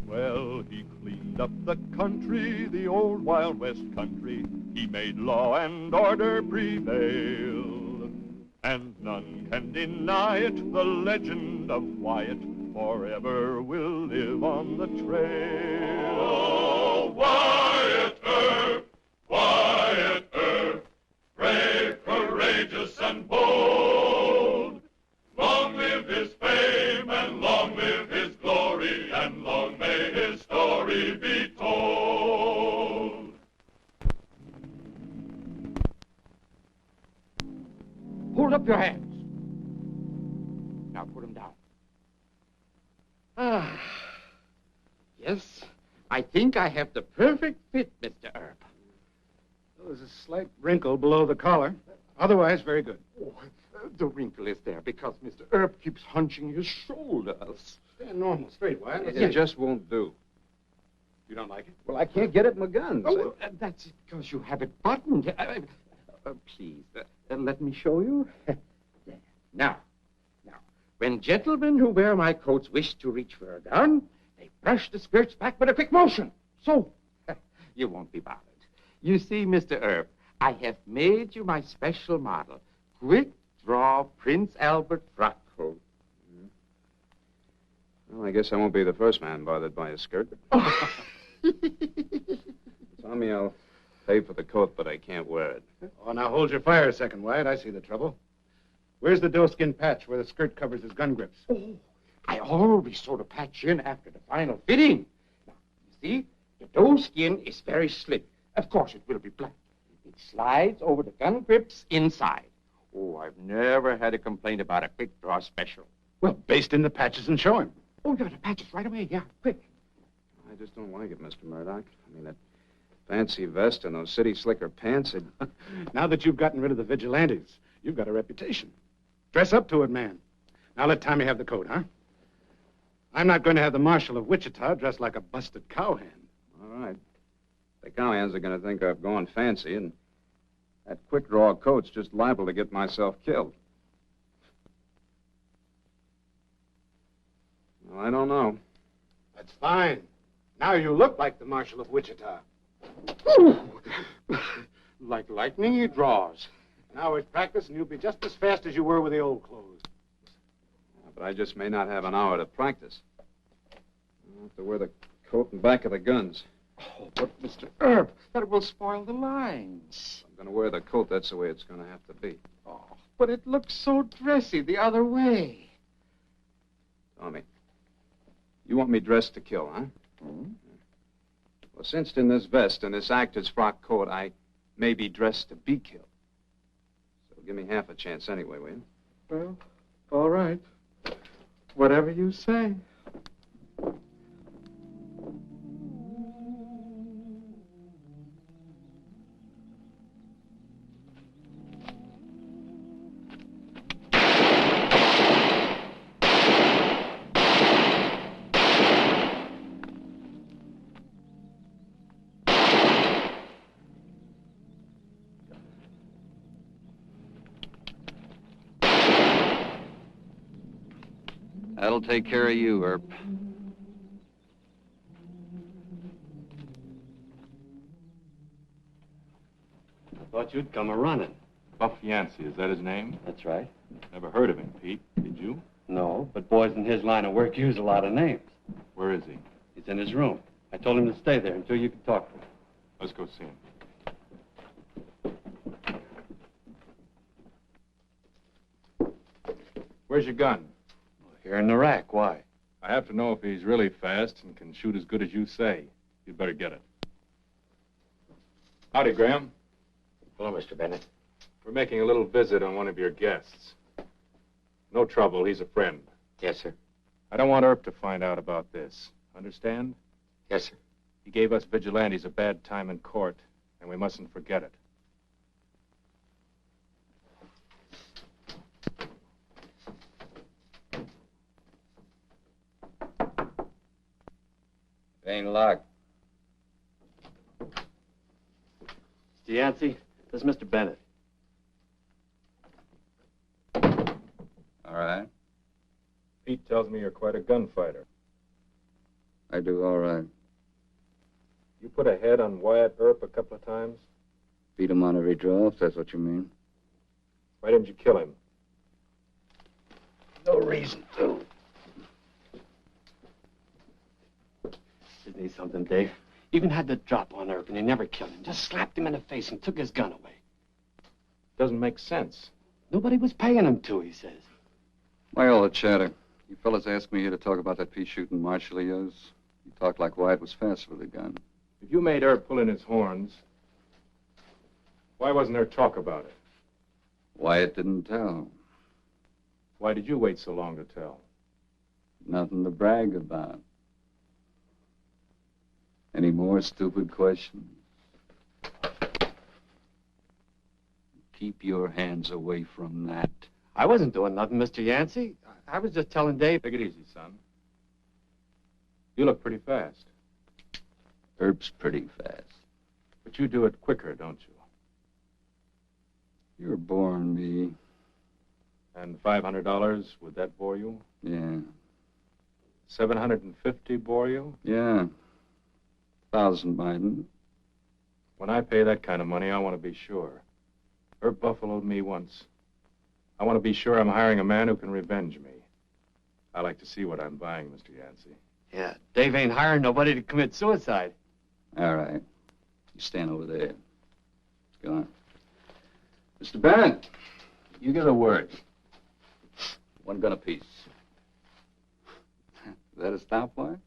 Well, he cleaned up the country, the old Wild West country. He made law and order prevail. And none can deny it, the legend of Wyatt forever will live on the trail. Oh, Wyatt Earp, brave, courageous, and bold. Long live his fame, and long live his glory, and long may his story be told. Hold up your hands. Now put them down. Ah, yes, I think I have the perfect fit, Mr. Earp. Well, there's a slight wrinkle below the collar. Otherwise, very good. Oh, the wrinkle is there because Mr. Earp keeps hunching his shoulders. Stand normal, straight, Wyatt. It just won't do. You don't like it? Well, I can't get it in my guns. Oh, that's because you have it buttoned. Please, let me show you. There. Now, when gentlemen who wear my coats wish to reach for a gun, they brush the skirts back with a quick motion. So, you won't be bothered. You see, Mr. Earp, I have made you my special model. Quick draw Prince Albert frock coat. Well, I guess I won't be the first man bothered by a skirt. Tommy, I'll pay for the coat, but I can't wear it. Oh, now hold your fire a second, Wyatt. I see the trouble. Where's the doeskin patch where the skirt covers his gun grips? Oh, I always sew the patch in after the final fitting. Now, you see, the doeskin is very slick. Of course, it will be black. It slides over the gun grips inside. Oh, I've never had a complaint about a quick draw special. Well, baste in the patches and show him. Oh, yeah, the patches right away. Yeah, quick. I just don't like it, Mr. Murdoch. I mean, that fancy vest and those city slicker pants. Now that you've gotten rid of the vigilantes, you've got a reputation. Dress up to it, man. Now let Tommy have the coat, huh? I'm not going to have the Marshal of Wichita dressed like a busted cowhand. All right. The cowhands are going to think I've gone fancy, and that quick draw coat's just liable to get myself killed. Well, I don't know. That's fine. Now you look like the Marshal of Wichita. Ooh. Like lightning he draws. Now it's practice, and you'll be just as fast as you were with the old clothes. But I just may not have an hour to practice. I'll have to wear the coat and back of the guns. Oh, but Mr. Earp, that will spoil the lines. I'm going to wear the coat. That's the way it's going to have to be. Oh, but it looks so dressy the other way. Tommy, you want me dressed to kill, huh? Hmm? Well, since in this vest and this actor's frock coat, I may be dressed to be killed. So give me half a chance anyway, will you? Well, all right. Whatever you say. That'll take care of you, Earp. I thought you'd come a-running. Buff Yancey, is that his name? That's right. Never heard of him, Pete. Did you? No, but boys in his line of work use a lot of names. Where is he? He's in his room. I told him to stay there until you could talk to him. Let's go see him. Where's your gun? Here in the rack. Why? I have to know if he's really fast and can shoot as good as you say. You'd better get it. Howdy, Graham. Hello, Mr. Bennett. We're making a little visit on one of your guests. No trouble, he's a friend. Yes, sir. I don't want Earp to find out about this. Understand? Yes, sir. He gave us vigilantes a bad time in court, and we mustn't forget it. It ain't locked. Mr. Yancey, this is Mr. Bennett. All right. Pete tells me you're quite a gunfighter. I do all right. You put a head on Wyatt Earp a couple of times? Beat him on every draw, if that's what you mean. Why didn't you kill him? No reason to. Isn't he something, Dave? Even had the drop on Earp and he never killed him. Just slapped him in the face and took his gun away. Doesn't make sense. Nobody was paying him to, he says. Why all the chatter? You fellas asked me here to talk about that pea-shooting marshal of yours. You talked like Wyatt was fast with a gun. If you made Earp pull in his horns, why wasn't there talk about it? Wyatt didn't tell. Why did you wait so long to tell? Nothing to brag about. Any more stupid questions? Keep your hands away from that. I wasn't doing nothing, Mr. Yancey. I was just telling Dave. Take it easy, son. You look pretty fast. Earp's pretty fast. But you do it quicker, don't you? You're boring me. And $500, would that bore you? Yeah. 750 bore you? Yeah. 1,000 mightn't. When I pay that kind of money, I want to be sure. Earp buffaloed me once. I want to be sure I'm hiring a man who can revenge me. I like to see what I'm buying, Mr. Yancey. Yeah, Dave ain't hiring nobody to commit suicide. All right. You stand over there. Let's go on. Mr. Bennett, you get a word. One gun apiece. Is that a stopwatch?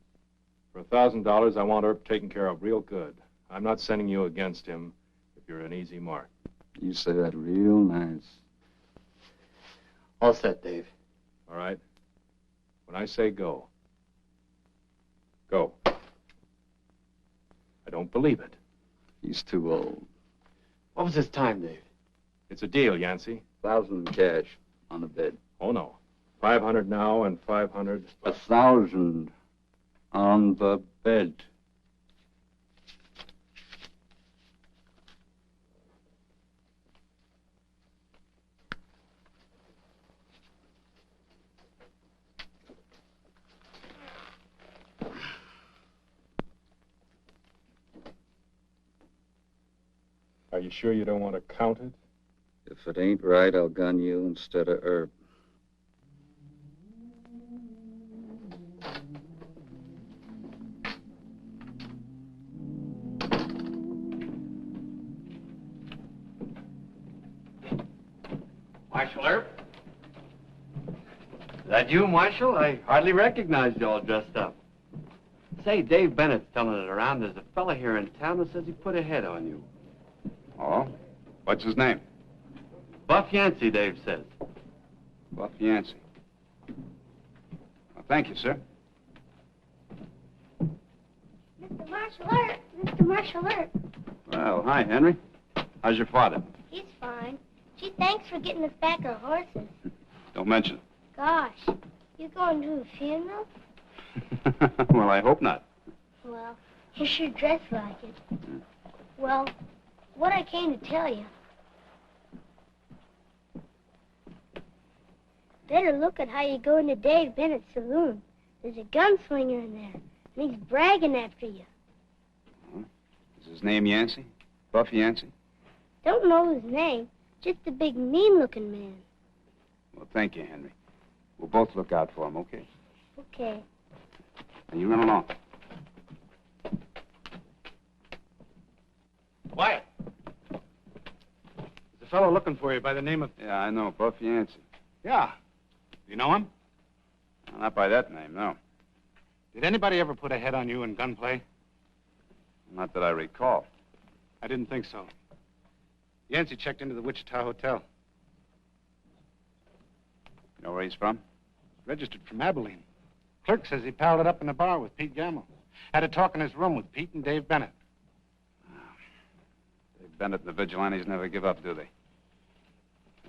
For $1,000, I want Earp taken care of real good. I'm not sending you against him if you're an easy mark. You say that real nice. All set, Dave. All right? When I say go, go. I don't believe it. He's too old. What was his time, Dave? It's a deal, Yancey. 1,000 in cash on the bed. Oh, no. 500 now and 500. 1,000 on the bed. Are you sure you don't want to count it? If it ain't right, I'll gun you instead of Earp. Marshal Earp? Is that you, Marshal? I hardly recognized you all dressed up. Say, Dave Bennett's telling it around. There's a fella here in town who says he put a head on you. Oh? What's his name? Buff Yancey, Dave says. Buff Yancey. Well, thank you, sir. Mr. Marshal Earp. Mr. Marshal Earp. Well, hi, Henry. How's your father? He's fine. Gee, thanks for getting us back our horses. Don't mention Gosh, you going to a funeral? it. Well, I hope not. Well, you sure dress like it. Well, what I came to tell you. Better look at how you go into Dave Bennett's saloon. There's a gunslinger in there, and he's bragging after you. Is his name Yancey? Buff Yancey? Don't know his name, just a big mean-looking man. Well, thank you, Henry. We'll both look out for him, okay? Okay. And you run along. Wyatt. There's a fellow looking for you by the name of... Yeah, I know. Buff Yancey. Yeah. You know him? Well, not by that name, no. Did anybody ever put a head on you in gunplay? Not that I recall. I didn't think so. Yancey checked into the Wichita Hotel. You know where he's from? Registered from Abilene. Clerk says he palled it up in a bar with Pete Gamble. Had a talk in his room with Pete and Dave Bennett. Dave Bennett and the vigilantes never give up, do they?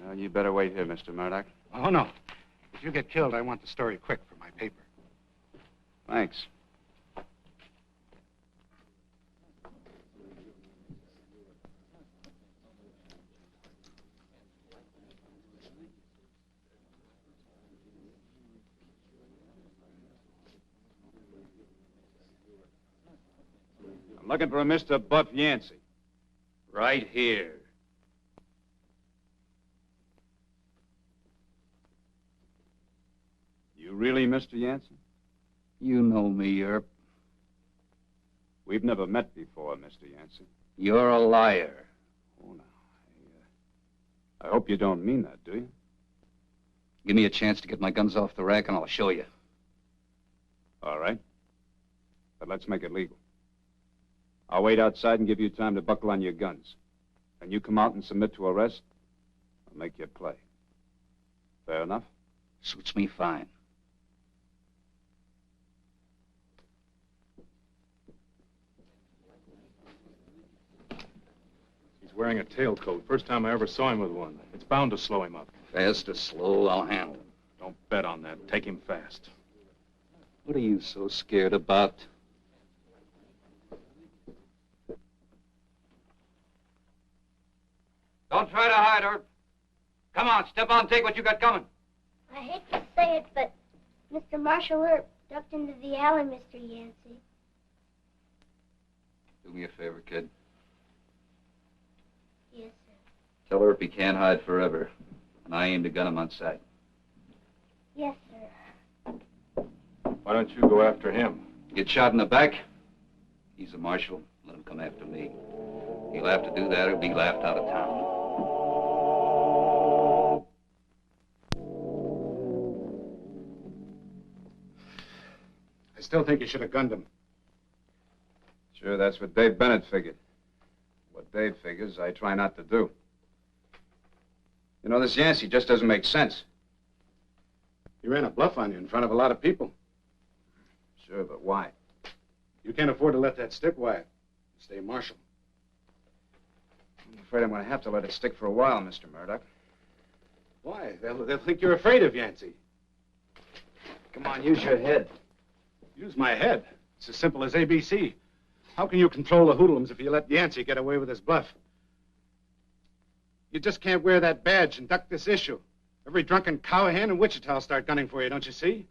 Well, you better wait here, Mr. Murdoch. Oh, no. If you get killed, I want the story quick for my paper. Thanks. Looking for a Mr. Buff Yancey. Right here. You really Mr. Yancey? You know me, Earp. We've never met before, Mr. Yancey. You're a liar. Oh, no. I hope you don't mean that, do you? Give me a chance to get my guns off the rack and I'll show you. All right. But let's make it legal. I'll wait outside and give you time to buckle on your guns. When you come out and submit to arrest, I'll make you play. Fair enough? Suits me fine. He's wearing a tailcoat. First time I ever saw him with one. It's bound to slow him up. Fast or slow, I'll handle him. Don't bet on that. Take him fast. What are you so scared about? Don't try to hide, Herb. Come on, step on, take what you got coming. I hate to say it, but Mr. Marshall Earp ducked into the alley, Mr. Yancey. Do me a favor, kid. Yes, sir. Tell Earp he can't hide forever. And I aim to gun him on sight. Yes, sir. Why don't you go after him? Get shot in the back? He's a marshal. Let him come after me. He'll have to do that or be laughed out of town. I still think you should have gunned him. Sure, that's what Dave Bennett figured. What Dave figures, I try not to do. You know, this Yancey just doesn't make sense. He ran a bluff on you in front of a lot of people. Sure, but why? You can't afford to let that stick, Wyatt. Stay marshal. I'm afraid I'm going to have to let it stick for a while, Mr. Murdoch. Why? They'll think you're afraid of Yancey. Come on, use your head. Use my head. It's as simple as ABC. How can you control the hoodlums if you let Yancey get away with his bluff? You just can't wear that badge and duck this issue. Every drunken cowhand in Wichita will start gunning for you, don't you see?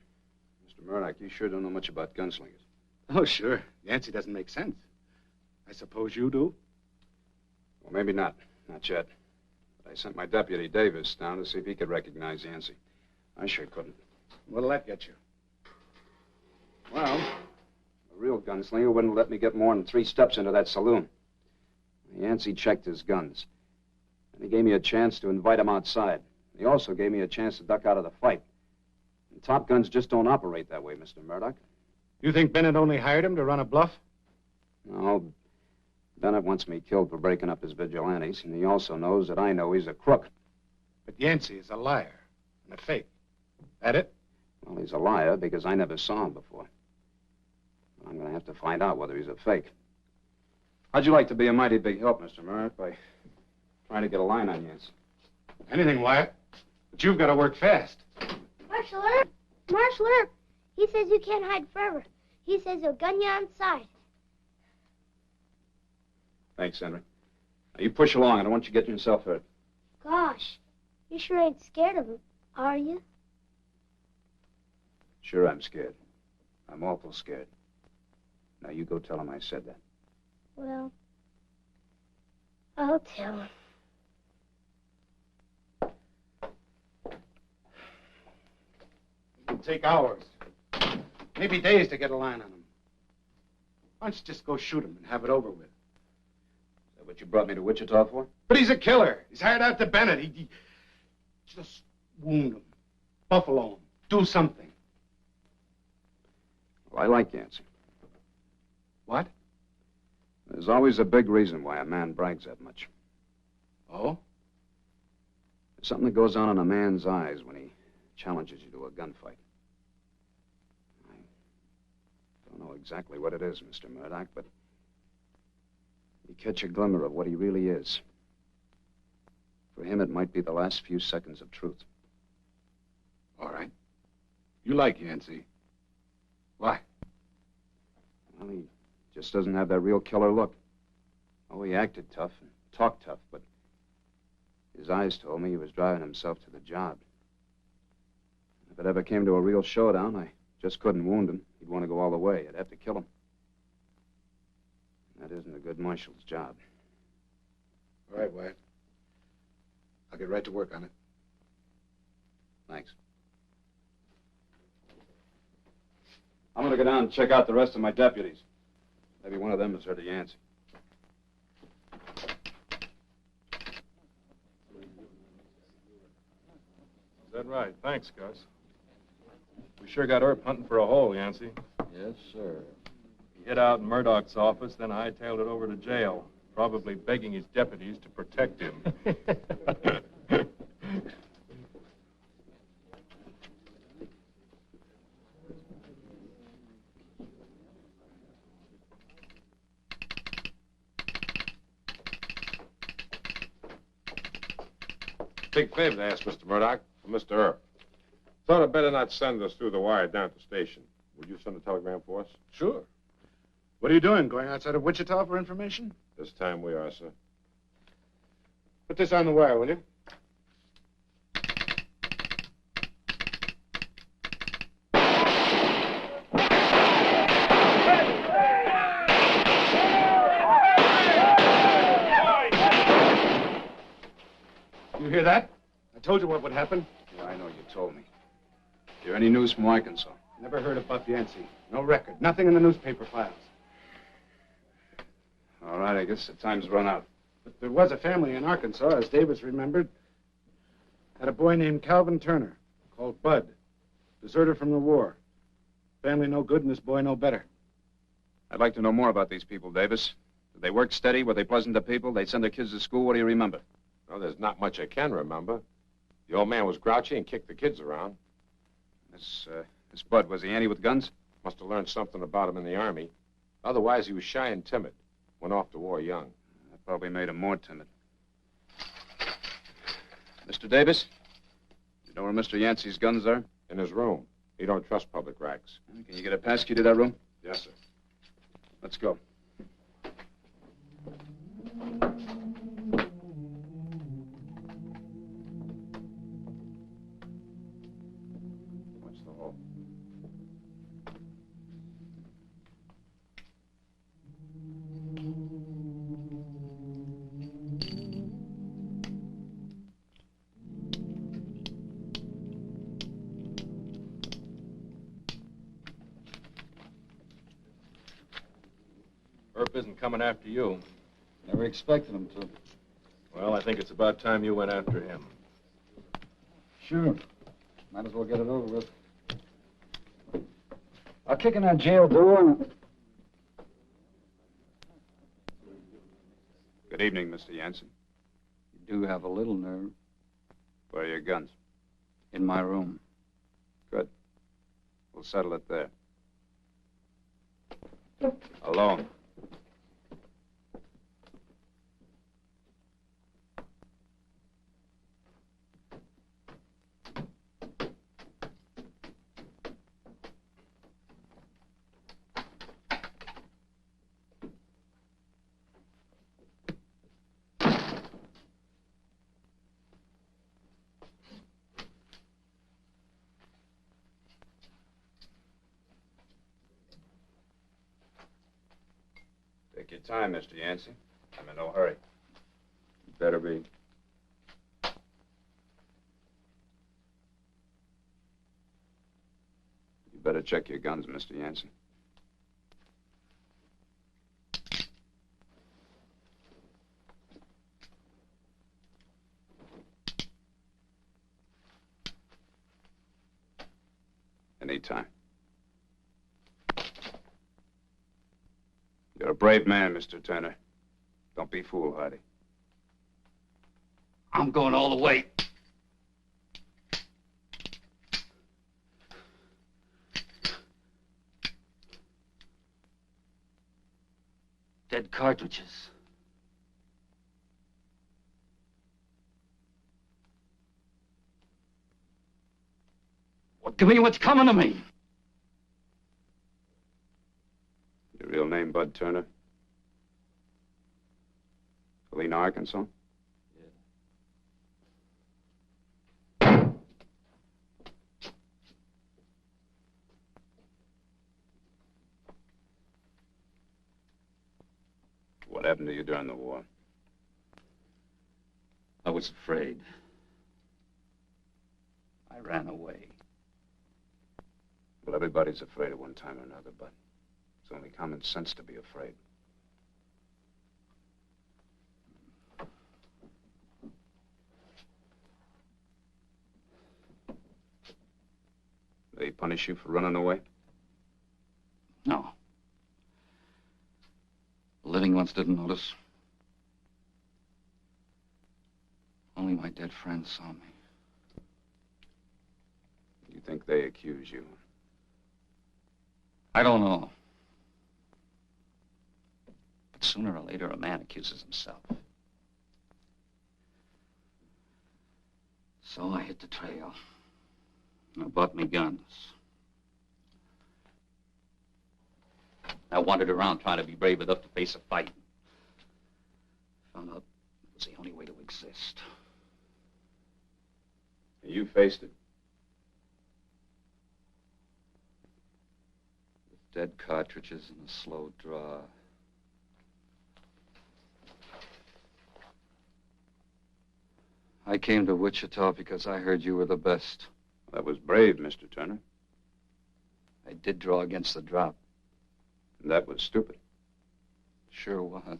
Mr. Murdoch, you sure don't know much about gunslingers. Oh, sure. Yancey doesn't make sense. I suppose you do? Well, maybe not. Not yet. But I sent my deputy, Davis, down to see if he could recognize Yancey. I sure couldn't. What'll that get you? Well, a real gunslinger wouldn't let me get more than 3 steps into that saloon. Yancey checked his guns. And he gave me a chance to invite him outside. He also gave me a chance to duck out of the fight. And top guns just don't operate that way, Mr. Murdoch. You think Bennett only hired him to run a bluff? No. Bennett wants me killed for breaking up his vigilantes, and he also knows that I know he's a crook. But Yancey is a liar and a fake. That it? Well, he's a liar because I never saw him before. I'm going to have to find out whether he's a fake. How'd you like to be a mighty big help, Mr. Murdoch, by trying to get a line on Yancey? Anything, Wyatt. But you've got to work fast. Marshal Earp! Marshal Earp! He says you can't hide forever. He says he'll gun you on sight. Thanks, Henry. Now, you push along. I don't want you getting yourself hurt. Gosh, you sure ain't scared of him, are you? Sure, I'm scared. I'm awful scared. Now, you go tell him I said that. Well, I'll tell him. It'll take hours, maybe days to get a line on him. Why don't you just go shoot him and have it over with? Is that what you brought me to Wichita for? But he's a killer. He's hired out to Bennett. He just wound him, buffalo him, do something. Well, I like Yancey. What? There's always a big reason why a man brags that much. Oh? There's something that goes on in a man's eyes when he challenges you to a gunfight. I don't know exactly what it is, Mr. Murdoch, but you catch a glimmer of what he really is. For him, it might be the last few seconds of truth. All right. You like Yancey. Why? Well, he just doesn't have that real killer look. Oh, he acted tough and talked tough, but his eyes told me he was driving himself to the job. If it ever came to a real showdown, I just couldn't wound him. He'd want to go all the way. I'd have to kill him. That isn't a good marshal's job. All right, Wyatt. I'll get right to work on it. Thanks. I'm going to go down and check out the rest of my deputies. Maybe one of them has heard of Yancey. Is that right? Thanks, Gus. We sure got Earp hunting for a hole, Yancey. Yes, sir. He hid out in Murdoch's office, then hightailed it over to jail, probably begging his deputies to protect him. Big favor to ask, Mr. Murdoch, for Mr. Earp. Thought I'd better not send us through the wire down to the station. Would you send a telegram for us? Sure. What are you doing? Going outside of Wichita for information? This time we are, sir. Put this on the wire, will you? You hear that? I told you what would happen. Yeah, I know you told me. Hear any news from Arkansas? Never heard of Buff Yancey. No record. Nothing in the newspaper files. All right, I guess the time's run out. But there was a family in Arkansas, as Davis remembered. Had a boy named Calvin Turner, called Bud. Deserter from the war. Family no good and this boy no better. I'd like to know more about these people, Davis. Did they work steady? Were they pleasant to people? They'd send their kids to school? What do you remember? Well, there's not much I can remember. The old man was grouchy and kicked the kids around. This Bud, was he handy with guns? Must have learned something about him in the Army. Otherwise, he was shy and timid. Went off to war young. That probably made him more timid. Mr. Davis? You know where Mr. Yancey's guns are? In his room. He don't trust public racks. Can you get a pass key to that room? Yes, sir. Let's go. What's the hole? Earp isn't coming after you. Never expected him to. Well, I think it's about time you went after him. Sure. Might as well get it over with. I'll kick in that jail door and... Good evening, Mr. Yancey. You do have a little nerve. Where are your guns? In my room. Good. We'll settle it there. Alone. Take your time, Mr. Yancey. I'm in no hurry. You better be. You better check your guns, Mr. Yancey. Anytime. You're a brave man, Mr. Turner. Don't be foolhardy. I'm going all the way. Dead cartridges. Well, give me what's coming to me. Your real name, Bud Turner? Galena, Arkansas? What happened to you during the war? I was afraid. I ran away. Well, everybody's afraid at one time or another, but it's only common sense to be afraid. They punish you for running away? No. The living ones didn't notice. Only my dead friends saw me. You think they accuse you? I don't know. But sooner or later, a man accuses himself. So I hit the trail. I bought me guns. I wandered around trying to be brave enough to face a fight. Found out it was the only way to exist. You faced it. With dead cartridges and a slow draw. I came to Wichita because I heard you were the best. That was brave, Mr. Turner. I did draw against the drop. And that was stupid. Sure was.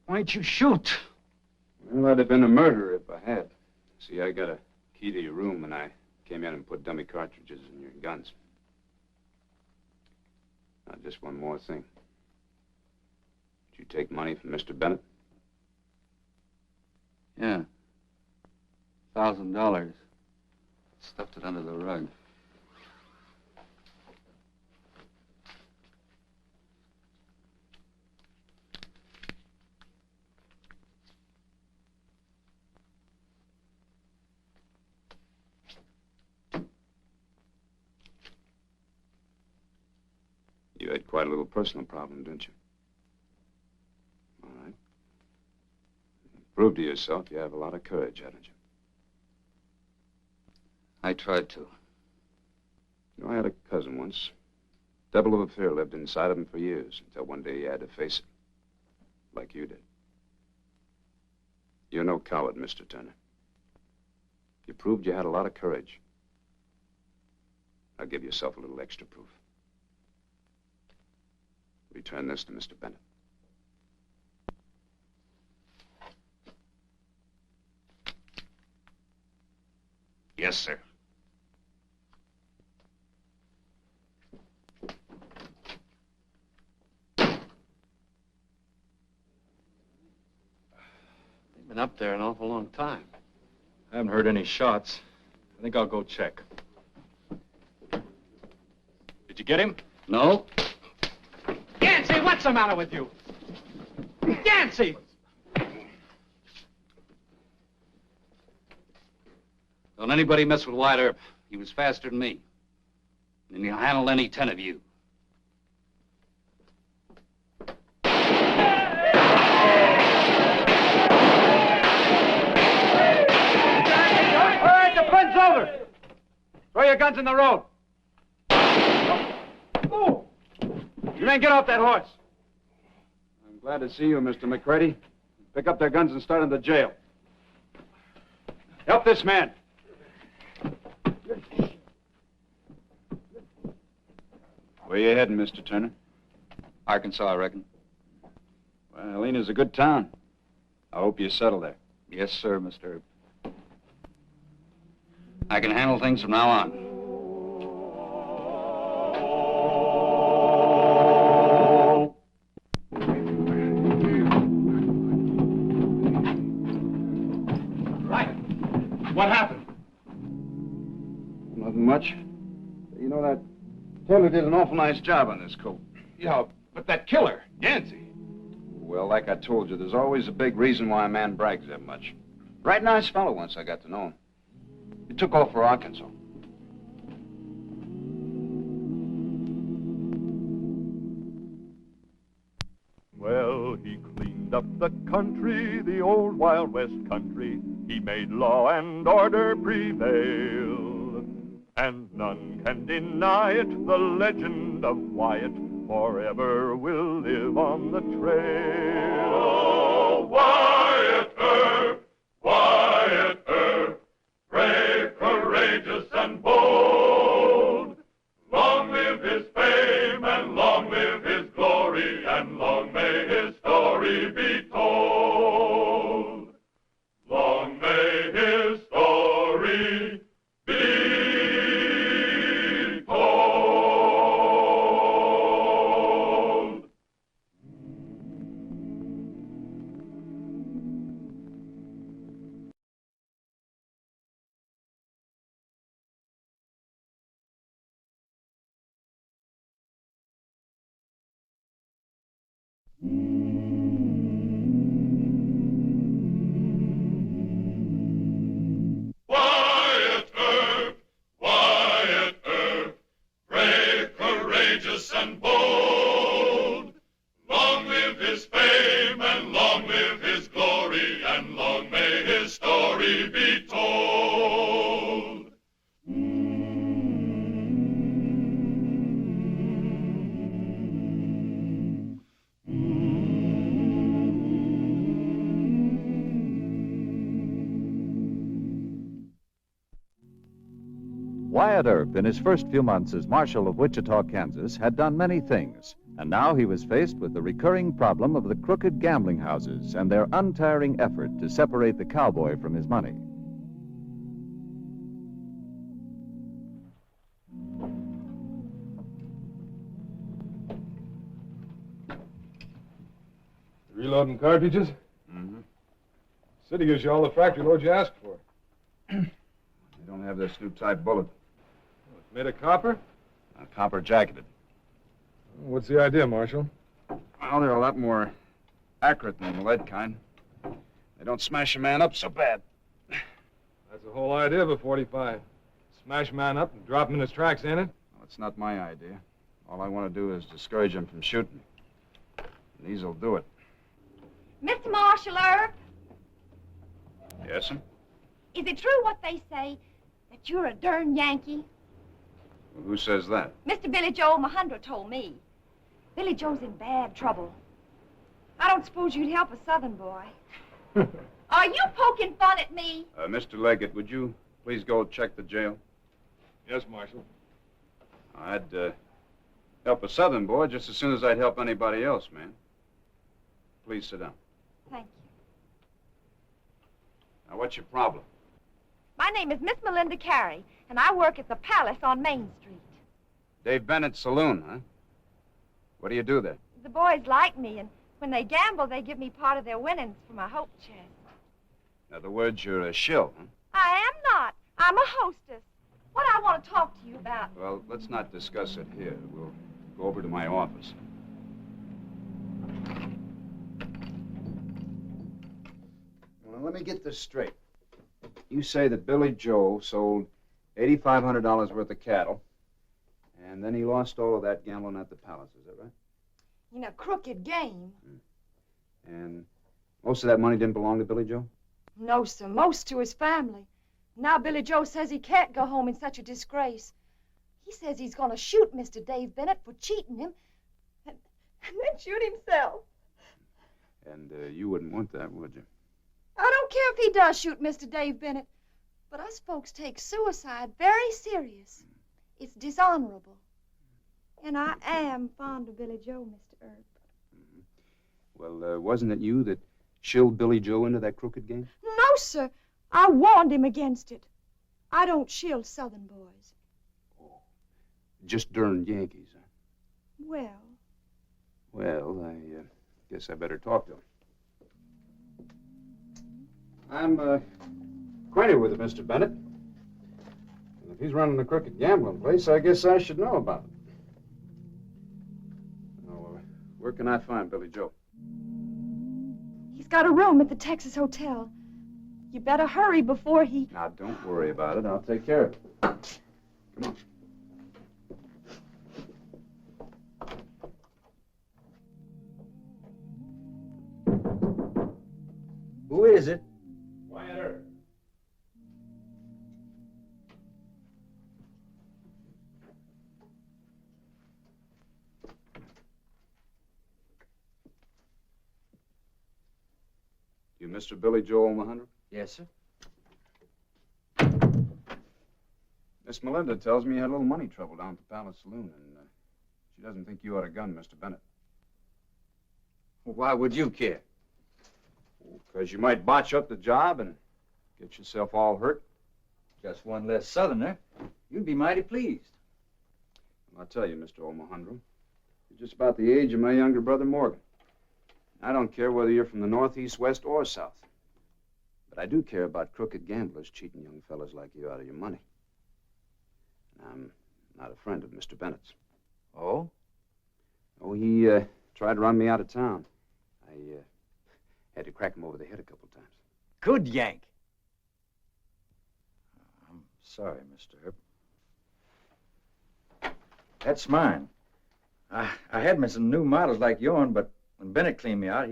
Why'd you shoot? Well, I'd have been a murderer if I had. See, I got a key to your room, and I came in and put dummy cartridges in your guns. Now, just one more thing. Did you take money from Mr. Bennett? Yeah. $1,000. Stuffed it under the rug. You had quite a little personal problem, didn't you? All right. Prove to yourself you have a lot of courage, haven't you? I tried to. You know, I had a cousin once. Devil of a fear lived inside of him for years, until one day he had to face it. Like you did. You're no coward, Mr. Turner. You proved you had a lot of courage. Now give yourself a little extra proof. Return this to Mr. Bennett. Yes, sir. They've been up there an awful long time. I haven't heard any shots. I think I'll go check. Did you get him? No. Yancey, what's the matter with you? Yancey! Don't anybody mess with Wyatt Earp. He was faster than me. And he'll handle any 10 of you. All right, the fun's over. Throw your guns in the road. You men get off that horse. I'm glad to see you, Mr. McCready. Pick up their guns and start into jail. Help this man. Where you heading, Mr. Turner? Arkansas, I reckon. Well, Helena's a good town. I hope you settle there. Yes, sir, Mr. Earp. I can handle things from now on. What happened? Nothing much. You know, that tailor did an awful nice job on this coat. Yeah, but that killer, Yancey. Well, like I told you, there's always a big reason why a man brags that much. Right nice fellow once I got to know him. He took off for Arkansas. Well, he cleaned up the country, the old Wild West country. He made law and order prevail. and none can deny it. The legend of Wyatt forever will live on the trail. Oh, Wyatt Earp, Wyatt Earp, brave, courageous, and bold. Long live his fame, and long live his glory, and long may his story be told. Long may his story be told. Wyatt Earp, Wyatt Earp, brave, courageous, and bold. Long live his fame, and long live his glory, and long may his story be told. Wyatt Earp, in his first few months as Marshal of Wichita, Kansas, had done many things, and now he was faced with the recurring problem of the crooked gambling houses and their untiring effort to separate the cowboy from his money. Reloading cartridges? Mm-hmm. City gives you all the factory loads you asked for. They don't have this new type bullet. It's made of copper? Copper jacketed. What's the idea, Marshal? Well, they're a lot more accurate than the lead kind. They don't smash a man up so bad. That's the whole idea of a 45. Smash a man up and drop him in his tracks, ain't it? Well, it's not my idea. All I want to do is discourage him from shooting. And these'll do it. Mr. Marshal Earp, Yes, sir? is it true what they say, that you're a darn Yankee? Well, who says that? Mr. Billy Joe Mahundra told me. Billy Joe's in bad trouble. I don't suppose you'd help a Southern boy. Are you poking fun at me? Mr. Leggett, would you please go check the jail? Yes, Marshal. I'd help a Southern boy just as soon as I'd help anybody else, man. Please sit down. Thank you. Now, what's your problem? My name is Miss Melinda Carey, and I work at the Palace on Main Street. Dave Bennett's saloon, huh? What do you do there? The boys like me, and when they gamble, they give me part of their winnings for my hope chest. In other words, you're a shill, huh? I am not. I'm a hostess. What I want to talk to you about. Well, let's not discuss it here. We'll go over to my office. Well, let me get this straight. You say that Billy Joe sold $8,500 worth of cattle, and then he lost all of that gambling at the Palace, is that right? In a crooked game. And most of that money didn't belong to Billy Joe? No, sir. Most to his family. Now Billy Joe says he can't go home in such a disgrace. He says he's going to shoot Mr. Dave Bennett for cheating him and then shoot himself. And you wouldn't want that, would you? I don't care if he does shoot Mr. Dave Bennett, but us folks take suicide very serious. It's dishonorable. And I am fond of Billy Joe, Mr. Earp. Well, wasn't it you that shilled Billy Joe into that crooked game? No, sir. I warned him against it. I don't shield Southern boys. Just darn Yankees, huh? Well, Well, I guess I better talk to him. I'm acquainted with it, Mr. Bennett. And if he's running a crooked gambling place, I guess I should know about it. Now, where can I find Billy Joe? he's got a room at the Texas Hotel. You better hurry before he... Now, don't worry about it. I'll take care of it. Come on. Who is it? Wyatt Earp. You Mr. Billy Joe Omahandra? Yes, sir. Miss Melinda tells me you had a little money trouble down at the Palace Saloon, and she doesn't think you had a gun, Mr. Bennett. Well, why would you care? Because you might botch up the job and get yourself all hurt. Just one less Southerner. You'd be mighty pleased. I'll tell you, Mr. Omahandra, you're just about the age of my younger brother Morgan. I don't care whether you're from the north, east, west, or south. But I do care about crooked gamblers cheating young fellas like you out of your money. I'm not a friend of Mr. Bennett's. Oh? Oh, he tried to run me out of town. I had to crack him over the head a couple times. Good yank. I'm sorry, Mr. Earp. That's mine. I had me some new models like yourn, but when Bennett cleaned me out,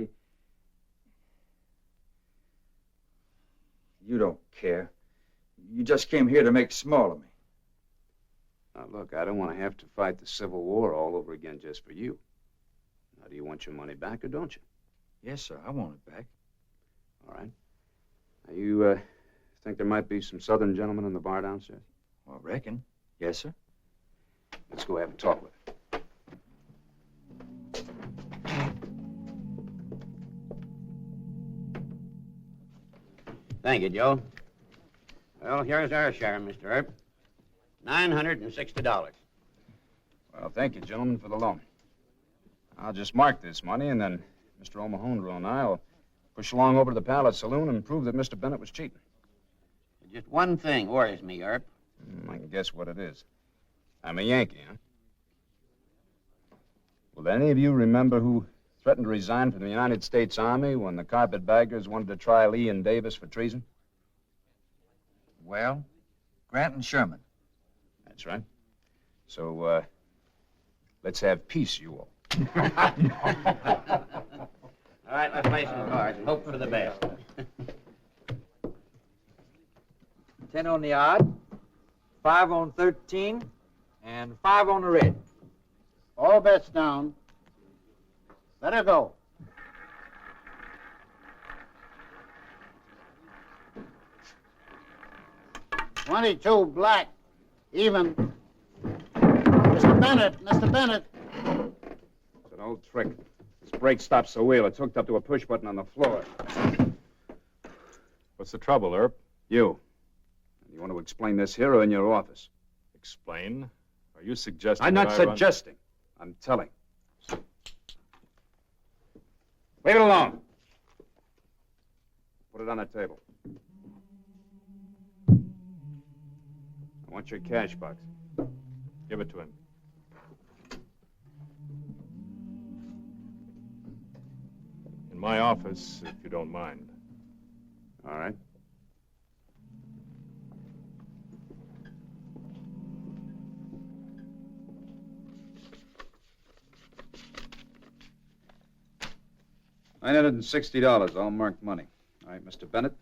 You don't care. You just came here to make small of me. Now, look, I don't want to have to fight the Civil War all over again just for you. Now, do you want your money back or don't you? Yes, sir, I want it back. All right. Now, you think there might be some Southern gentlemen in the bar downstairs? Well, I reckon. Yes, sir. Let's go have a talk with her. Thank you, Joe. Well, here's our share, Mr. Earp. $960. Well, thank you, gentlemen, for the loan. I'll just mark this money, and then Mr. Omahandra and I will push along over to the Palace Saloon and prove that Mr. Bennett was cheating. Just one thing worries me, Earp. I can guess what it is. I'm a Yankee, huh? Will any of you remember who threatened to resign from the United States Army when the carpetbaggers wanted to try Lee and Davis for treason? Well, Grant and Sherman. That's right. So, let's have peace, you all. All right, let's play some cards and hope for the best. 10 on the odd, 5 on 13, and 5 on the red. All bets down. Let her go. $22 black. Even. Mr. Bennett, Mr. Bennett. It's an old trick. This brake stops the wheel. It's hooked up to a push button on the floor. What's the trouble, Earp? You. You want to explain this here or in your office? Explain? Are you suggesting I'm not that I run- suggesting. I'm telling. Leave it alone. Put it on the table. I want your cash box. Give it to him. In my office, if you don't mind. All right. $960, all marked money. All right, Mr. Bennett,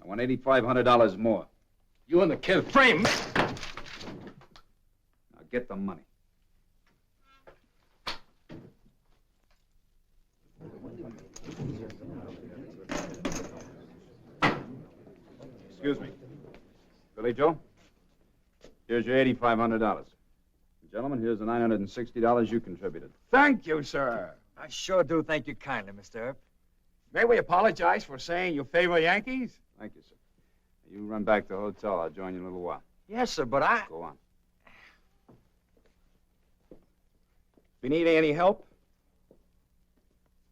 I want $8,500 more. You and the kid frame me. Now get the money. Excuse me. Billy Joe, here's your $8,500. Gentlemen, here's the $960 you contributed. Thank you, sir. I sure do thank you kindly, Mr. Earp. May we apologize for saying you favor Yankees? Thank you, sir. You run back to the hotel. I'll join you in a little while. Yes, sir, but I... Go on. If you need any help?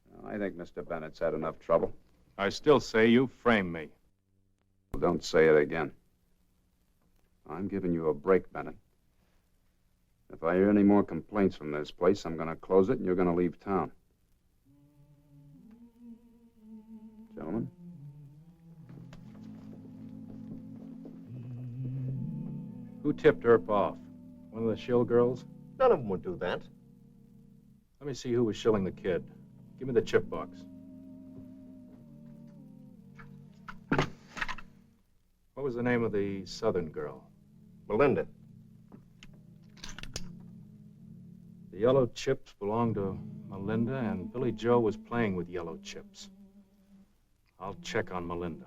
Well, I think Mr. Bennett's had enough trouble. I still say you framed me. Well, don't say it again. I'm giving you a break, Bennett. If I hear any more complaints from this place, I'm going to close it and you're going to leave town. Gentlemen? Who tipped Earp off? One of the shill girls? None of them would do that. Let me see who was shilling the kid. Give me the chip box. What was the name of the Southern girl? Melinda. The yellow chips belonged to Melinda, and Billy Joe was playing with yellow chips. I'll check on Melinda.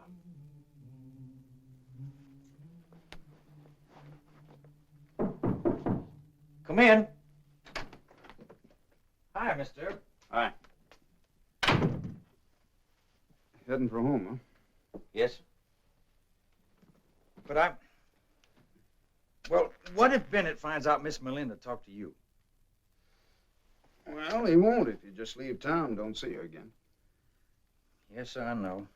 Come in. Hi, mister. Hi. Heading for home, huh? Yes. But well, what if Bennett finds out Miss Melinda talked to you? Well, he won't if you just leave town and don't see her again. Yes, I know.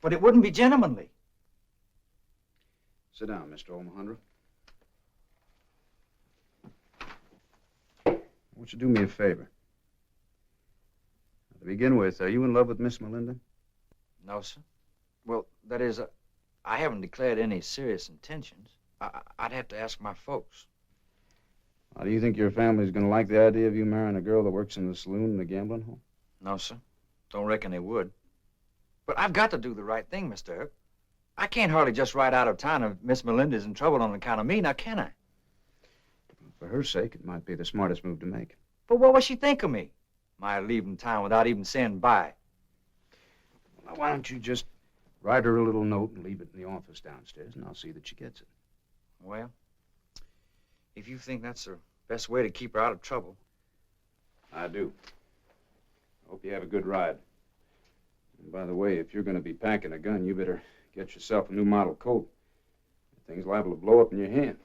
But it wouldn't be gentlemanly. Sit down, Mr. Omohundro. Won't you do me a favor? To begin with, are you in love with Miss Melinda? No, sir. Well, that is, I haven't declared any serious intentions. I'd have to ask my folks. How do you think your family's going to like the idea of you marrying a girl that works in the saloon and the gambling hall? No, sir. Don't reckon they would. But I've got to do the right thing, Mr. Earp. I can't hardly just ride out of town if Miss Melinda's in trouble on account of me, now can I? For her sake, it might be the smartest move to make. But what would she think of me? My leaving town without even saying bye. Well, why don't you just write her a little note and leave it in the office downstairs, and I'll see that she gets it. Well, if you think that's the best way to keep her out of trouble. I do. Hope you have a good ride. And by the way, if you're going to be packing a gun, you better get yourself a new model coat. The thing's liable to blow up in your hand.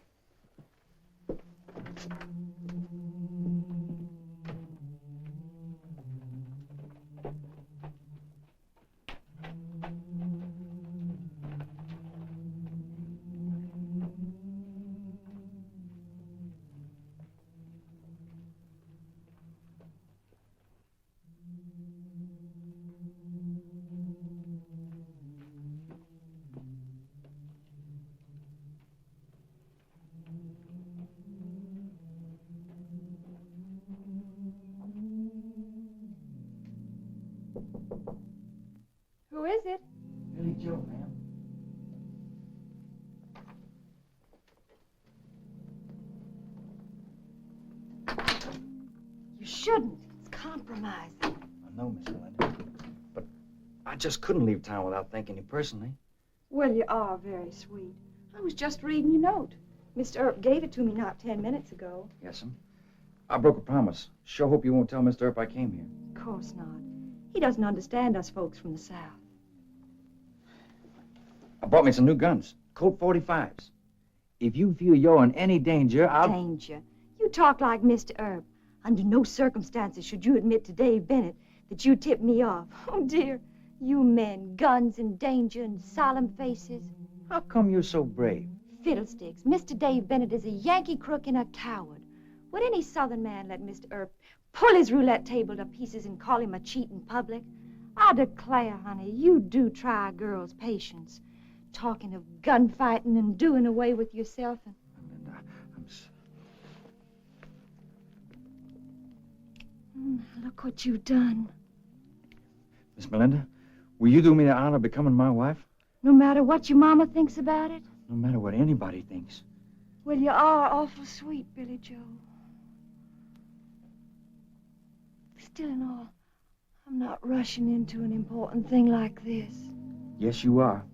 Who is it? Billy Joe, ma'am. You shouldn't. It's compromising. I know, Miss Melinda. But I just couldn't leave town without thanking you personally. Well, you are very sweet. I was just reading your note. Mr. Earp gave it to me not 10 minutes ago. Yes, ma'am. I broke a promise. Sure hope you won't tell Mr. Earp I came here. Of course not. He doesn't understand us folks from the South. I bought me some new guns, Colt 45s. If you feel you're in any danger, I'll... Danger? You talk like Mr. Earp. Under no circumstances should you admit to Dave Bennett that you tipped me off. Oh, dear. You men, guns and danger and solemn faces. How come you're so brave? Fiddlesticks. Mr. Dave Bennett is a Yankee crook and a coward. Would any Southern man let Mr. Earp pull his roulette table to pieces and call him a cheat in public? I declare, honey, you do try a girl's patience. Talking of gunfighting and doing away with yourself. And... Look what you've done. Miss Melinda, will you do me the honor of becoming my wife? No matter what your mama thinks about it? No matter what anybody thinks. Well, you are awful sweet, Billy Joe. Still and all, I'm not rushing into an important thing like this. Yes, you are.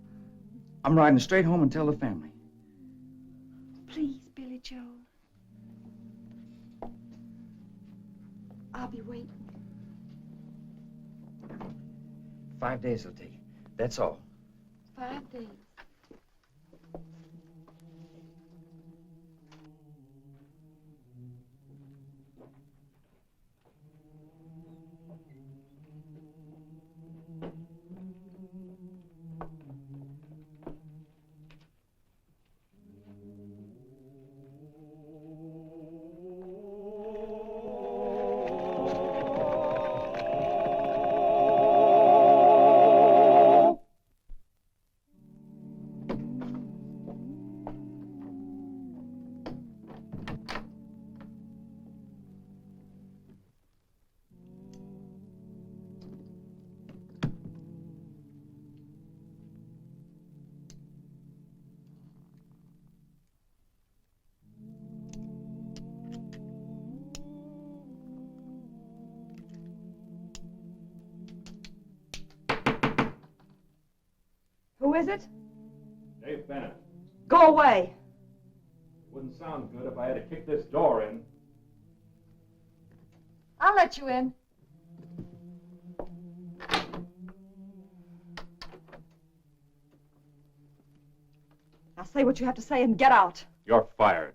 I'm riding straight home and tell the family. Please, Billy Joe. I'll be waiting. 5 days it'll take. That's all. 5 days. Who is it? Dave Bennett. Go away. It wouldn't sound good if I had to kick this door in. I'll let you in. Now say what you have to say and get out. You're fired.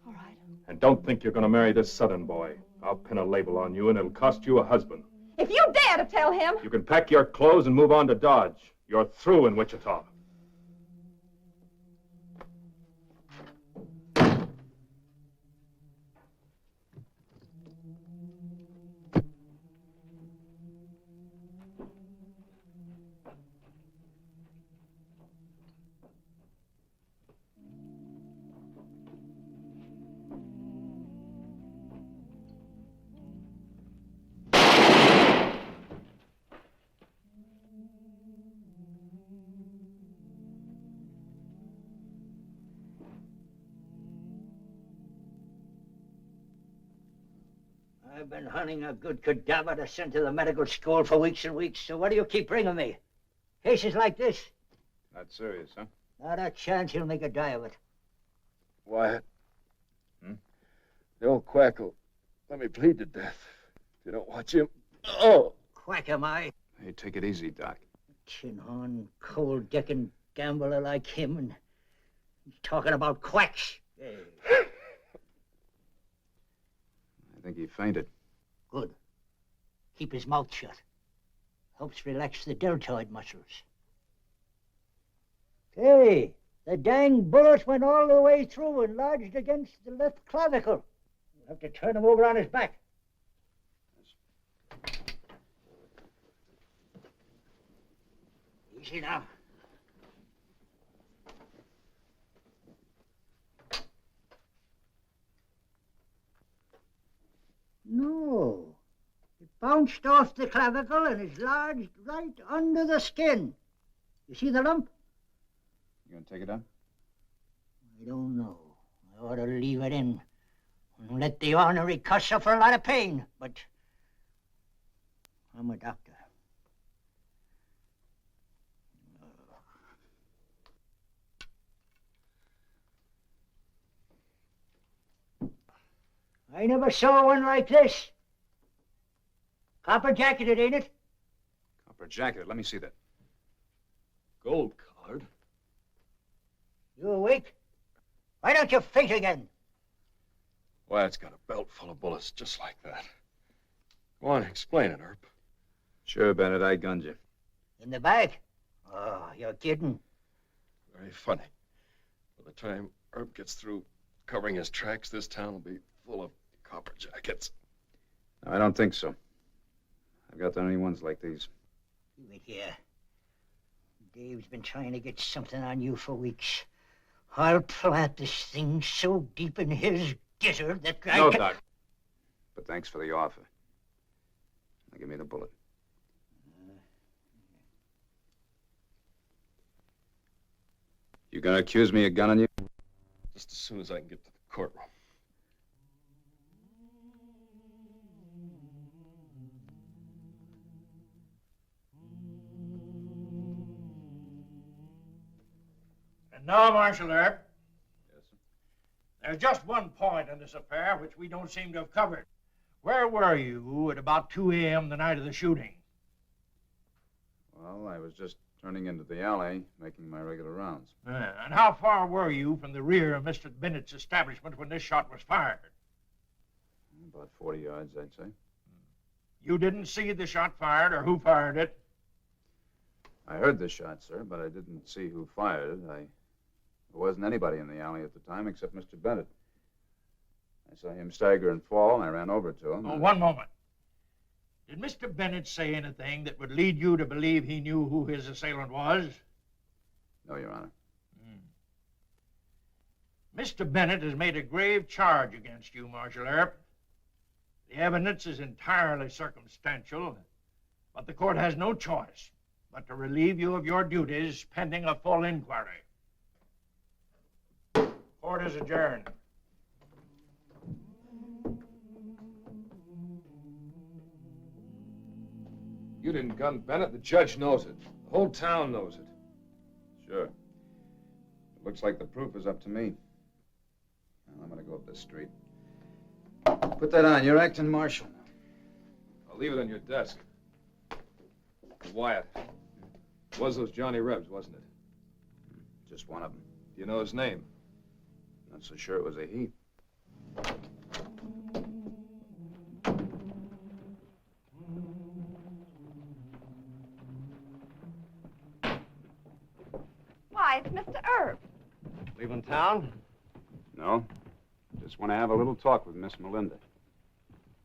All right. And don't think you're going to marry this Southern boy. I'll pin a label on you, and it'll cost you a husband. If you dare to tell him... You can pack your clothes and move on to Dodge. You're through in Wichita. I've been hunting a good cadaver to send to the medical school for weeks and weeks, so what do you keep bringing me? Cases like this? Not serious, huh? Not a chance he'll make a die of it. Wyatt. The old quack will let me bleed to death if you don't watch him. Oh! Quack am I? Hey, take it easy, Doc. Chin-horn, cold-decking gambler like him, and he's talking about quacks. Hey. I think he fainted. Good. Keep his mouth shut. Helps relax the deltoid muscles. Hey, the dang bullet went all the way through and lodged against the left clavicle. We'll have to turn him over on his back. Easy now. No. It bounced off the clavicle and is lodged right under the skin. You see the lump? You gonna take it out? I don't know. I ought to leave it in and let the ornery cuss suffer a lot of pain, but I'm a doctor. I never saw one like this. Copper jacketed, ain't it? Copper jacketed. Let me see that. Gold collared. You awake? Why don't you faint again? Wyatt's got a belt full of bullets just like that. Go on, explain it, Earp. Sure, Bennett, I gunned you. In the back? Oh, you're kidding. Very funny. By the time Earp gets through covering his tracks, this town will be full of copper jackets. No, I don't think so. I've got any ones like these. Wait here. Dave's been trying to get something on you for weeks. I'll plant this thing so deep in his gizzard that I No, can... Doc. But thanks for the offer. Now give me the bullet. You gonna accuse me of gunning you? Just as soon as I can get to the courtroom. And now, Marshal Earp. Yes, sir. There's just one point in this affair which we don't seem to have covered. Where were you at about 2 a.m. the night of the shooting? Well, I was just turning into the alley, making my regular rounds. And how far were you from the rear of Mr. Bennett's establishment when this shot was fired? About 40 yards, I'd say. You didn't see the shot fired or who fired it? I heard the shot, sir, but I didn't see who fired it. There wasn't anybody in the alley at the time except Mr. Bennett. I saw him stagger and fall, and I ran over to him. Oh, one moment. Did Mr. Bennett say anything that would lead you to believe he knew who his assailant was? No, Your Honor. Mr. Bennett has made a grave charge against you, Marshal Earp. The evidence is entirely circumstantial, but the court has no choice but to relieve you of your duties pending a full inquiry. Court is adjourned. You didn't gun Bennett. The judge knows it. The whole town knows it. Sure. It looks like the proof is up to me. Well, I'm gonna go up this street. Put that on. You're acting marshal now. I'll leave it on your desk. Wyatt. It was those Johnny Rebs, wasn't it? Just one of them. Do you know his name? Not so sure it was a he. Why, it's Mr. Earp. Leaving town? No. Just want to have a little talk with Miss Melinda.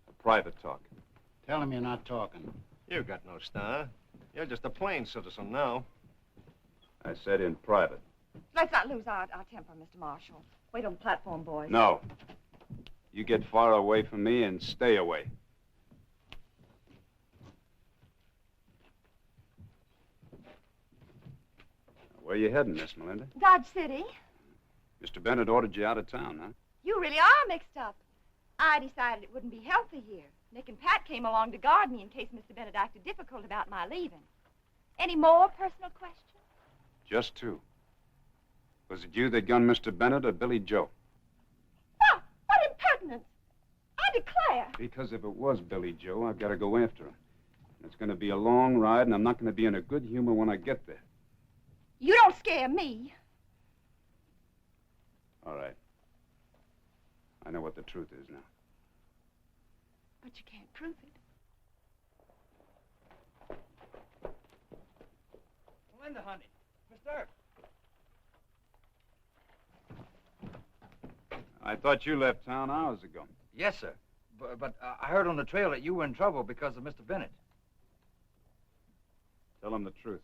A private talk. Tell him you're not talking. You've got no star. You're just a plain citizen now. I said in private. Let's not lose our temper, Mr. Marshal. Wait on the platform, boys. No. You get far away from me and stay away. Where you heading, Miss Melinda? Dodge City. Mr. Bennett ordered you out of town, huh? You really are mixed up. I decided it wouldn't be healthy here. Nick and Pat came along to guard me in case Mr. Bennett acted difficult about my leaving. Any more personal questions? Just two. Was it you that gunned Mr. Bennett or Billy Joe? Oh, what impertinence! I declare. Because if it was Billy Joe, I've got to go after him. It's going to be a long ride, and I'm not going to be in a good humor when I get there. You don't scare me. All right. I know what the truth is now. But you can't prove it. Melinda, honey. Mr. Earp. I thought you left town hours ago. Yes, sir. But I heard on the trail that you were in trouble because of Mr. Bennett. Tell him the truth.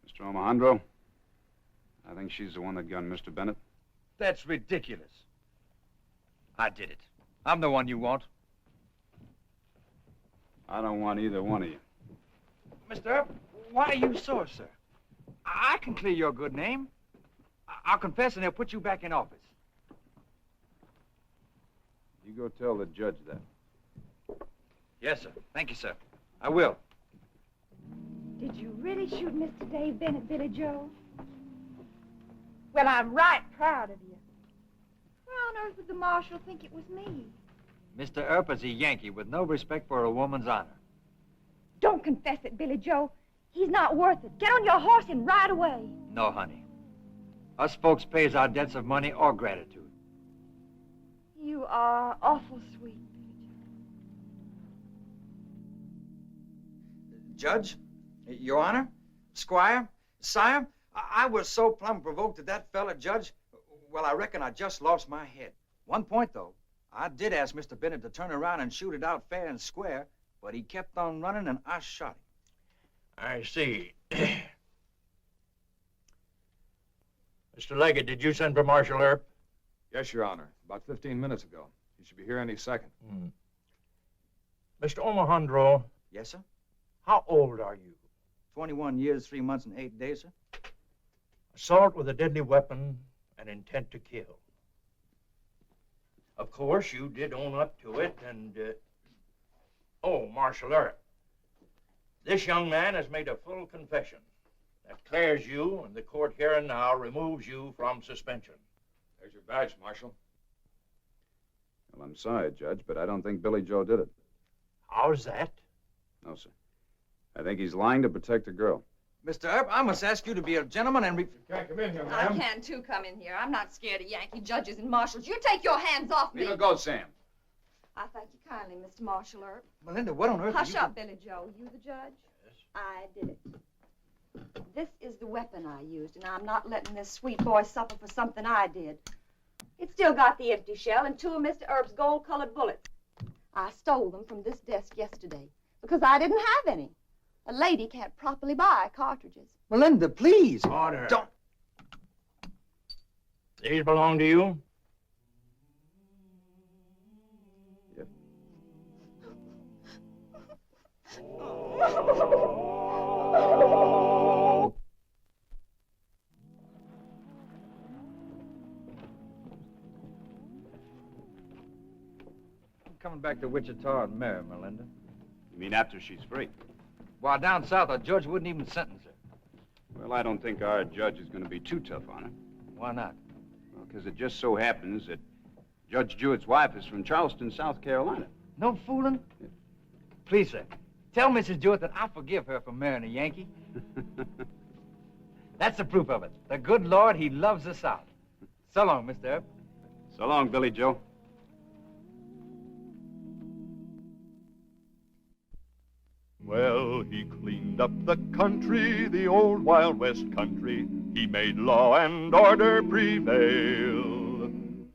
Mr. Alejandro, I think she's the one that gunned Mr. Bennett. That's ridiculous. I did it. I'm the one you want. I don't want either one of you. Mr. Earp, why are you sore, sir? I can clear your good name. I'll confess and they'll put you back in office. You go tell the judge that. Yes, sir. Thank you, sir. I will. Did you really shoot Mr. Dave Bennett, Billy Joe? Well, I'm right proud of you. Why on earth would the marshal think it was me? Mr. Earp is a Yankee with no respect for a woman's honor. Don't confess it, Billy Joe. He's not worth it. Get on your horse and ride away. No, honey. Us folks pays our debts of money or gratitude. You are awful sweet, Billy Joe. Judge, Your Honor, Squire, Sire, I was so plumb provoked at that fella, Judge. Well, I reckon I just lost my head. One point, though, I did ask Mr. Bennett to turn around and shoot it out fair and square, but he kept on running and I shot him. I see. Mr. Leggett, did you send for Marshal Earp? Yes, Your Honor. About 15 minutes ago. He should be here any second. Mr. Alejandro. Yes, sir? How old are you? 21 years, 3 months, and 8 days, sir. Assault with a deadly weapon and intent to kill. Of course, you did own up to it, and... Oh, Marshal Earp. This young man has made a full confession. That clears you, and the court here and now removes you from suspension. There's your badge, Marshal. Well, I'm sorry, Judge, but I don't think Billy Joe did it. How's that? No, sir. I think he's lying to protect a girl. Mr. Earp, I must ask you to be a gentleman and... You can't come in here, I ma'am. can, too, come in here. I'm not scared of Yankee judges and marshals. You take your hands off me. Leave her go, Sam. I thank you kindly, Mr. Marshal Earp. Melinda, what on earth Hush are you... up, Billy Joe. You the judge? Yes. I did it. This is the weapon I used, and I'm not letting this sweet boy suffer for something I did. It's still got the empty shell and 2 of Mr. Earp's gold-colored bullets. I stole them from this desk yesterday because I didn't have any. A lady can't properly buy cartridges. Melinda, please. Order. Don't... These belong to you? Yep. I'm coming back to Wichita and marry Melinda. You mean after she's free? Why, down south, a judge wouldn't even sentence her. Well, I don't think our judge is going to be too tough on her. Why not? Well, because it just so happens that Judge Jewett's wife is from Charleston, South Carolina. No fooling? Please, sir, tell Mrs. Jewett that I forgive her for marrying a Yankee. That's the proof of it. The good Lord, he loves the South. So long, Mr. Earp. So long, Billy Joe. Well, he cleaned up the country, the old Wild West country. He made law and order prevail.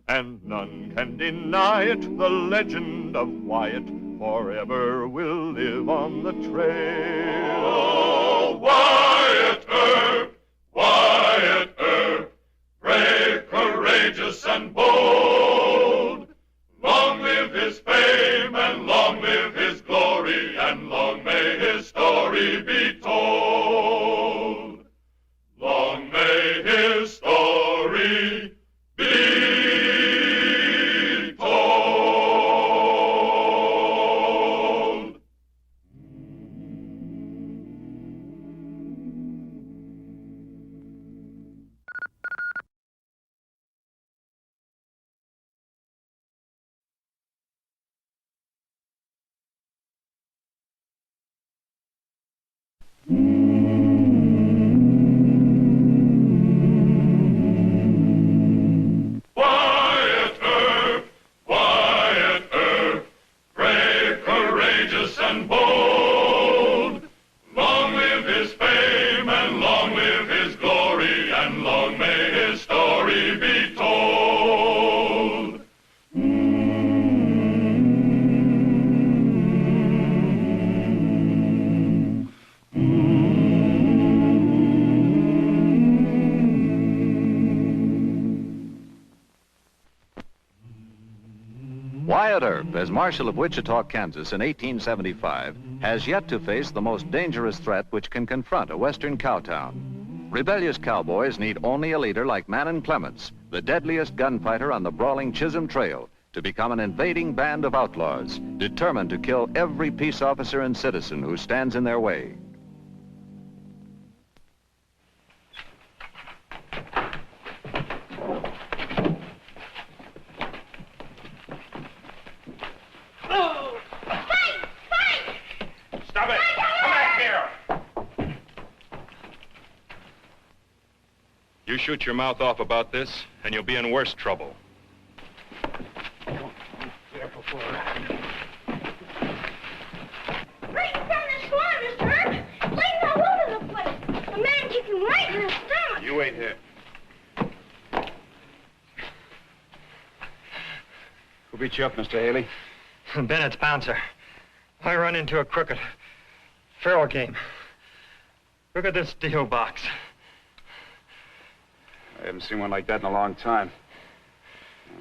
And none can deny it, the legend of Wyatt forever will live on the trail. Oh, Wyatt Earp, Wyatt Earp, brave, courageous, and bold. Long live his fame, and long live his glory, and long may his story be told. Long may his story be told. Wyatt Earp, Wyatt Earp, brave, courageous, and bold. Long live his fame, and long live his glory, and long may his story be told. Wyatt Earp, as Marshal of Wichita, Kansas in 1875, has yet to face the most dangerous threat which can confront a western cowtown. Rebellious cowboys need only a leader like Manon Clements, the deadliest gunfighter on the brawling Chisholm Trail, to become an invading band of outlaws, determined to kill every peace officer and citizen who stands in their way. Stop it! Come back here! You shoot your mouth off about this, and you'll be in worse trouble. Right in front of the swan, Mr. Earp. Bleeding all over the place. The man kicked him right in the stomach. You wait here. Who beat you up, Mr. Haley? Bennett's bouncer. I run into a crooked faro game. Look at this deal box. I haven't seen one like that in a long time.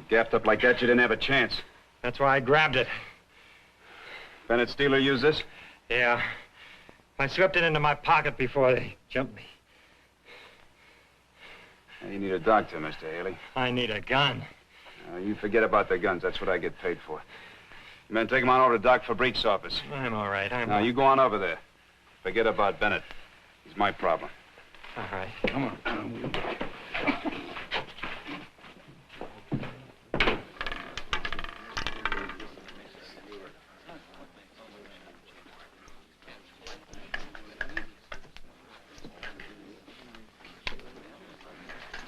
Gapped up like that, you didn't have a chance. That's why I grabbed it. Bennett's dealer used this? Yeah. I slipped it into my pocket before they jumped me. Now, you need a doctor, Mr. Haley. I need a gun. You forget about the guns. That's what I get paid for. You men take him on over to Doc Fabrique's office. I'm all right. Now, you go on over there. Forget about Bennett. He's my problem. All right. Come on.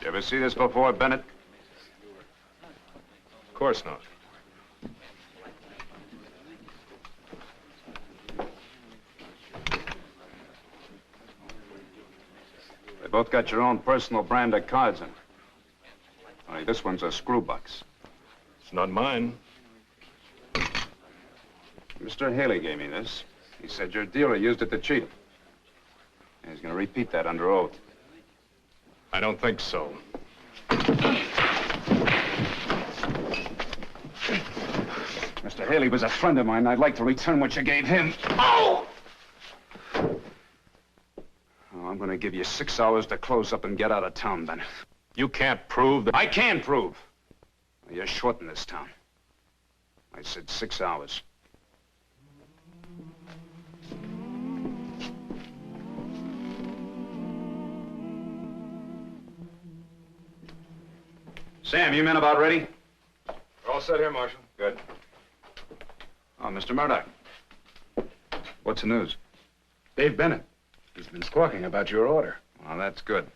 You ever see this before, Bennett? Of course not. They both got your own personal brand of cards in. Only this one's a screw box. It's not mine. Mr. Haley gave me this. He said your dealer used it to cheat him. And he's going to repeat that under oath. I don't think so. Mr. Haley was a friend of mine, and I'd like to return what you gave him. Oh! I'm going to give you 6 hours to close up and get out of town, Bennett. You can't prove that... I can prove. You're short in this town. I said 6 hours. Sam, you men about ready? We're all set here, Marshal. Good. Oh, Mr. Murdoch. What's the news? Dave Bennett. He's been squawking about your order. Well, that's good.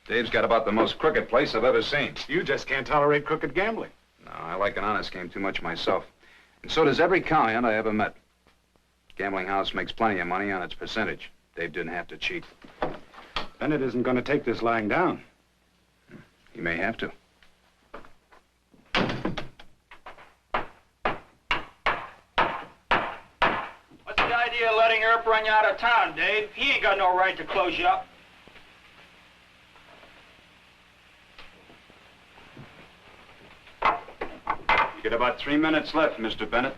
Dave's got about the most crooked place I've ever seen. You just can't tolerate crooked gambling. No, I like an honest game too much myself. And so does every cowhand I ever met. Gambling house makes plenty of money on its percentage. Dave didn't have to cheat. Bennett isn't going to take this lying down. He may have to. What's the idea of letting Earp run you out of town, Dave? He ain't got no right to close you up. You get about 3 minutes left, Mr. Bennett.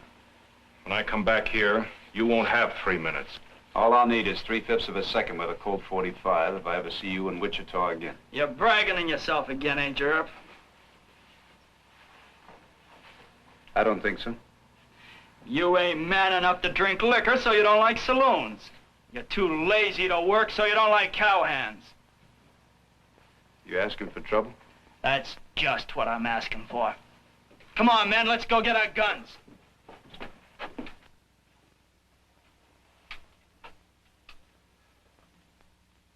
When I come back here, you won't have 3 minutes. All I'll need is 3/5 of a second with a Colt 45 if I ever see you in Wichita again. You're bragging on yourself again, ain't you, Earp? I don't think so. You ain't man enough to drink liquor, so you don't like saloons. You're too lazy to work, so you don't like cowhands. You asking for trouble? That's just what I'm asking for. Come on, men, let's go get our guns.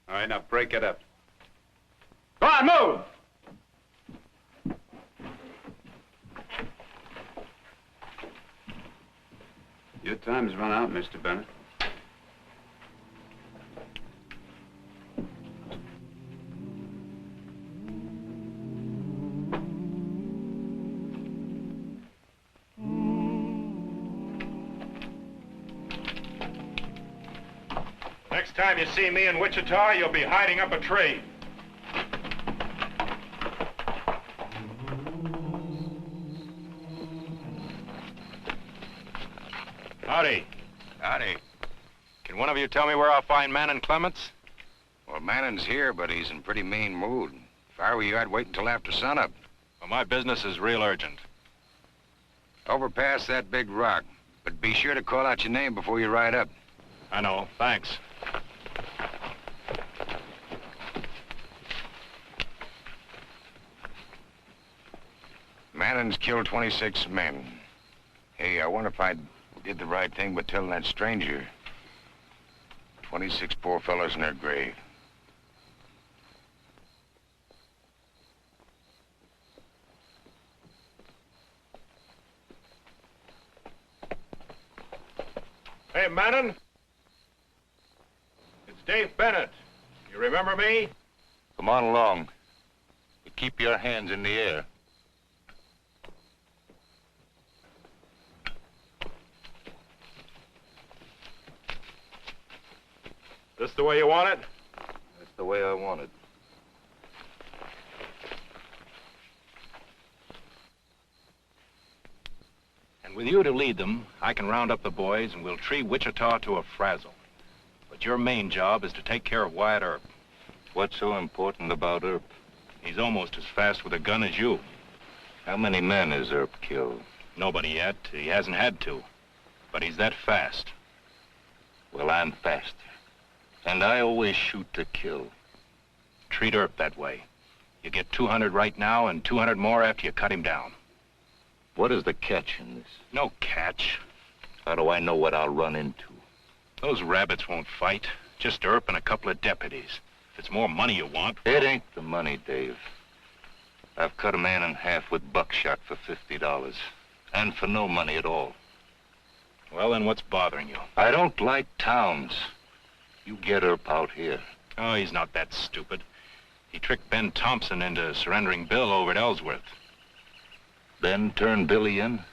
All right, now break it up. Go on, move! Your time's run out, Mr. Bennett. Next time you see me in Wichita, you'll be hiding up a trade. Howdy. Howdy. Can one of you tell me where I'll find Manning Clements? Well, Manning's here, but he's in pretty mean mood. If I were you, I'd wait until after sunup. Well, my business is real urgent. Over past that big rock. But be sure to call out your name before you ride up. I know. Thanks. Manning's killed 26 men. Hey, I wonder if I did the right thing by telling that stranger. 26 poor fellows in their grave. Hey, Manning. It's Dave Bennett. You remember me? Come on along. But keep your hands in the air. This the way you want it? That's the way I want it. And with you to lead them, I can round up the boys and we'll tree Wichita to a frazzle. But your main job is to take care of Wyatt Earp. What's so important about Earp? He's almost as fast with a gun as you. How many men has Earp killed? Nobody yet. He hasn't had to. But he's that fast. Well, I'm faster. And I always shoot to kill. Treat Earp that way. You get 200 right now and 200 more after you cut him down. What is the catch in this? No catch. How do I know what I'll run into? Those rabbits won't fight. Just Earp and a couple of deputies. If it's more money you want... It ain't the money, Dave. I've cut a man in half with buckshot for $50. And for no money at all. Well, then what's bothering you? I don't like towns. You get Earp out here. Oh, he's not that stupid. He tricked Ben Thompson into surrendering Bill over at Ellsworth. Ben turned Billy in?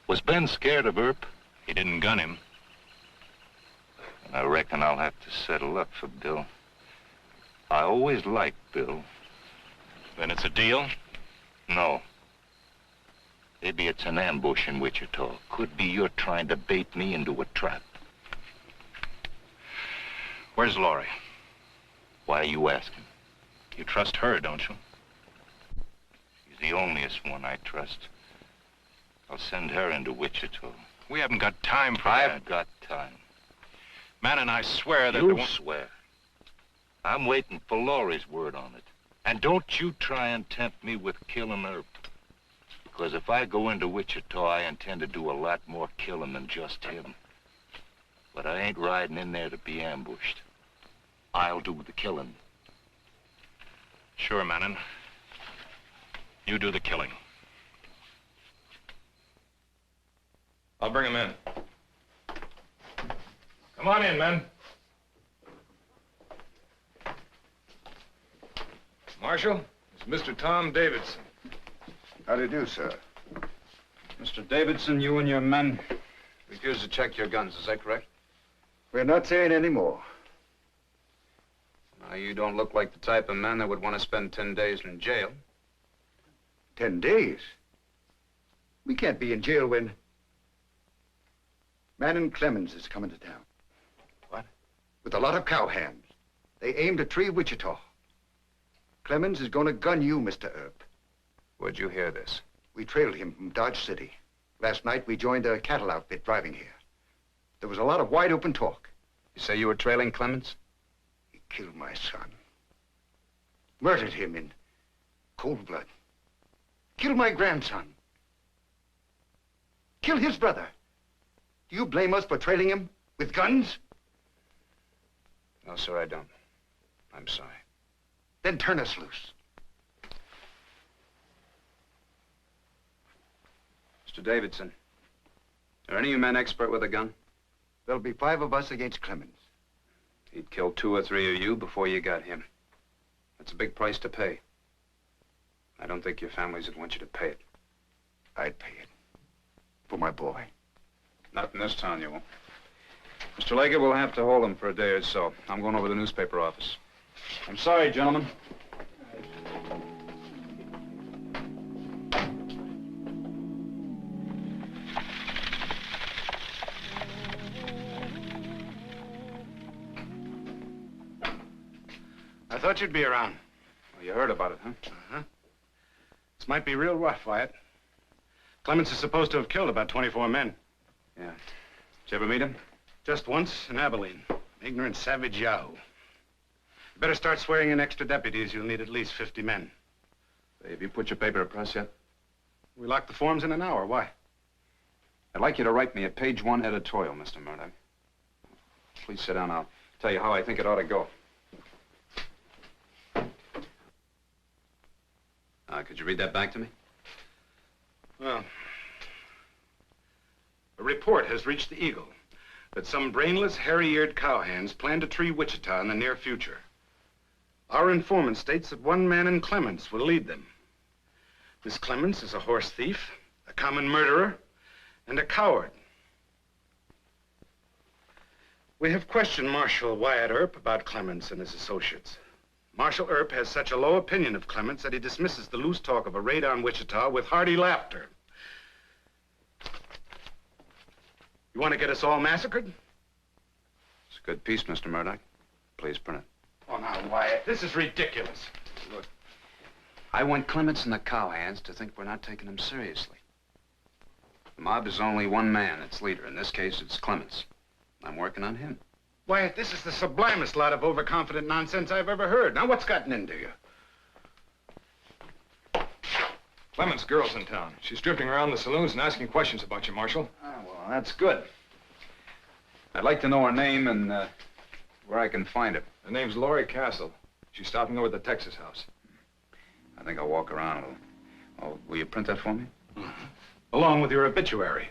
Was Ben scared of Earp? He didn't gun him. And I reckon I'll have to settle up for Bill. I always liked Bill. Then it's a deal? No. Maybe it's an ambush in Wichita. Could be you're trying to bait me into a trap. Where's Laurie? Why are you asking? You trust her, don't you? She's the onlyest one I trust. I'll send her into Wichita. We haven't got time for that. I've got time. Man, and I swear that... You swear. I'm waiting for Laurie's word on it. And don't you try and tempt me with killing Earp. Because if I go into Wichita, I intend to do a lot more killing than just him. But I ain't riding in there to be ambushed. I'll do the killing. Sure, Manning. You do the killing. I'll bring him in. Come on in, men. Marshal, it's Mr. Tom Davidson. How do you do, sir? Mr. Davidson, you and your men refused to check your guns, is that correct? We're not saying any more. Now, you don't look like the type of man that would want to spend 10 days in jail. 10 days? We can't be in jail when Manning Clemens is coming to town. What? With a lot of cowhands. They aimed at Tree Wichita. Clemens is going to gun you, Mr. Earp. Where'd you hear this? We trailed him from Dodge City. Last night, we joined a cattle outfit driving here. There was a lot of wide-open talk. You say you were trailing Clemens? He killed my son. Murdered him in cold blood. Killed my grandson. Killed his brother. Do you blame us for trailing him with guns? No, sir, I don't. I'm sorry. Then turn us loose. Mr. Davidson, are any of you men expert with a gun? There'll be 5 of us against Clemens. He'd kill 2 or 3 of you before you got him. That's a big price to pay. I don't think your families would want you to pay it. I'd pay it. For my boy. Not in this town, you won't. Mr. Leggett, we'll have to hold him for a day or so. I'm going over to the newspaper office. I'm sorry, gentlemen. I thought you'd be around. Well, you heard about it, huh? Uh-huh. This might be real rough, Wyatt. Clemens is supposed to have killed about 24 men. Yeah. Did you ever meet him? Just once in Abilene. An ignorant, savage yahoo. You better start swearing in extra deputies. You'll need at least 50 men. Hey, have you put your paper to press yet? We lock the forms in an hour. Why? I'd like you to write me a page 1 editorial, Mr. Murdoch. Please sit down. I'll tell you how I think it ought to go. Could you read that back to me? Well, a report has reached the Eagle that some brainless, hairy-eared cowhands plan to tree Wichita in the near future. Our informant states that one man in Clemens will lead them. This Clemens is a horse thief, a common murderer, and a coward. We have questioned Marshal Wyatt Earp about Clemens and his associates. Marshal Earp has such a low opinion of Clemens that he dismisses the loose talk of a raid on Wichita with hearty laughter. You want to get us all massacred? It's a good piece, Mr. Murdoch. Please print it. Oh, now, Wyatt, this is ridiculous. Look, I want Clements and the cowhands to think we're not taking them seriously. The mob is only one man, its leader. In this case, it's Clements. I'm working on him. Wyatt, this is the sublimest lot of overconfident nonsense I've ever heard. Now, what's gotten into you? Clement's girl's in town. She's drifting around the saloons and asking questions about you, Marshal. Oh, well, that's good. I'd like to know her name and where I can find her. Her name's Laurie Castle. She's stopping over at the Texas house. I think I'll walk around a little. Oh, will you print that for me? Along with your obituary.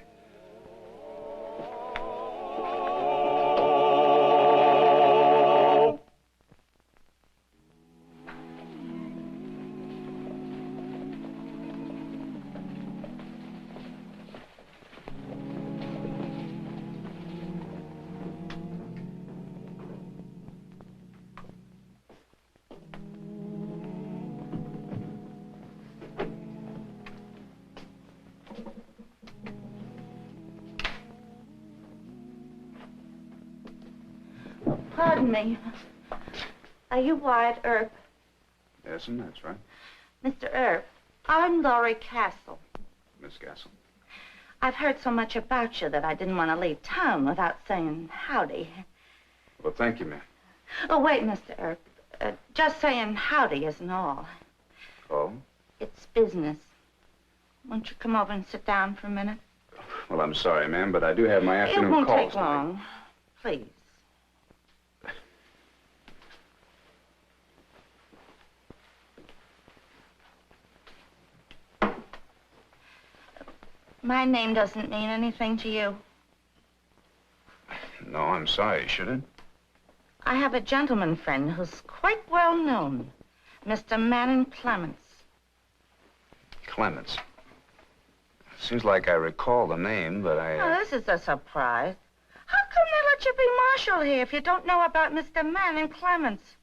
Pardon me. Are you Wyatt Earp? Yes, and that's right. Mr. Earp, I'm Laurie Castle. Miss Castle. I've heard so much about you that I didn't want to leave town without saying howdy. Well, thank you, ma'am. Oh, wait, Mr. Earp. Just saying howdy isn't all. Oh? It's business. Won't you come over and sit down for a minute? Well, I'm sorry, ma'am, but I do have my afternoon It won't calls take long. Please. My name doesn't mean anything to you. No, I'm sorry. Should it? I have a gentleman friend who's quite well known, Mr. Manning Clements. Clements. Seems like I recall the name, but Oh, this is a surprise. How come they let you be marshal here if you don't know about Mr. Manning Clements?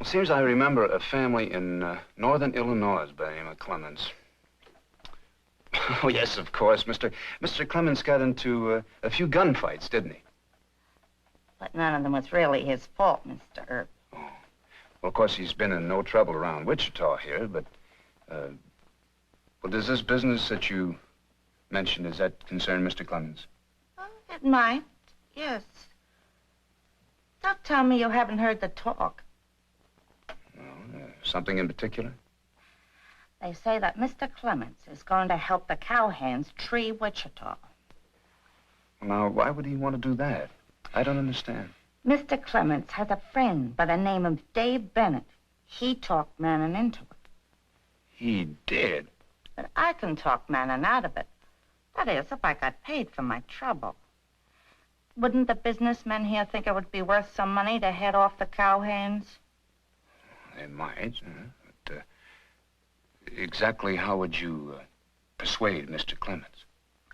Seems I remember a family in northern Illinois by the name of Clements. Oh, yes, of course. Mr. Clements got into a few gunfights, didn't he? But none of them was really his fault, Mr. Earp. Well, of course, he's been in no trouble around Wichita here, but, well, does this business that you mentioned, does that concern Mr. Clements? It might, yes. Don't tell me you haven't heard the talk. Something in particular? They say that Mr. Clements is going to help the cowhands tree Wichita. Now, why would he want to do that? I don't understand. Mr. Clements has a friend by the name of Dave Bennett. He talked Manning into it. He did? But I can talk Manning out of it. That is, if I got paid for my trouble. Wouldn't the businessmen here think it would be worth some money to head off the cowhands? They might, but exactly how would you persuade Mr. Clements?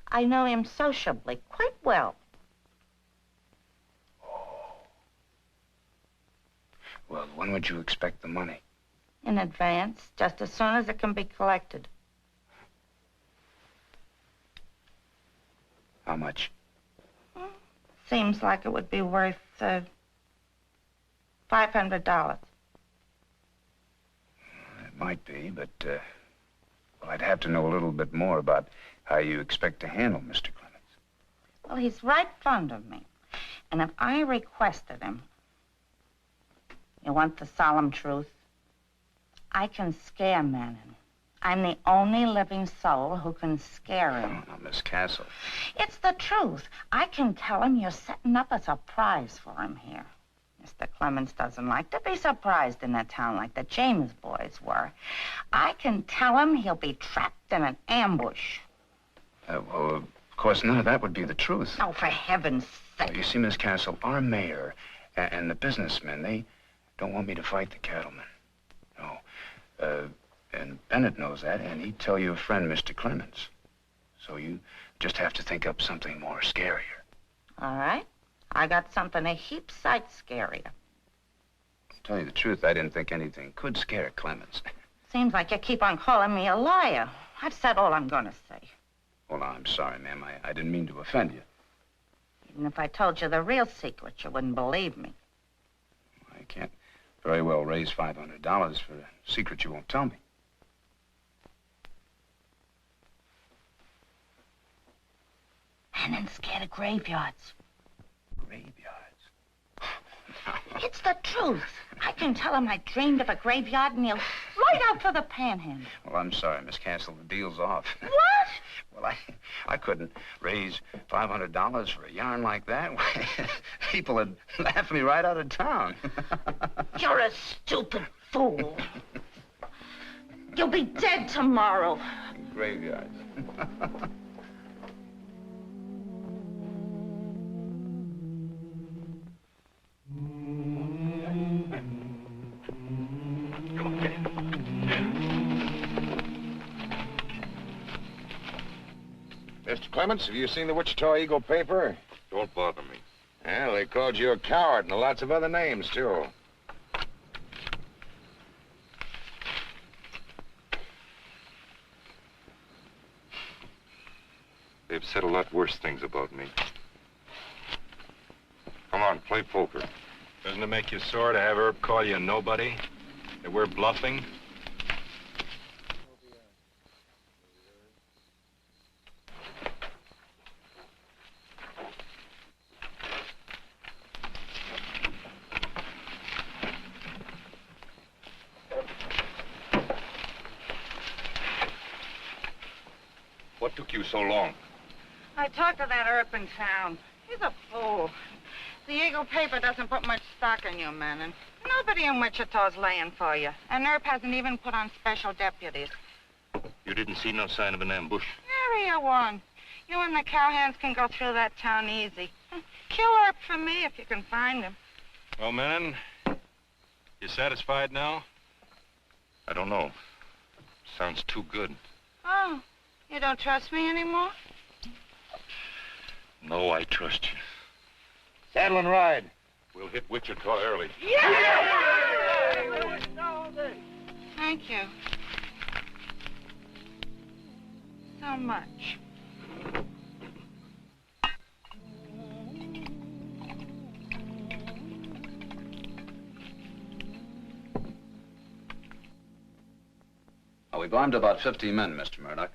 I know him sociably quite well. Well, when would you expect the money? In advance, just as soon as it can be collected. How much? Seems like it would be worth $500. It might be, but, well, I'd have to know a little bit more about how you expect to handle Mr. Clements. Well, he's right fond of me. And if I requested him, you want the solemn truth? I can scare Manning. I'm the only living soul who can scare him. Oh, now, Miss Castle. It's the truth. I can tell him you're setting up a surprise for him here. Mr. Clements doesn't like to be surprised in a town like the James boys were. I can tell him he'll be trapped in an ambush. Well, of course, none of that would be the truth. Oh, for heaven's sake. Well, you see, Miss Castle, our mayor and the businessmen, they don't want me to fight the cattlemen. No. And Bennett knows that, and he'd tell your friend, Mr. Clements. So you just have to think up something more scarier. All right. I got something a heap sight scarier. To tell you the truth, I didn't think anything could scare Clements. Seems like you keep on calling me a liar. I've said all I'm going to say. Well, now, I'm sorry, ma'am. I didn't mean to offend you. Even if I told you the real secret, you wouldn't believe me. I can't very well raise $500 for a secret you won't tell me. Manning's scared of graveyards. Graveyards? It's the truth. I can tell him I dreamed of a graveyard and he'll right out for the panhandle. Well, I'm sorry, Miss Castle. The deal's off. What? Well, I couldn't raise $500 for a yarn like that. Why, people would laugh me right out of town. You're a stupid fool. You'll be dead tomorrow. Graveyards. Mr. Clements, have you seen the Wichita Eagle paper? Don't bother me. Well, they called you a coward and lots of other names, too. They've said a lot worse things about me. Come on, play poker. Doesn't it make you sore to have Herb call you a nobody? That we're bluffing? took you so long? I talked to that Earp in town. He's a fool. The Eagle paper doesn't put much stock in you, Manning. Nobody in Wichita's laying for you. And Earp hasn't even put on special deputies. You didn't see no sign of an ambush? Nary a one. You and the cowhands can go through that town easy. Kill Earp for me if you can find him. Well, Manning, you satisfied now? I don't know. Sounds too good. Oh, you don't trust me anymore? No, I trust you. Saddle and ride. We'll hit Wichita early. Thank you. So much. Well, we've armed about 50 men, Mr. Murdoch.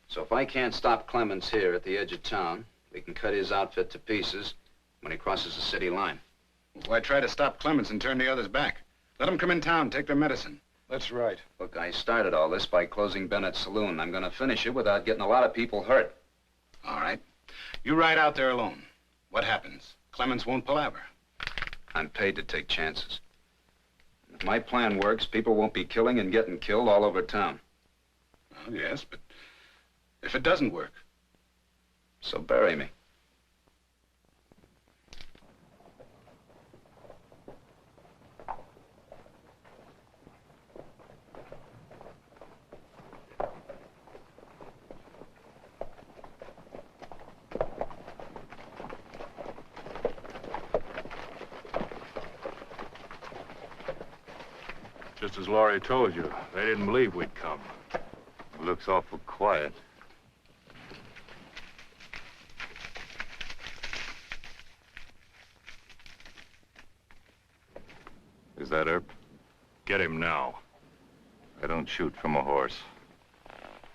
So if I can't stop Clemens here at the edge of town, we can cut his outfit to pieces when he crosses the city line. Why try to stop Clemens and turn the others back? Let them come in town, take their medicine. That's right. Look, I started all this by closing Bennett's saloon. I'm going to finish it without getting a lot of people hurt. All right. You ride out there alone. What happens? Clemens won't palaver. I'm paid to take chances. If my plan works, people won't be killing and getting killed all over town. Well, yes, but if it doesn't work? So bury me. Just as Laurie told you, they didn't believe we'd come. It looks awful quiet. Is that Earp? Get him now. I don't shoot from a horse.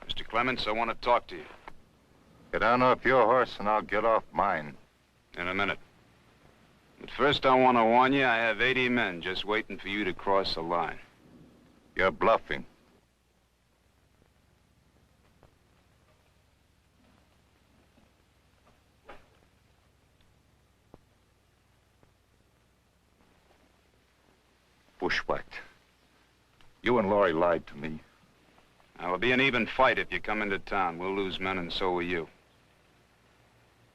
Mr. Clemens, I want to talk to you. Get on off your horse and I'll get off mine. In a minute. But first, I want to warn you, I have 80 men just waiting for you to cross the line. You're bluffing. Bushwhacked. You and Laurie lied to me. Now, it'll be an even fight if you come into town. We'll lose men, and so will you.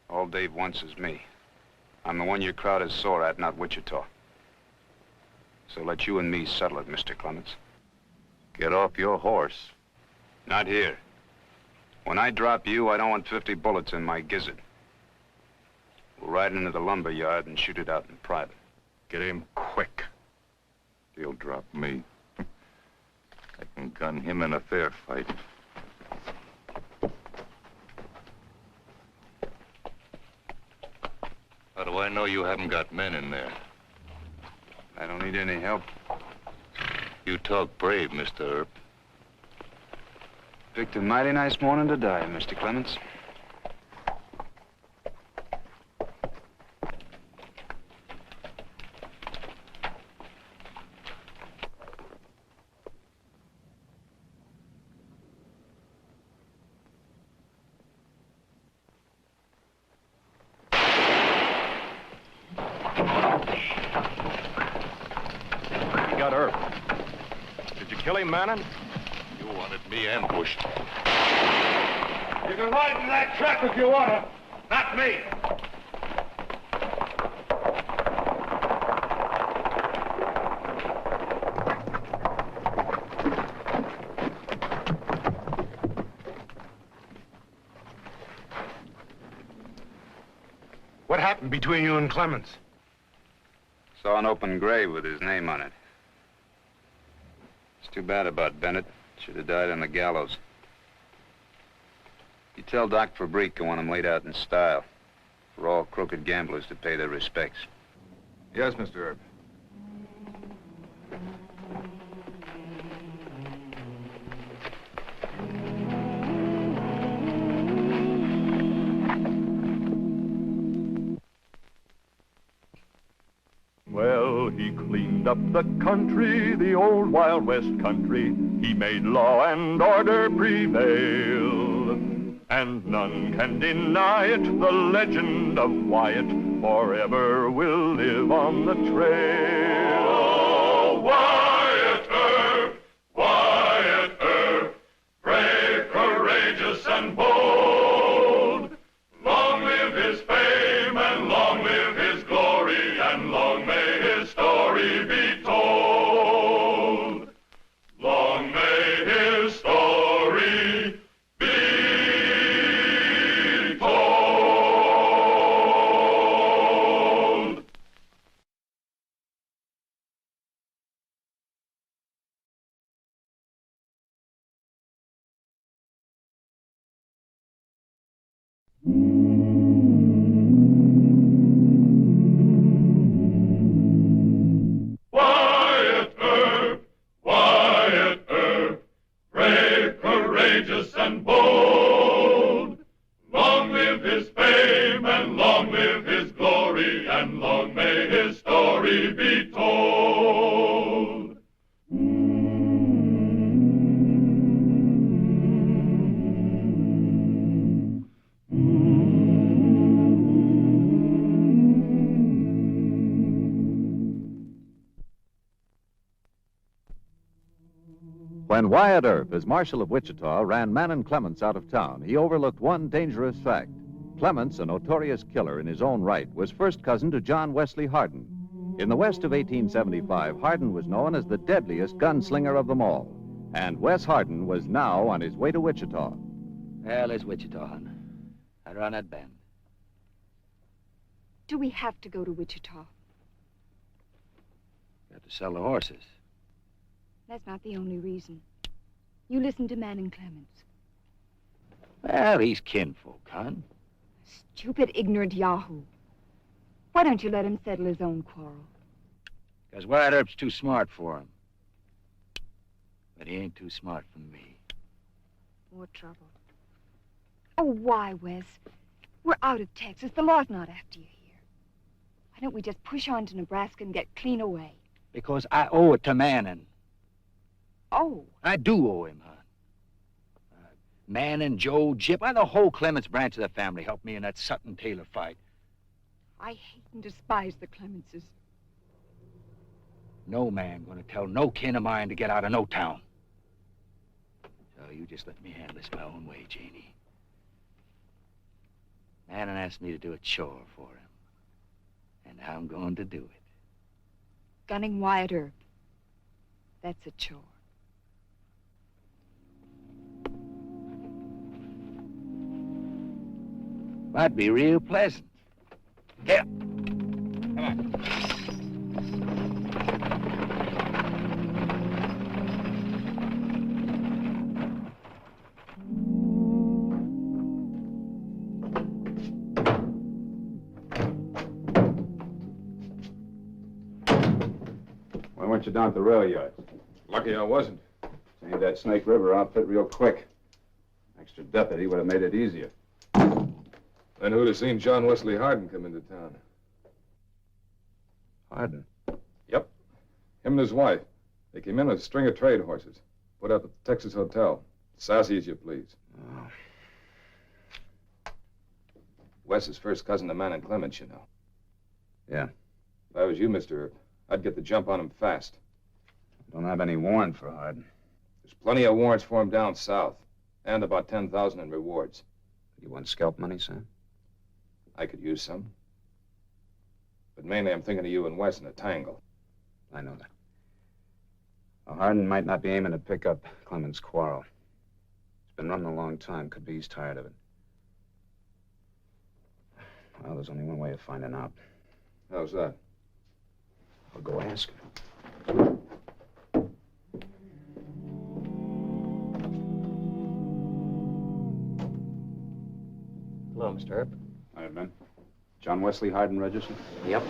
All Dave wants is me. I'm the one your crowd is sore at, not Wichita. So let you and me settle it, Mr. Clemens. Get off your horse. Not here. When I drop you, I don't want 50 bullets in my gizzard. We'll ride into the lumber yard and shoot it out in private. Get him quick. He'll drop me. I can gun him in a fair fight. How do I know you haven't got men in there? I don't need any help. You talk brave, Mr. Earp. Picked a mighty nice morning to die, Mr. Clemens. You got Earp. Did you kill him, Manning? You wanted me ambushed. You can ride into that truck if you want to. Not me. What happened between you and Clemens? Saw an open grave with his name on it. It's too bad about Bennett. Should have died on the gallows. You tell Doc Fabrique I want him laid out in style for all crooked gamblers to pay their respects. Yes, Mr. Earp. Well, he cleaned up the country, the old Wild West country. He made law and order prevail. and none can deny it. The legend of Wyatt forever will live on the trail. Oh, Wyatt Earp, brave, courageous, and bold. Long live his fame, and long live his glory, and long may his story be told. Long may his story be told. Wyatt Earp, brave, courageous, and bold. Long live his fame, and long live his glory, and long may his story be told. When Wyatt Earp, as Marshal of Wichita, ran Manning Clements out of town, he overlooked one dangerous fact. Clements, a notorious killer in his own right, was first cousin to John Wesley Hardin. In the West of 1875, Hardin was known as the deadliest gunslinger of them all. And Wes Hardin was now on his way to Wichita. Well, there's Wichita, hon. Right around that bend. Do we have to go to Wichita? Got to sell the horses. That's not the only reason. You listen to Manning Clements. Well, he's kinfolk, hon. Stupid, ignorant yahoo. Why don't you let him settle his own quarrel? Because Wyatt Earp's too smart for him. But he ain't too smart for me. More trouble. Oh, why, Wes? We're out of Texas. The law's not after you here. Why don't we just push on to Nebraska and get clean away? Because I owe it to Manning. Oh. I do owe him, hon. Manning, Joe, Jip, the whole Clements branch of the family helped me in that Sutton-Taylor fight. I hate and despise the Clementses. No man gonna tell no kin of mine to get out of no town. So you just let me handle this my own way, Janie. Manning asked me to do a chore for him. And I'm going to do it. Gunning Wyatt Earp. That's a chore. Might be real pleasant. Here. Come on. Why weren't you down at the rail yards? Lucky I wasn't. Change that Snake River outfit real quick. Extra deputy would have made it easier. Then who'd have seen John Wesley Hardin come into town? Hardin? Yep. Him and his wife. They came in with a string of trade horses. Put up at the Texas Hotel. Sassy as you please. Oh. Wes is first cousin to Manning Clements, you know. Yeah. If I was you, Mr. Earp, I'd get the jump on him fast. Don't have any warrant for Hardin. There's plenty of warrants for him down south. And about 10,000 in rewards. You want scalp money, Sam? I could use some. But mainly I'm thinking of you and Wes in a tangle. I know that. Well, Hardin might not be aiming to pick up Clemens' quarrel. It's been running a long time. Could be he's tired of it. Well, there's only one way of finding out. How's that? I'll go ask him. Hello, Mr. Earp. Hi, Ben. John Wesley Hardin registered? Yep.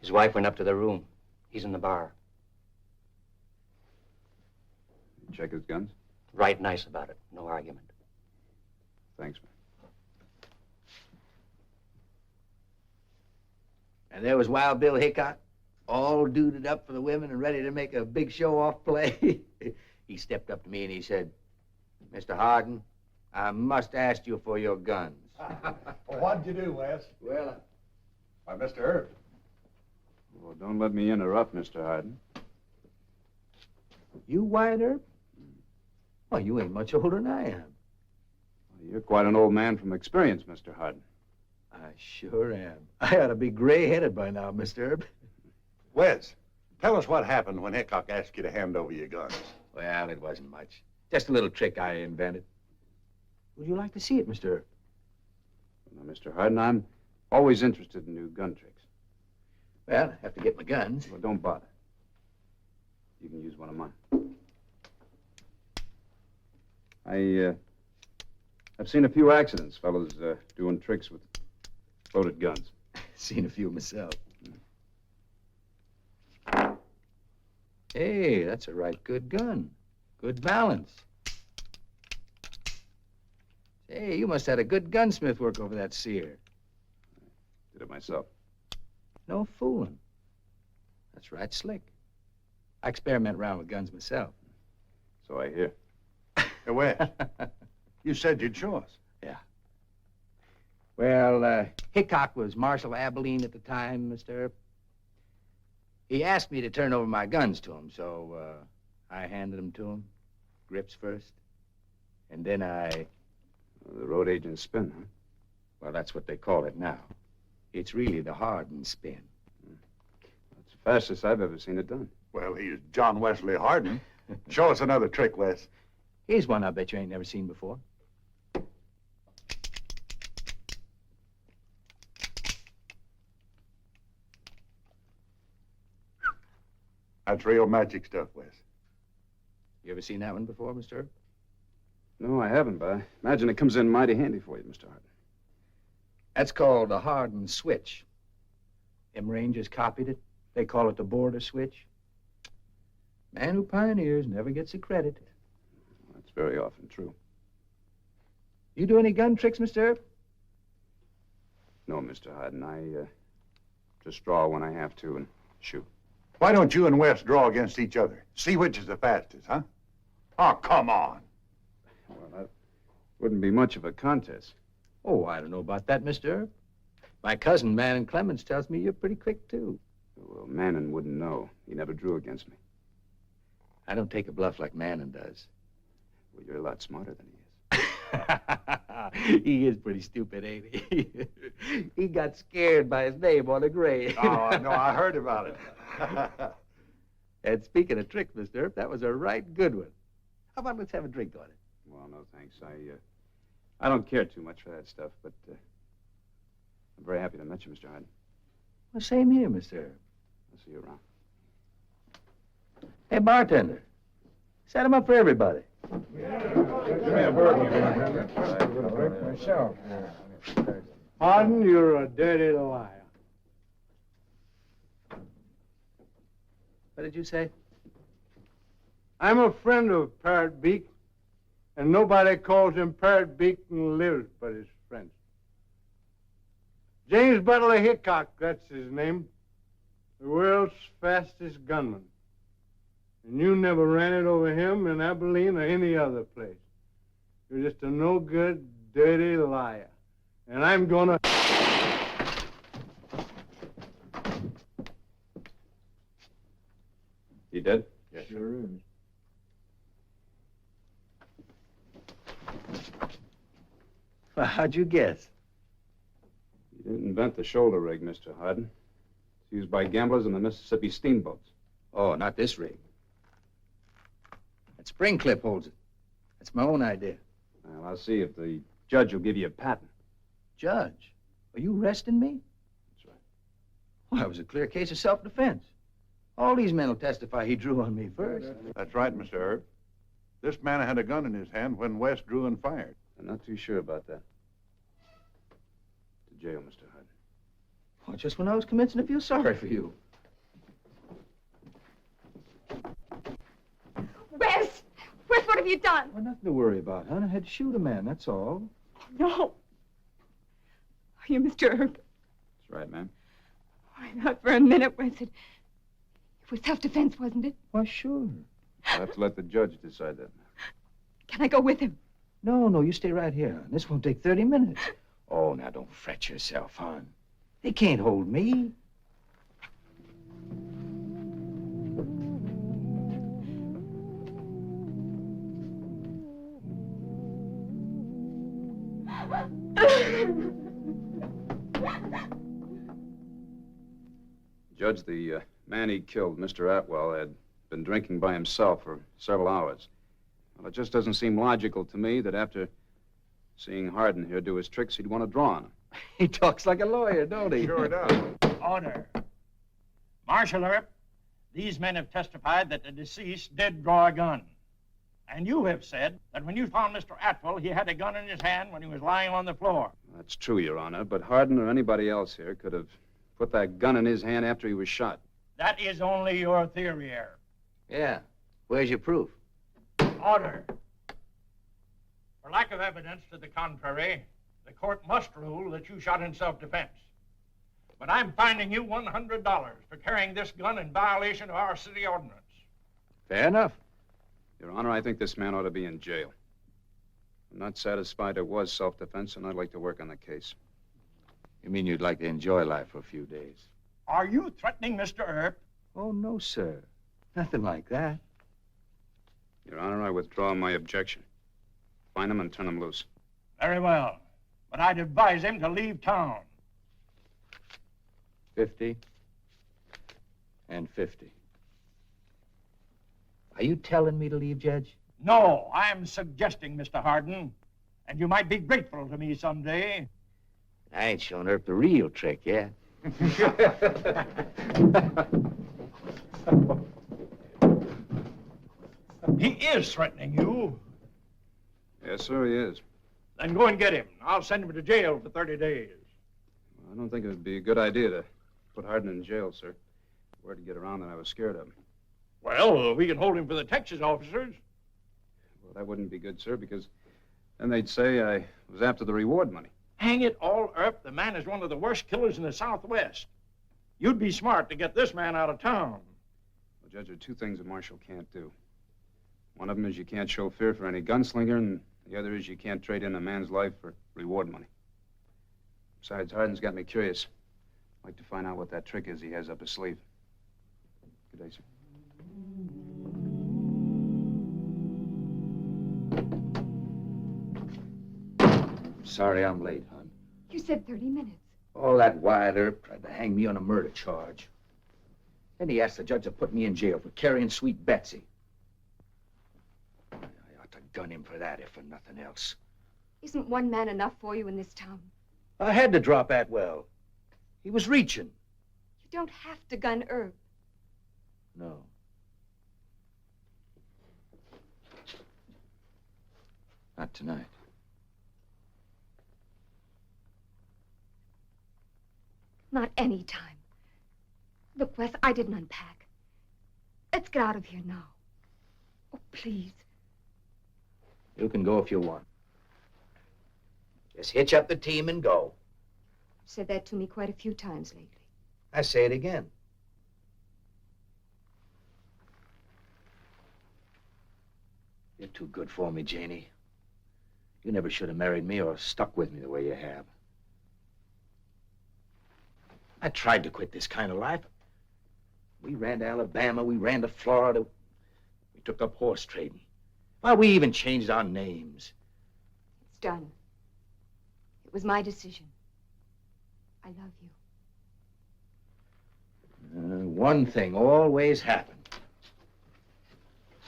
His wife went up to their room. He's in the bar. You check his guns? Right nice about it. No argument. Thanks, man. And there was Wild Bill Hickok, all duded up for the women and ready to make a big show-off play. He stepped up to me and he said, Mr. Hardin, I must ask you for your guns. Well, what'd you do, Wes? Well, Why, Mr. Herb. Well, don't let me interrupt, Mr. Harden. You Wyatt Earp? Well, you ain't much older than I am. You're quite an old man from experience, Mr. Harden. I sure am. I ought to be gray-headed by now, Mr. Earp. Wes, tell us what happened when Hickok asked you to hand over your guns. Well, it wasn't much. Just a little trick I invented. Would you like to see it, Mr. Earp? Now, Mr. Harden, I'm always interested in new gun tricks. Well, I have to get my guns. Well, don't bother. You can use one of mine. I've seen a few accidents, fellas, doing tricks with loaded guns. Seen a few myself. Hey, that's a right good gun. Good balance. Hey, you must have had a good gunsmith work over that sear. Did it myself. No fooling. That's right slick. I experiment around with guns myself. So I hear. Hey, Wes, you said you'd show us. Yeah. Well, Hickok was Marshal Abilene at the time, Mr. Earp. He asked me to turn over my guns to him, so I handed them to him. Grips first. And then I... The road agent spin, huh? Well, that's what they call it now. It's really the Harden spin. That's the fastest I've ever seen it done. Well, he's John Wesley Harden. Show us another trick, Wes. Here's one I bet you ain't never seen before. That's real magic stuff, Wes. You ever seen that one before, Mr. Earp? No, I haven't, but I imagine it comes in mighty handy for you, Mr. Harden. That's called the Harden switch. Them Rangers copied it. They call it the border switch. Man who pioneers never gets the credit. That's very often true. You do any gun tricks, Mr. Earp? No, Mr. Harden. I just draw when I have to and shoot. Why don't you and Wes draw against each other? See which is the fastest, huh? Oh, come on. Well, that wouldn't be much of a contest. Oh, I don't know about that, Mr. Earp. My cousin, Manning Clemens, tells me you're pretty quick, too. Well, Manning wouldn't know. He never drew against me. I don't take a bluff like Manning does. Well, you're a lot smarter than he is. He is pretty stupid, ain't he? He got scared by his name on a grave. Oh, no, I heard about it. And speaking of tricks, Mr. Earp, that was a right good one. How about let's have a drink on it? Well, no, thanks. I don't care too much for that stuff, but I'm very happy to meet you, Mr. Harden. Well, same here, Mr. Earp. I'll see you around. Hey, bartender, set him up for everybody. Give me a burger. Myself. Harden, you're a dirty liar. What did you say? I'm a friend of Parrot Beak, and nobody calls him Parrot Beak and lives but his friends. James Butler Hickok, that's his name. The world's fastest gunman. And you never ran it over him in Abilene or any other place. You're just a no-good, dirty liar. And I'm gonna... He dead? Yes, sure is. Well, how'd you guess? He didn't invent the shoulder rig, Mr. Harden. It's used by gamblers on the Mississippi steamboats. Oh, not this rig. That spring clip holds it. That's my own idea. Well, I'll see if the judge will give you a patent. Judge, are you arresting me? That's right. Well, it was a clear case of self-defense. All these men will testify he drew on me first. That's right, Mr. Herb. This man had a gun in his hand when Wes drew and fired. I'm not too sure about that. To jail, Mr. Harden. Well, just when I was commencing to feel sorry for you. Wes! Wes, what have you done? Well, nothing to worry about, hon. I had to shoot a man, that's all. No. Are you Mr. Herb? That's right, ma'am. I thought for a minute, Wes, it was self-defense, wasn't it? Why, sure. I'll have to let the judge decide that. Can I go with him? No, you stay right here, hon. This won't take 30 minutes. Oh, now don't fret yourself, hon. They can't hold me. Judge, the man he killed, Mr. Atwell, had been drinking by himself for several hours. Well, it just doesn't seem logical to me that after seeing Hardin here do his tricks, he'd want to draw on him. He talks like a lawyer, don't he? Sure does. Order. Marshal Earp, these men have testified that the deceased did draw a gun. And you have said that when you found Mr. Atwell, he had a gun in his hand when he was lying on the floor. That's true, Your Honor, but Hardin or anybody else here could have put that gun in his hand after he was shot. That is only your theory, Earp. Yeah. Where's your proof? Order. For lack of evidence to the contrary, the court must rule that you shot in self-defense. But I'm fining you $100 for carrying this gun in violation of our city ordinance. Fair enough. Your Honor, I think this man ought to be in jail. I'm not satisfied it was self-defense, and I'd like to work on the case. You mean you'd like to enjoy life for a few days? Are you threatening Mr. Earp? Oh, no, sir. Nothing like that. Your Honor, I withdraw my objection. Find him and turn him loose. Very well. But I'd advise him to leave town. 50 and 50. Are you telling me to leave, Judge? No, I'm suggesting, Mr. Hardin. And you might be grateful to me someday. I ain't shown Earp the real trick yet. He is threatening you. Yes, sir, he is. Then go and get him. I'll send him to jail for 30 days. I don't think it would be a good idea to put Hardin in jail, sir. Word to get around that I was scared of him. Well, we can hold him for the Texas officers. Well, that wouldn't be good, sir, because then they'd say I was after the reward money. Hang it all, Earp. The man is one of the worst killers in the Southwest. You'd be smart to get this man out of town. Well, Judge, there are two things a marshal can't do. One of them is you can't show fear for any gunslinger, and the other is you can't trade in a man's life for reward money. Besides, Hardin's got me curious. I'd like to find out what that trick is he has up his sleeve. Good day, sir. Sorry I'm late, hon. You said 30 minutes. All that Wyatt Earp tried to hang me on a murder charge. Then he asked the judge to put me in jail for carrying Sweet Betsy. I ought to gun him for that, if for nothing else. Isn't one man enough for you in this town? I had to drop Atwell. He was reaching. You don't have to gun Earp. No. Not tonight. Not any time. Look, Wes, I didn't unpack. Let's get out of here now. Oh, please. You can go if you want. Just hitch up the team and go. You've said that to me quite a few times lately. I say it again. You're too good for me, Janie. You never should have married me or stuck with me the way you have. I tried to quit this kind of life. We ran to Alabama, we ran to Florida. We took up horse trading. Well, we even changed our names. It's done. It was my decision. I love you. One thing always happened.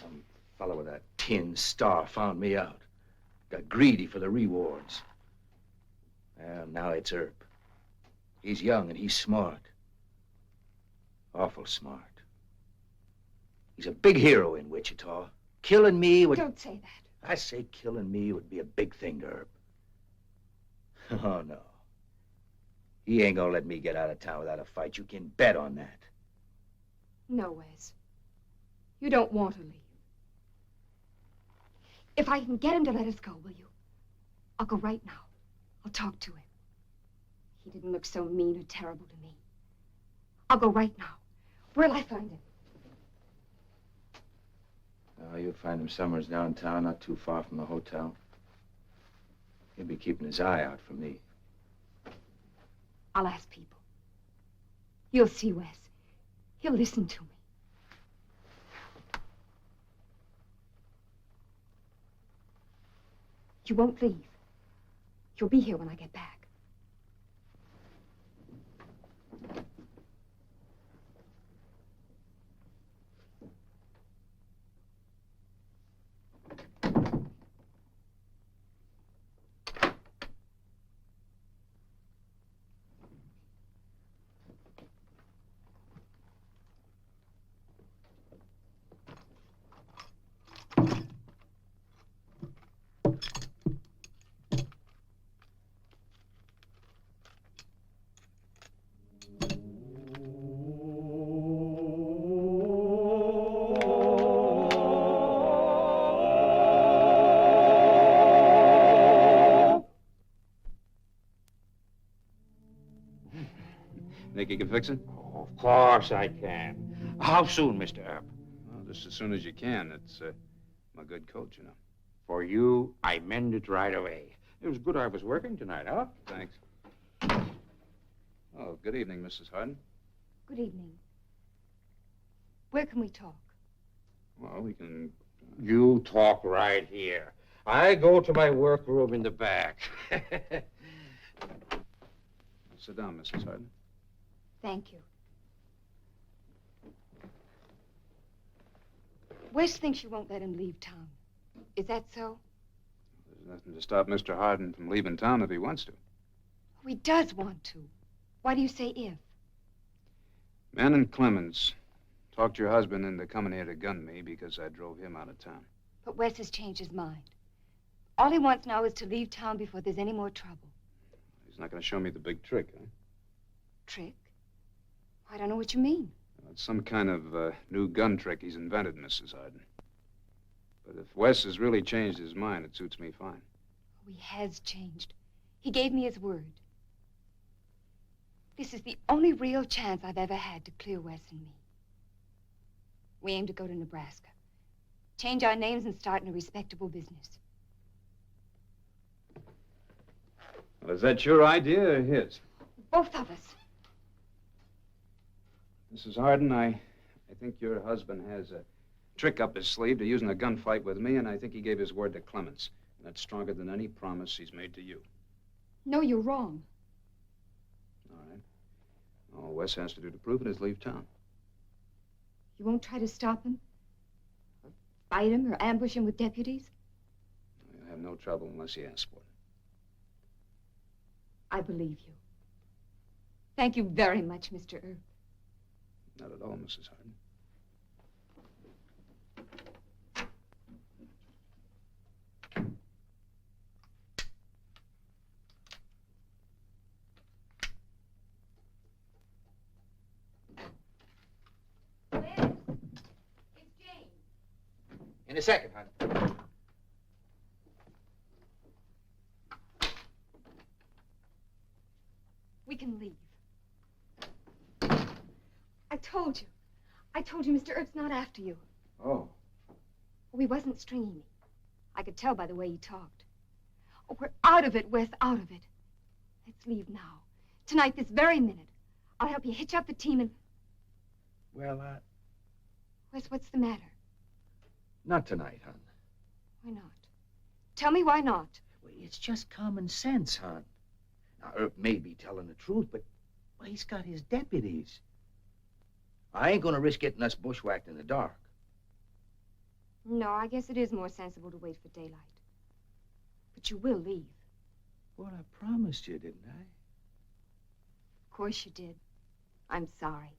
Some fellow with a tin star found me out. Got greedy for the rewards. Well, now it's Earp. He's young and he's smart. Awful smart. He's a big hero in Wichita. Killing me would... Don't say that. I say killing me would be a big thing to Earp. Oh, no. He ain't gonna let me get out of town without a fight. You can bet on that. No, Wes. You don't want to leave. If I can get him to let us go, will you? I'll go right now. I'll talk to him. He didn't look so mean or terrible to me. I'll go right now. Where'll I find him? Oh, you'll find him somewhere downtown, not too far from the hotel. He'll be keeping his eye out for me. I'll ask people. You'll see, Wes. He'll listen to me. You won't leave. You'll be here when I get back. Think you can fix it? Oh, of course I can. How soon, Mr. Earp? Well, just as soon as you can. It's my good coat, you know. For you, I mend it right away. It was good I was working tonight, huh? Thanks. Oh, good evening, Mrs. Harden. Good evening. Where can we talk? Well, we can... You talk right here. I go to my workroom in the back. Sit down, Mrs. Harden. Thank you. Wes thinks you won't let him leave town. Is that so? There's nothing to stop Mr. Harden from leaving town if he wants to. Oh, he does want to. Why do you say if? Man and Clemens talked your husband into coming here to gun me because I drove him out of town. But Wes has changed his mind. All he wants now is to leave town before there's any more trouble. He's not going to show me the big trick, huh? Trick? I don't know what you mean. Well, it's some kind of new gun trick he's invented, Mrs. Harden. But if Wes has really changed his mind, it suits me fine. Oh, he has changed. He gave me his word. This is the only real chance I've ever had to clear Wes and me. We aim to go to Nebraska, change our names and start in a respectable business. Well, is that your idea or his? Both of us. Mrs. Harden, I think your husband has a trick up his sleeve to using a gunfight with me, and I think he gave his word to Clemens. And that's stronger than any promise he's made to you. No, you're wrong. All right. All Wes has to do to prove it is leave town. You won't try to stop him? Or fight him or ambush him with deputies? You'll have no trouble unless he asks for it. I believe you. Thank you very much, Mr. Earp. Not at all, Mrs. Harden. In a second, hon. We can leave. I told you. I told you Mr. Earp's not after you. Oh. Oh, he wasn't stringing me. I could tell by the way he talked. Oh, we're out of it, Wes, out of it. Let's leave now. Tonight, this very minute. I'll help you hitch up the team and... Well, Wes, what's the matter? not tonight, hon. Why not? Tell me why not. Well, it's just common sense, hon. Now, Earp may be telling the truth, but well, he's got his deputies. I ain't gonna risk getting us bushwhacked in the dark. No, I guess it is more sensible to wait for daylight. But you will leave. Well, I promised you, didn't I? Of course you did. I'm sorry.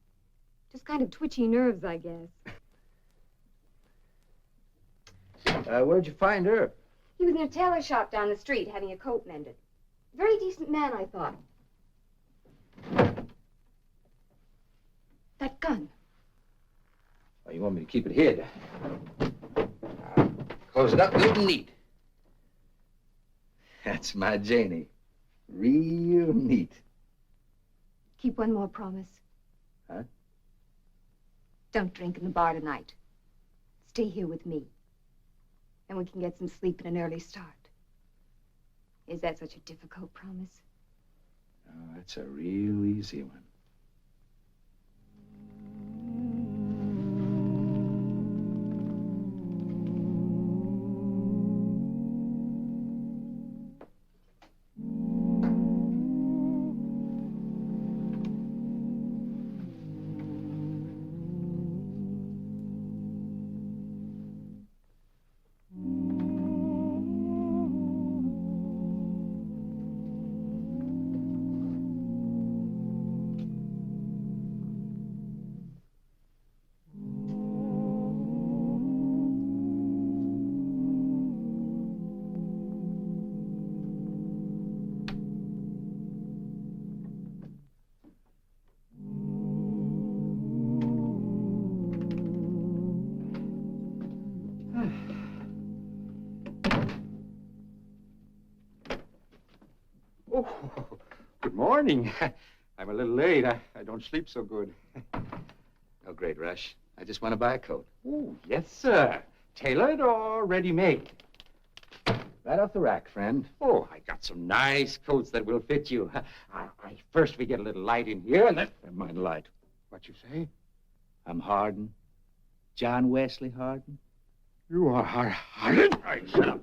Just kind of twitchy nerves, I guess. Where'd you find Earp? He was in a tailor shop down the street having a coat mended. Very decent man, I thought. That gun. Oh, you want me to keep it hid? Close it up good and neat. That's my Janie. Real neat. Keep one more promise. Huh? Don't drink in the bar tonight. Stay here with me. Then we can get some sleep and an early start. Is that such a difficult promise? Oh, that's a real easy one. Oh, good morning. I'm a little late. I don't sleep so good. No great rush. I just want to buy a coat. Oh, yes, sir. Tailored or ready-made? Right off the rack, friend. Oh, I got some nice coats that will fit you. First, we get a little light in here, and then... Never mind light. What you say? I'm Hardin. John Wesley Hardin. You are Hardin? All right, shut up.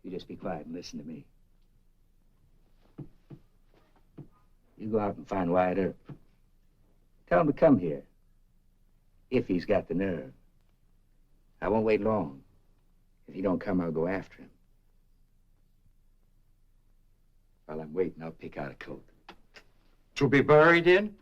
You just be quiet and listen to me. You go out and find Wyatt Earp. Tell him to come here. If he's got the nerve. I won't wait long. If he don't come, I'll go after him. While I'm waiting, I'll pick out a coat. To be buried in?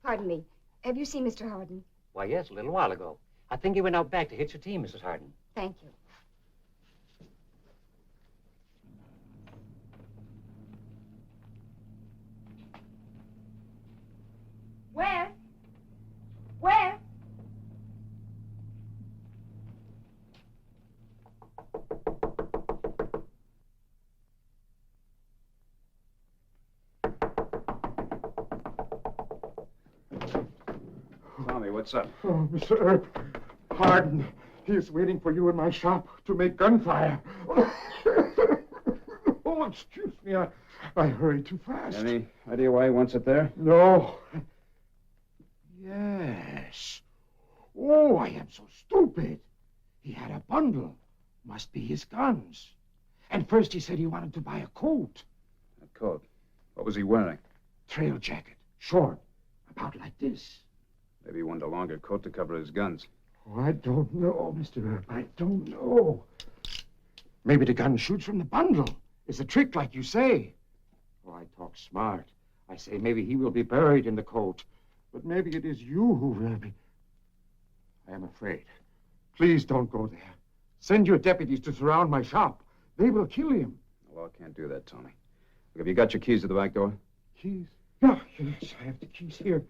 Pardon me. Have you seen Mr. Hardin? Why, yes, a little while ago. I think he went out back to hit your team, Mrs. Hardin. Thank you. Where? Where? Tommy, what's up? Oh, Mr. Earp, Hardin. He is waiting for you in my shop to make gunfire. Oh, excuse me. I hurried too fast. Any idea why he wants it there? No. Yes. Oh, I am so stupid. He had a bundle. Must be his guns. And first he said he wanted to buy a coat. A coat? What was he wearing? Trail jacket. Short. About like this. Maybe he wanted a longer coat to cover his guns. Oh, I don't know, Mr. Earp. I don't know. Maybe the gun shoots from the bundle. It's a trick, like you say. Oh, I talk smart. I say maybe he will be buried in the coat. But maybe it is you who will be. I am afraid. Please don't go there. Send your deputies to surround my shop. They will kill him. The law can't do that, Tommy. Look, have you got your keys to the back door? Keys? Yeah, yes, I have the keys here.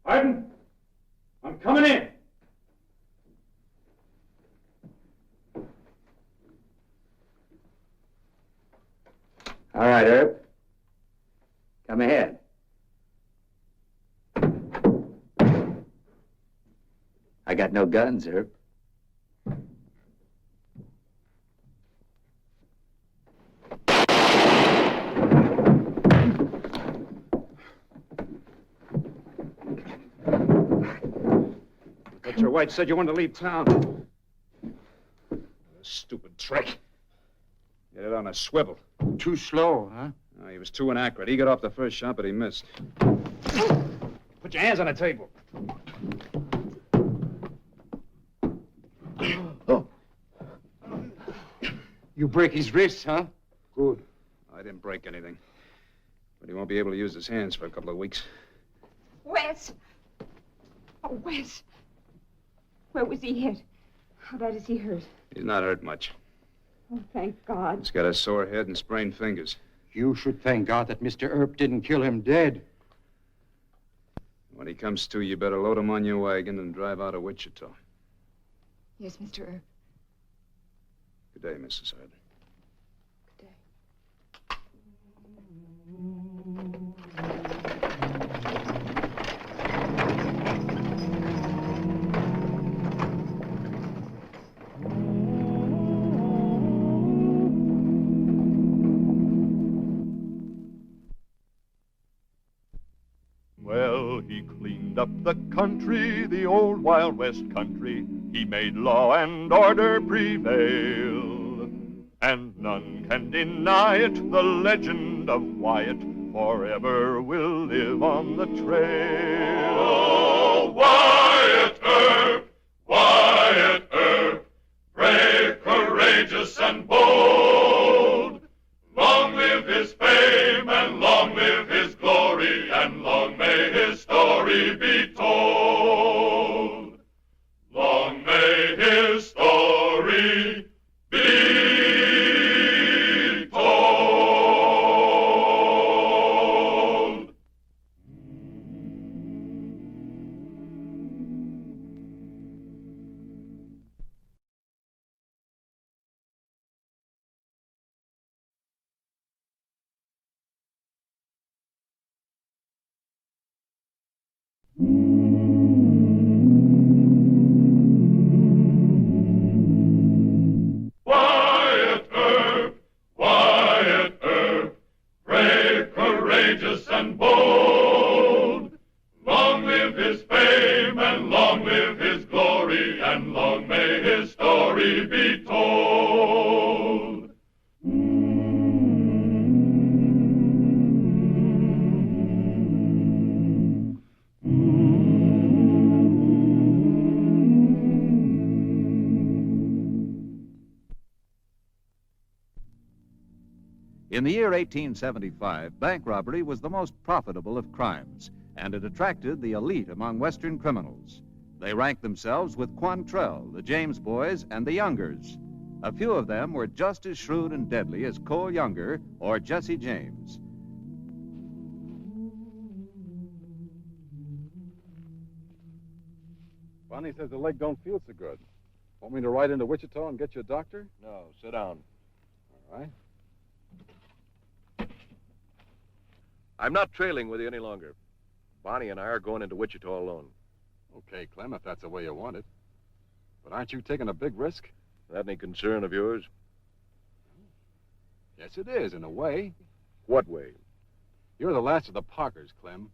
Hardin, I'm coming in. All right, Earp. Come ahead. I got no guns, Earp. Your White said you wanted to leave town. Stupid trick. Get it on a swivel. Too slow, huh? No, he was too inaccurate. He got off the first shot, but he missed. Put your hands on the table. Oh. You break his wrist, huh? Good. I didn't break anything. But he won't be able to use his hands for a couple of weeks. Wes! Oh, Wes. Where was he hit? How bad is he hurt? He's not hurt much. Oh, thank God. He's got a sore head and sprained fingers. You should thank God that Mr. Earp didn't kill him dead. When he comes to, you better load him on your wagon and drive out of Wichita. Yes, Mr. Earp. Good day, Mrs. Hurd. Well, he cleaned up the country, the old Wild West country. He made law and order prevail, and none can deny it. The legend of Wyatt forever will live on the trail. Oh, Wyatt Earp, Wyatt Earp, brave, courageous, and bold. Long live his fame, and long live his glory, and long may his story be told. Long may his story be told. Wyatt Earp, Wyatt Earp, brave, courageous, and bold. Long live his fame, and long live his glory, and long may his story be told. In the year 1875, bank robbery was the most profitable of crimes, and it attracted the elite among Western criminals. They ranked themselves with Quantrell, the James boys, and the Youngers. A few of them were just as shrewd and deadly as Cole Younger or Jesse James. Bonnie says the leg don't feel so good. Want me to ride into Wichita and get you a doctor? No, sit down. All right. I'm not trailing with you any longer. Bonnie and I are going into Wichita alone. Okay, Clem, if that's the way you want it. But aren't you taking a big risk? That any concern of yours? Yes, it is, in a way. What way? You're the last of the Parkers, Clem.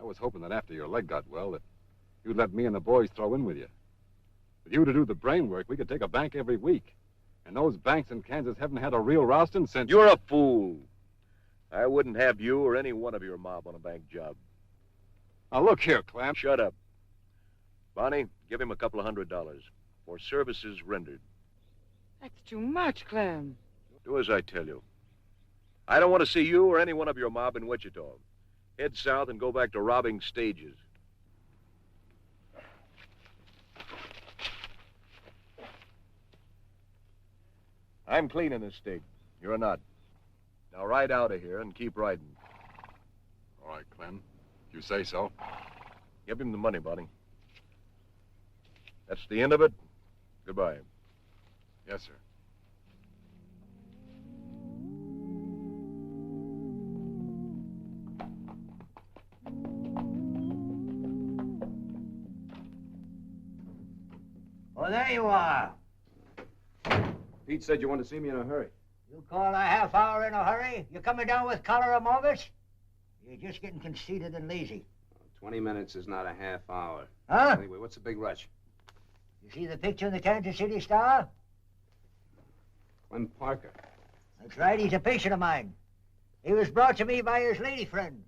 I was hoping that after your leg got well, that you'd let me and the boys throw in with you. With you to do the brain work, we could take a bank every week. And those banks in Kansas haven't had a real rousting since... You're a fool. I wouldn't have you or any one of your mob on a bank job. Now, look here, Clem. Shut up. Bonnie, give him $200 for services rendered. That's too much, Clem. Do as I tell you. I don't want to see you or any one of your mob in Wichita. Head south and go back to robbing stages. I'm cleaning this state. You're not. Now ride out of here and keep riding. All right, Clem. If you say so. Give him the money, Bonnie. That's the end of it. Goodbye. Yes, sir. Oh, there you are. Pete said you wanted to see me in a hurry. You call a half hour in a hurry? You coming down with cholera morbus? You're just getting conceited and lazy. 20 minutes is not a half hour. Huh? Anyway, what's the big rush? You see the picture in the Kansas City Star? Clem Parker. That's right, he's a patient of mine. He was brought to me by his lady friend.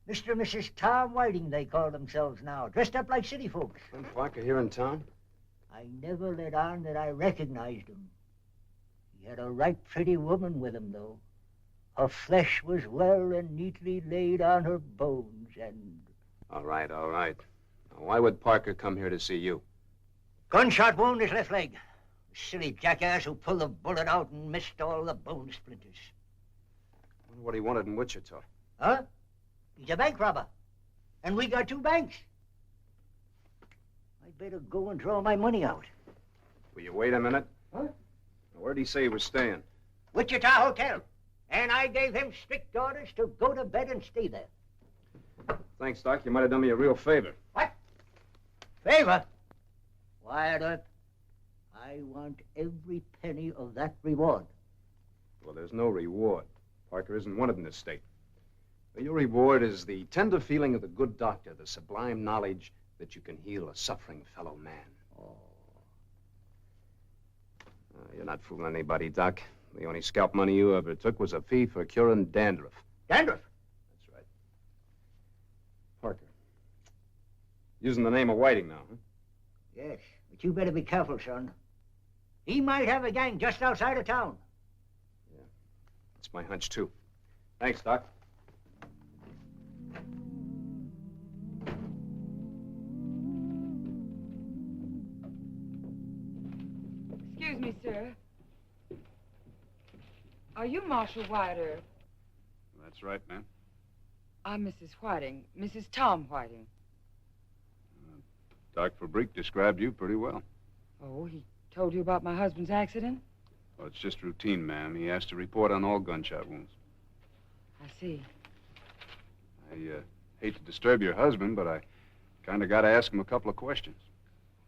Mr. and Mrs. Tom Whiting, they call themselves now, dressed up like city folks. Clem Parker here in town? I never let on that I recognized him. He had a right pretty woman with him, though. Her flesh was well and neatly laid on her bones, and... All right, all right. Now, why would Parker come here to see you? Gunshot wound his left leg. Silly jackass who pulled the bullet out and missed all the bone splinters. I wonder what he wanted in Wichita. Huh? He's a bank robber. And we got 2 banks. I'd better go and draw my money out. Will you wait a minute? Huh? Where'd he say he was staying? Wichita Hotel. And I gave him strict orders to go to bed and stay there. Thanks, Doc. You might have done me a real favor. What? Favor? Why on earth? I want every penny of that reward. Well, there's no reward. Parker isn't wanted in this state. Your reward is the tender feeling of the good doctor, the sublime knowledge that you can heal a suffering fellow man. Oh. You're not fooling anybody, Doc. The only scalp money you ever took was a fee for curing dandruff. Dandruff? That's right. Parker. Using the name of Whiting now, huh? Yes, but you better be careful, son. He might have a gang just outside of town. Yeah, that's my hunch, too. Thanks, Doc. Excuse me, sir. Are you Marshal Wyatt Earp? That's right, ma'am. I'm Mrs. Whiting, Mrs. Tom Whiting. Doc Fabrique described you pretty well. Oh, he told you about my husband's accident? Well, it's just routine, ma'am. He asked to report on all gunshot wounds. I see. I hate to disturb your husband, but I kind of got to ask him a couple of questions.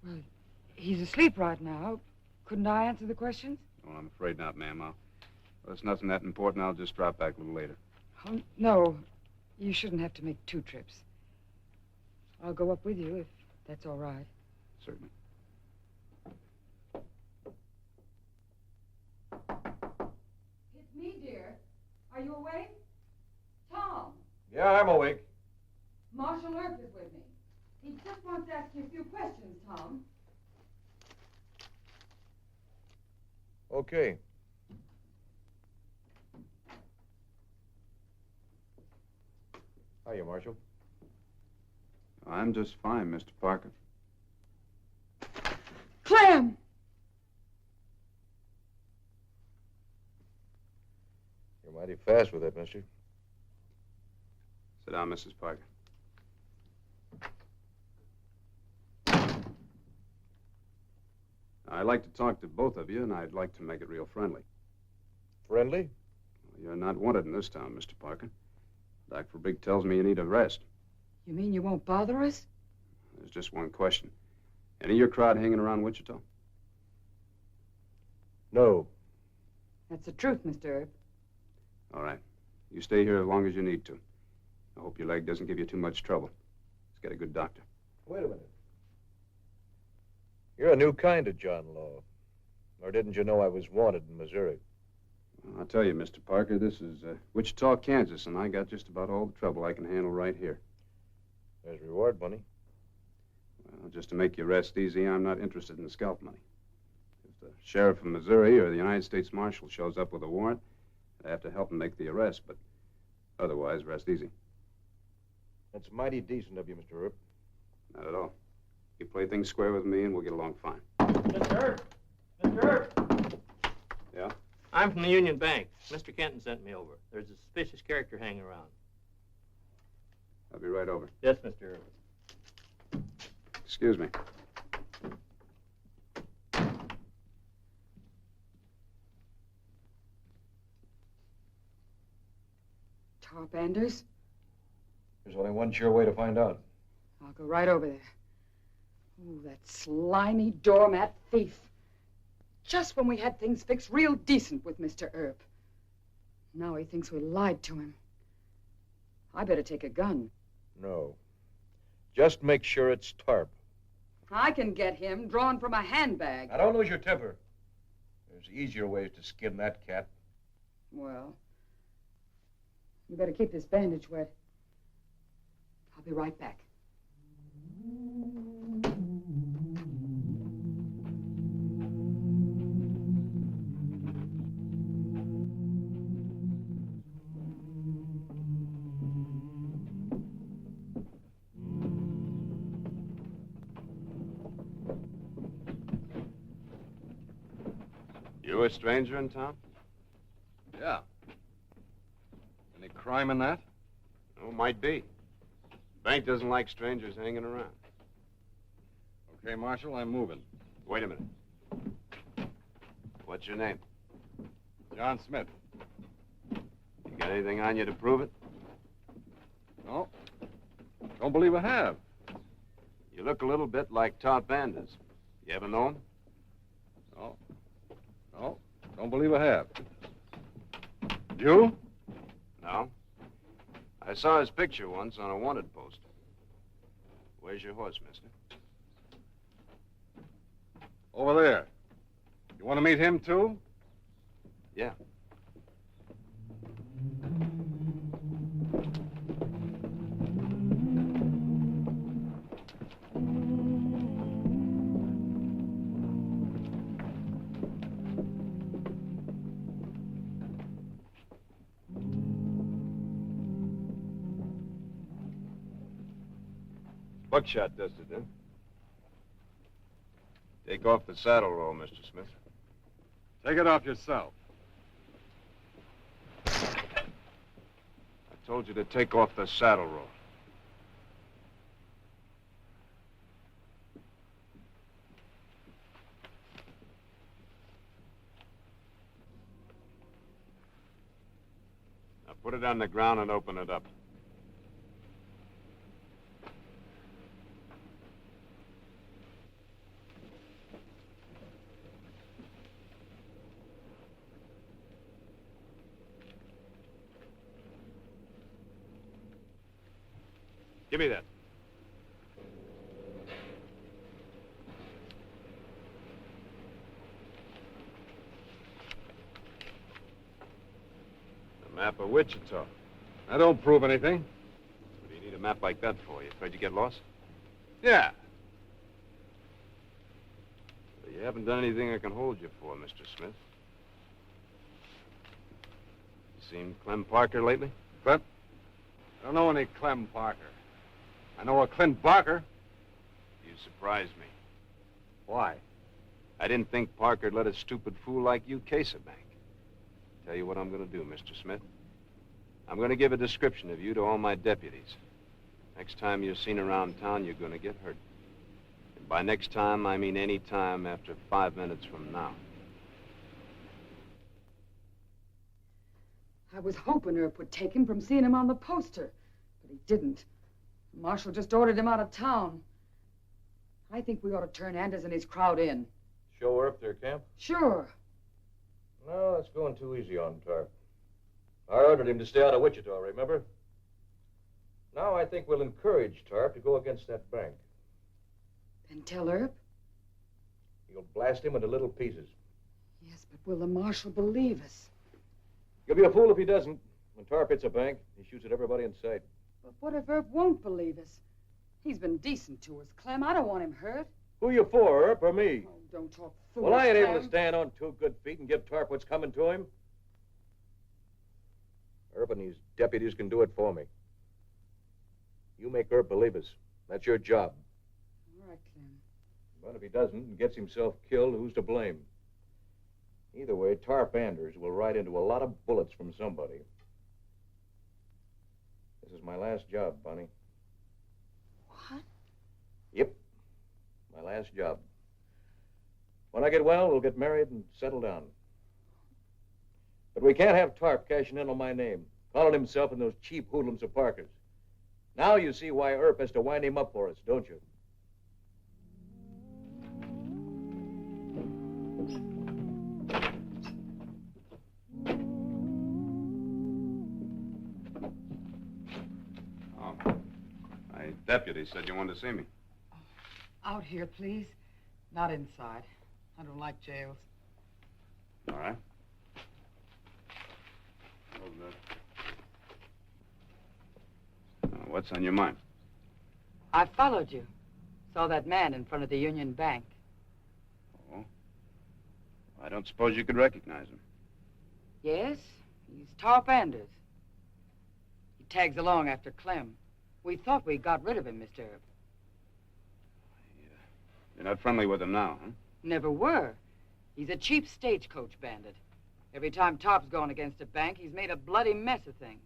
Well, he's asleep right now. Couldn't I answer the questions? Oh, I'm afraid not, ma'am. Well, it's nothing that important. I'll just drop back a little later. Oh, no. You shouldn't have to make 2 trips. I'll go up with you if that's all right. Certainly. It's me, dear. Are you awake? Tom, Yeah, I'm awake. Marshal Earp is with me. He just wants to ask you a few questions, Tom. Okay. Hiya, Marshal. I'm just fine, Mr. Parker. Clem! You're mighty fast with that, mister. Sit down, Mrs. Parker. I'd like to talk to both of you, and I'd like to make it real friendly. Friendly? You're not wanted in this town, Mr. Parker. Dr. Fabrique tells me you need a rest. You mean you won't bother us? There's just one question. Any of your crowd hanging around Wichita? No. That's the truth, Mr. Earp. All right. You stay here as long as you need to. I hope your leg doesn't give you too much trouble. Let's get a good doctor. Wait a minute. You're a new kind of John Law. Or didn't you know I was wanted in Missouri? Well, I'll tell you, Mr. Parker, this is Wichita, Kansas, and I got just about all the trouble I can handle right here. There's reward money. Well, just to make you rest easy, I'm not interested in the scalp money. If the sheriff of Missouri or the United States Marshal shows up with a warrant, I have to help him make the arrest, but otherwise, rest easy. That's mighty decent of you, Mr. Earp. Not at all. You play things square with me, and we'll get along fine. Mr. Earp! Mr. Earp! Yeah? I'm from the Union Bank. Mr. Kenton sent me over. There's a suspicious character hanging around. I'll be right over. Yes, Mr. Earp. Excuse me. Tarp Anders? There's only one sure way to find out. I'll go right over there. Ooh, that slimy doormat thief. Just when we had things fixed real decent with Mr. Earp. Now he thinks we lied to him. I better take a gun. No. Just make sure it's Tarp. I can get him drawn from a handbag. Now, don't lose your temper. There's easier ways to skin that cat. Well, you better keep this bandage wet. I'll be right back. You a stranger in town? Yeah. Any crime in that? Oh, might be. Bank doesn't like strangers hanging around. Okay, Marshal, I'm moving. Wait a minute. What's your name? John Smith. You got anything on you to prove it? No. Don't believe I have. You look a little bit like Top Anders. You ever know him? No. No. Don't believe I have. You? No. I saw his picture once on a wanted poster. Where's your horse, mister? Over there. You want to meet him, too? Yeah. Buckshot dusted, huh? Take off the saddle roll, Mr. Smith. Take it off yourself. I told you to take off the saddle roll. Now put it on the ground and open it up. Give me that. The map of Wichita. I don't prove anything. What do you need a map like that for? You afraid you get lost? Yeah. Well, you haven't done anything I can hold you for, Mr. Smith. You seen Clem Parker lately? Clem? I don't know any Clem Parker. I know a Clint Barker. You surprised me. Why? I didn't think Parker'd let a stupid fool like you case a bank. Tell you what I'm going to do, Mr. Smith. I'm going to give a description of you to all my deputies. Next time you're seen around town, you're going to get hurt. And by next time, I mean any time after 5 minutes from now. I was hoping Earp would take him from seeing him on the poster, but he didn't. The marshal just ordered him out of town. I think we ought to turn Anders and his crowd in. Show her up their camp? Sure. No, that's going too easy on Tarp. I ordered him to stay out of Wichita, remember? Now I think we'll encourage Tarp to go against that bank. Then tell Earp? He'll blast him into little pieces. Yes, but will the marshal believe us? He'll be a fool if he doesn't. When Tarp hits a bank, he shoots at everybody in sight. But what if Earp won't believe us? He's been decent to us, Clem. I don't want him hurt. Who you for, Earp or me? Oh, don't talk foolish, Well, I ain't able Clem. to stand on 2 good feet and give Tarp what's coming to him. Earp and these deputies can do it for me. You make Earp believe us. That's your job. All right, Clem. But if he doesn't and gets himself killed, who's to blame? Either way, Tarp Anders will ride into a lot of bullets from somebody. This is my last job, Bonnie. What? Yep. My last job. When I get well, we'll get married and settle down. But we can't have Tarp cashing in on my name, calling himself in those cheap hoodlums of Parker's. Now you see why Earp has to wind him up for us, don't you? Deputy said you wanted to see me. Out here, please. Not inside. I don't like jails. All right. What's on your mind? I followed you. Saw that man in front of the Union Bank. Oh? I don't suppose you could recognize him. Yes, he's Tarp Anders. He tags along after Clem. We thought we got rid of him, Mr. Earp. You're not friendly with him now, huh? Never were. He's a cheap stagecoach bandit. Every time Tarp's gone against a bank, he's made a bloody mess of things.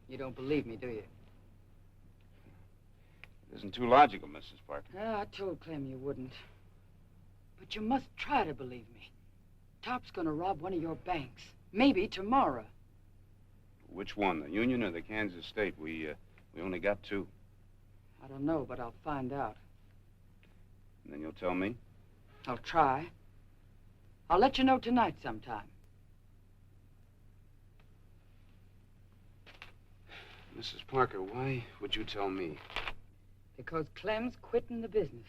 You don't believe me, do you? It isn't too logical, Mrs. Parker. I told Clem you wouldn't. But you must try to believe me. Tarp's gonna rob one of your banks. Maybe tomorrow. Which one, the Union or the Kansas State? We only got two. I don't know, but I'll find out. And then you'll tell me? I'll try. I'll let you know tonight sometime. Mrs. Parker, why would you tell me? Because Clem's quitting the business.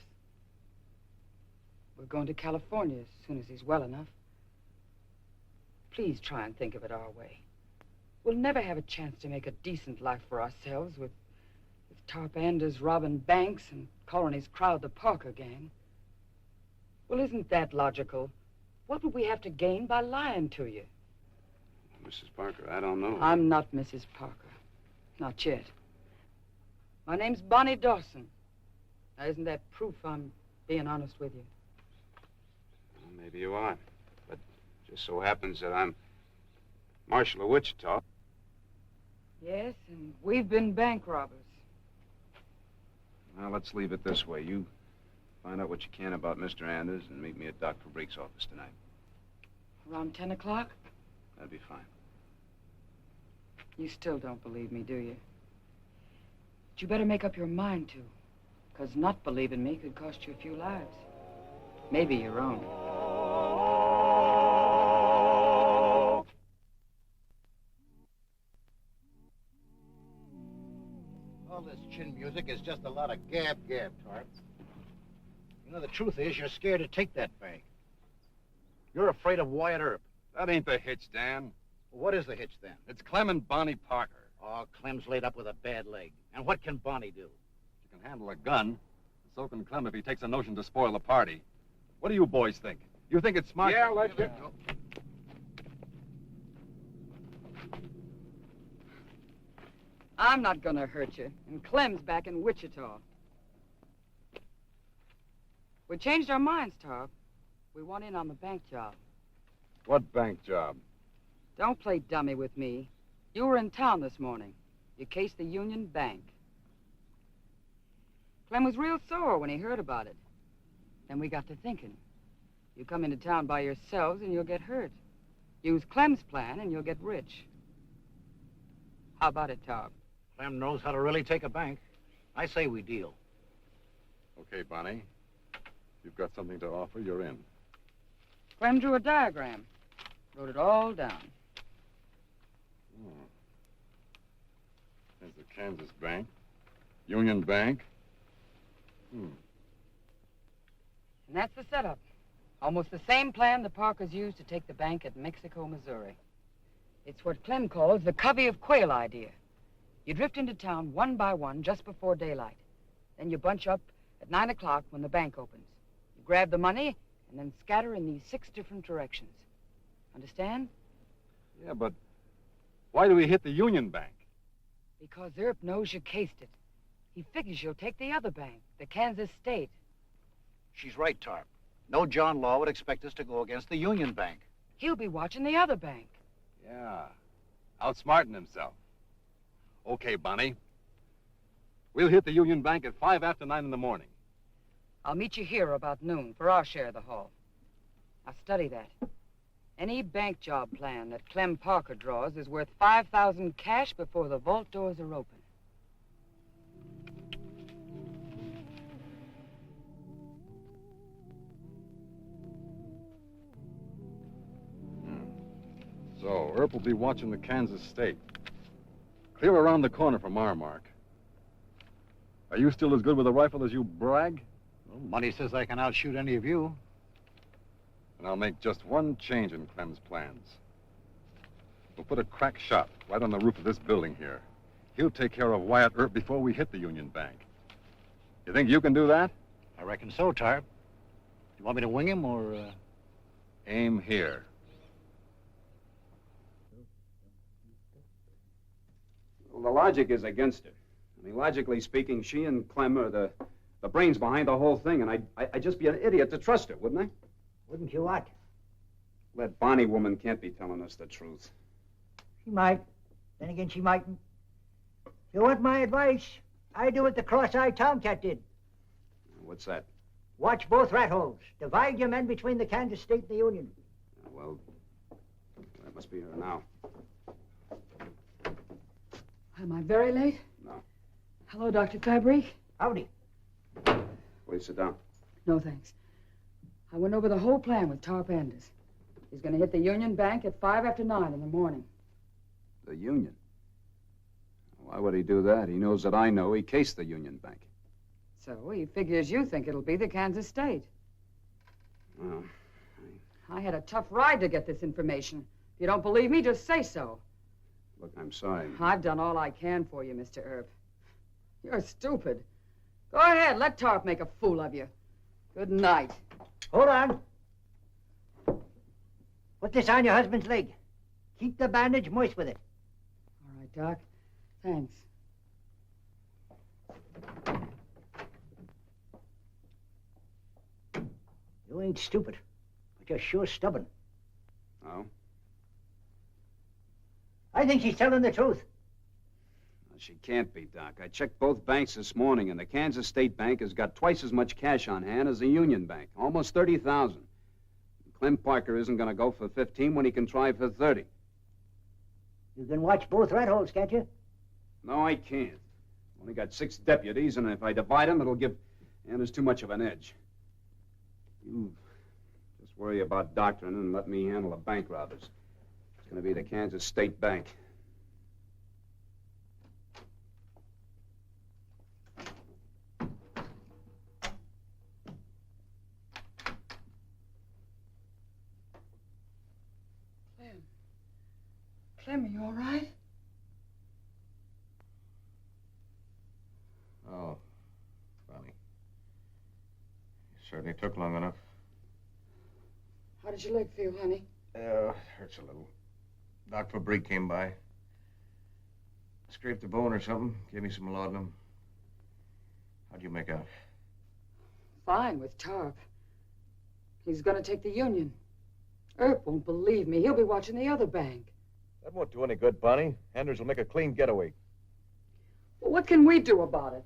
We're going to California as soon as he's well enough. Please try and think of it our way. We'll never have a chance to make a decent life for ourselves with Tarp Anders robbing banks and calling his crowd the Parker gang. Well, isn't that logical? What would we have to gain by lying to you? Mrs. Parker, I don't know. I'm not Mrs. Parker. Not yet. My name's Bonnie Dawson. Now, isn't that proof I'm being honest with you? Well, maybe you are. But just so happens that I'm Marshal of Wichita. Yes, and we've been bank robbers. Now, let's leave it this way. You find out what you can about Mr. Anders and meet me at Dr. Fabric's office tonight. Around 10 o'clock? That'd be fine. You still don't believe me, do you? But you better make up your mind to. Because not believing me could cost you a few lives. Maybe your own. All this chin music is just a lot of gab, Tarp. You know, the truth is you're scared to take that bank. You're afraid of Wyatt Earp. That ain't the hitch, Dan. Well, what is the hitch, then? It's Clem and Bonnie Parker. Oh, Clem's laid up with a bad leg. And what can Bonnie do? She can handle a gun. And so can Clem if he takes a notion to spoil the party. What do you boys think? You think it's smart? Yeah, let's go. I'm not gonna hurt you. And Clem's back in Wichita. We changed our minds, Tarp. We want in on the bank job. What bank job? Don't play dummy with me. You were in town this morning. You cased the Union Bank. Clem was real sore when he heard about it. Then we got to thinking. You come into town by yourselves and you'll get hurt. Use Clem's plan and you'll get rich. How about it, Tarp? Clem knows how to really take a bank. I say we deal. Okay, Bonnie. You've got something to offer, you're in. Clem drew a diagram. Wrote it all down. Oh. There's the Kansas Bank. Union Bank. And that's the setup. Almost the same plan the Parkers used to take the bank at Mexico, Missouri. It's what Clem calls the covey of quail idea. You drift into town one by one just before daylight. Then you bunch up at 9 o'clock when the bank opens. You grab the money and then scatter in these 6 different directions. Understand? Yeah, but why do we hit the Union Bank? Because Earp knows you cased it. He figures you'll take the other bank, the Kansas State. She's right, Tarp. No John Law would expect us to go against the Union Bank. He'll be watching the other bank. Yeah, outsmarting himself. Okay, Bonnie. We'll hit the Union Bank at 5 after 9 in the morning. I'll meet you here about noon for our share of the haul. Now study that. Any bank job plan that Clem Parker draws is worth $5,000 cash before the vault doors are open. So, Earp will be watching the Kansas State. Clear around the corner from our mark. Are you still as good with a rifle as you brag? Well, money says I can outshoot any of you. And I'll make just one change in Clem's plans. We'll put a crack shot right on the roof of this building here. He'll take care of Wyatt Earp before we hit the Union Bank. You think you can do that? I reckon so, Tarp. You want me to wing him, or, Aim here. Well, the logic is against her. I mean, logically speaking, she and Clem are the the brains behind the whole thing, and I'd just be an idiot to trust her, wouldn't I? Wouldn't you what? That Bonnie woman can't be telling us the truth. She might. Then again, she mightn't. If you want my advice, I do what the cross-eyed tomcat did. What's that? Watch both rat holes. Divide your men between the Kansas State and the Union. Well, that must be her now. Am I very late? No. Hello, Dr. Fabry. Howdy. Please sit down. No, thanks. I went over the whole plan with Tarp Anders. He's going to hit the Union Bank at 5 after 9 in the morning. The Union? Why would he do that? He knows that I know he cased the Union Bank. So he figures you think it'll be the Kansas State. Well, I had a tough ride to get this information. If you don't believe me, just say so. look, I'm sorry. I've done all I can for you, Mr. Earp. You're stupid. Go ahead, let Tarp make a fool of you. Good night. Hold on. Put this on your husband's leg. Keep the bandage moist with it. All right, Doc. Thanks. You ain't stupid, but you're sure stubborn. Oh? I think she's telling the truth. Well, she can't be, Doc. I checked both banks this morning, and the Kansas State Bank has got twice as much cash on hand as the Union Bank, almost 30,000. Clem Parker isn't going to go for 15 when he can try for 30. You can watch both rat holes, can't you? No, I can't. Only got 6 deputies, and if I divide them, it'll give Anders too much of an edge. You just worry about doctrine and let me handle the bank robbers. It's going to be the Kansas State Bank. Clem, are you all right? Oh, Bonnie. Certainly took long enough. How does your leg feel, honey? It hurts a little. Doc Fabry came by. Scraped the bone or something. Gave me some laudanum. How'd you make out? Fine with Tarp. He's going to take the Union. Earp won't believe me. He'll be watching the other bank. That won't do any good, Bonnie. Anders will make a clean getaway. Well, what can we do about it?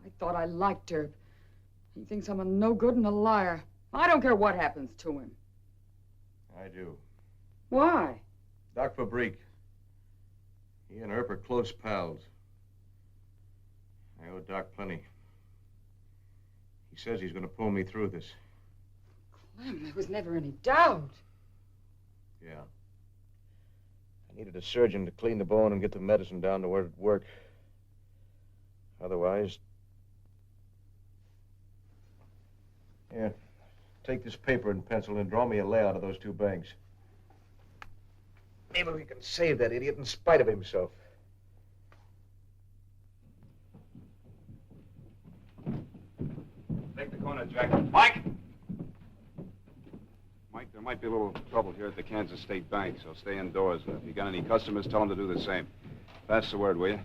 I thought I liked Earp. He thinks I'm a no good and a liar. I don't care what happens to him. I do. Why? Doc Fabrique. He and Earp are close pals. I owe Doc plenty. He says he's going to pull me through this. Clem, there was never any doubt. Yeah. I needed a surgeon to clean the bone and get the medicine down to where it'd work. Otherwise... Here, take this paper and pencil and draw me a layout of those 2 banks. Maybe we can save that idiot in spite of himself. Take the corner, Jack. Mike! Mike, there might be a little trouble here at the Kansas State Bank, so stay indoors. If you got any customers, tell them to do the same. Pass the word, will you?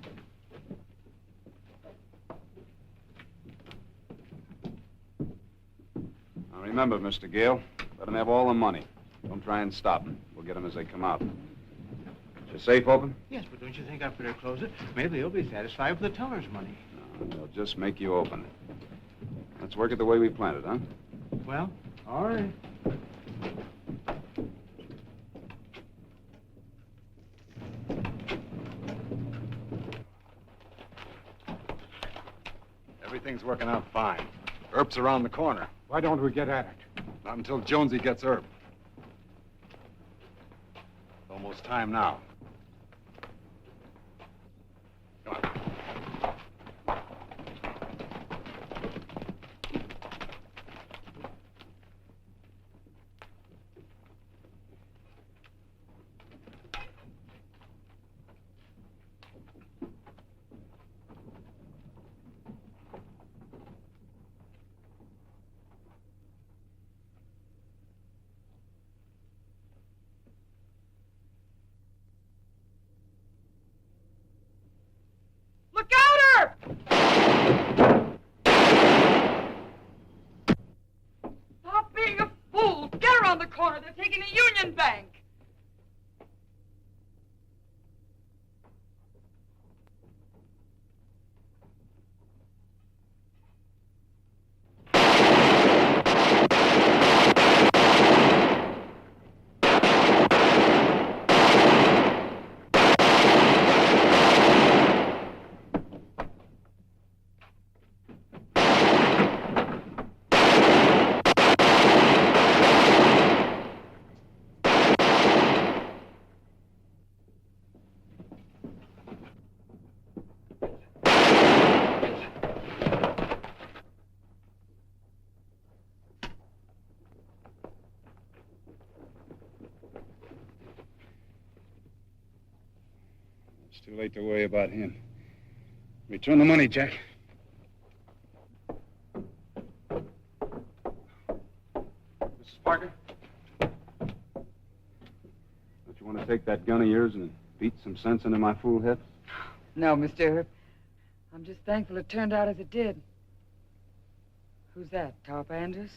Now remember, Mr. Gale, let them have all the money. Don't try and stop them. We'll get them as they come out. Is your safe open? Yes, but don't you think I'd better close it? Maybe they'll be satisfied with the teller's money. No, they'll just make you open it. Let's work it the way we planned it, huh? Well, all right. Everything's working out fine. Earp's around the corner. Why don't we get at it? Not until Jonesy gets Earp. It's almost time now. Come on. corner. They're taking a Union Bank. It's too late to worry about him. Return the money, Jack. Mrs. Parker? Don't you want to take that gun of yours and beat some sense into my fool head? No, Mr. Earp. I'm just thankful it turned out as it did. Who's that, Tarp Andrews?